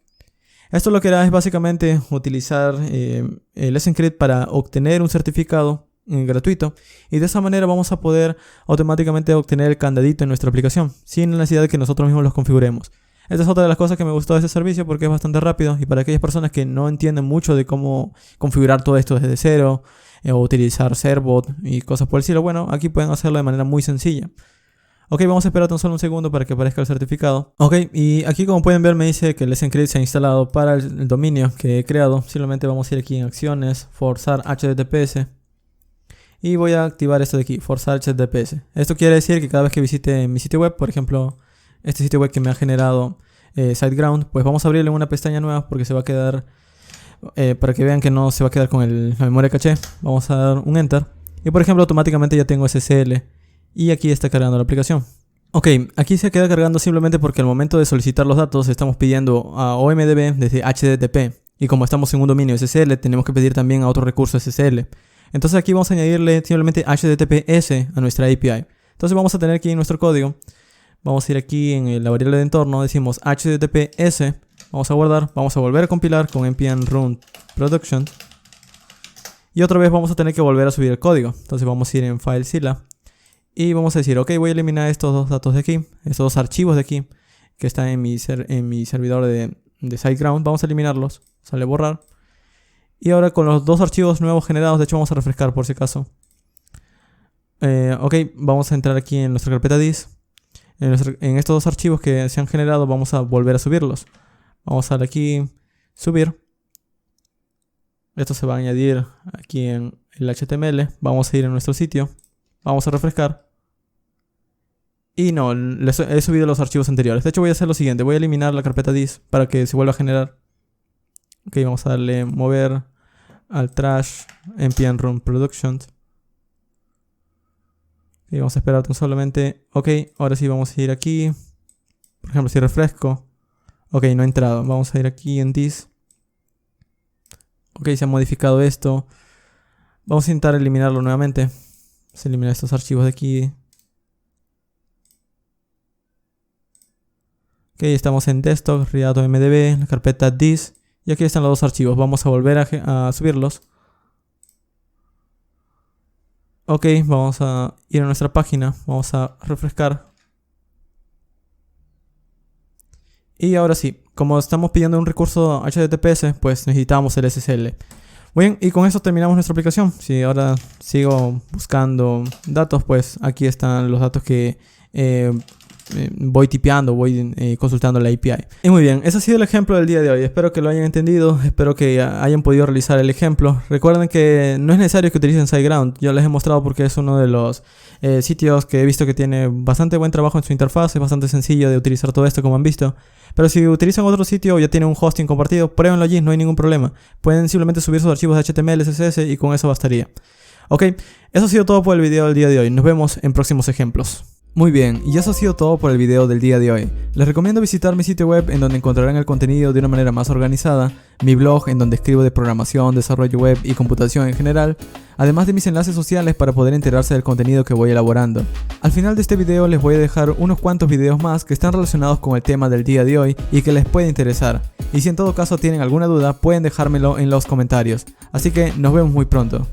Esto lo que hará es básicamente utilizar el Let's Encrypt para obtener un certificado gratuito. Y de esa manera vamos a poder automáticamente obtener el candadito en nuestra aplicación, sin la necesidad de que nosotros mismos los configuremos. Esta es otra de las cosas que me gustó de este servicio porque es bastante rápido. Y para aquellas personas que no entienden mucho de cómo configurar todo esto desde cero, o utilizar Servbot y cosas por el estilo, bueno, aquí pueden hacerlo de manera muy sencilla. Ok, vamos a esperar tan solo un segundo para que aparezca el certificado. Ok, y aquí como pueden ver me dice que el Let's Encrypt se ha instalado para el dominio que he creado. Simplemente vamos a ir aquí en acciones, forzar HTTPS. Y voy a activar esto de aquí, forzar HTTPS. Esto quiere decir que cada vez que visite mi sitio web, por ejemplo, este sitio web que me ha generado SiteGround, pues vamos a abrirle una pestaña nueva porque se va a quedar, para que vean que no se va a quedar con la memoria caché. Vamos a dar un Enter. Y por ejemplo, automáticamente ya tengo SSL. Y aquí está cargando la aplicación. Ok, aquí se queda cargando simplemente porque al momento de solicitar los datos estamos pidiendo a OMDB desde HTTP. Y como estamos en un dominio SSL, tenemos que pedir también a otro recurso SSL. Entonces aquí vamos a añadirle simplemente HTTPS a nuestra API. Entonces vamos a tener aquí en nuestro código. Vamos a ir aquí en la variable de entorno, decimos HTTPS. Vamos a guardar, vamos a volver a compilar con npm run production. Y otra vez vamos a tener que volver a subir el código. Entonces vamos a ir en FileZilla. Y vamos a decir, ok, voy a eliminar estos dos datos de aquí, estos dos archivos de aquí, que están en mi servidor de SiteGround. Vamos a eliminarlos, sale borrar. Y ahora con los dos archivos nuevos generados, de hecho vamos a refrescar por si acaso. Ok, vamos a entrar aquí en nuestra carpeta dis. En estos dos archivos que se han generado vamos a volver a subirlos. Vamos a darle aquí, subir. Esto se va a añadir aquí en el HTML. Vamos a ir a nuestro sitio. Vamos a refrescar. Y no, he subido los archivos anteriores. De hecho voy a hacer lo siguiente. Voy a eliminar la carpeta dis para que se vuelva a generar. Ok, vamos a darle mover al trash npm run production. Y vamos a esperar solamente. Ok, ahora sí vamos a ir aquí. Por ejemplo, si refresco. Ok, no ha entrado. Vamos a ir aquí en this. Ok, se ha modificado esto. Vamos a intentar eliminarlo nuevamente. Vamos a eliminar estos archivos de aquí. Ok, estamos en desktop, React.mdb, la carpeta this. Y aquí están los dos archivos. Vamos a volver a subirlos. Ok, vamos a ir a nuestra página. Vamos a refrescar. Y ahora sí, como estamos pidiendo un recurso HTTPS, pues necesitamos el SSL. Muy bien, y con eso terminamos nuestra aplicación. Si ahora sigo buscando datos, pues aquí están los datos que voy tipeando, voy consultando la API. Y muy bien, ese ha sido el ejemplo del día de hoy. Espero que lo hayan entendido, espero que hayan podido realizar el ejemplo. Recuerden que no es necesario que utilicen SiteGround. Yo les he mostrado porque es uno de los sitios que he visto que tiene bastante buen trabajo en su interfaz. Es bastante sencillo de utilizar todo esto, como han visto. Pero si utilizan otro sitio o ya tienen un hosting compartido, pruébenlo allí, no hay ningún problema. Pueden simplemente subir sus archivos de HTML, CSS y con eso bastaría. Ok, eso ha sido todo por el video del día de hoy. Nos vemos en próximos ejemplos. Muy bien, y eso ha sido todo por el video del día de hoy. Les recomiendo visitar mi sitio web en donde encontrarán el contenido de una manera más organizada, mi blog en donde escribo de programación, desarrollo web y computación en general, además de mis enlaces sociales para poder enterarse del contenido que voy elaborando. Al final de este video les voy a dejar unos cuantos videos más que están relacionados con el tema del día de hoy y que les puede interesar. Y si en todo caso tienen alguna duda pueden dejármelo en los comentarios. Así que nos vemos muy pronto.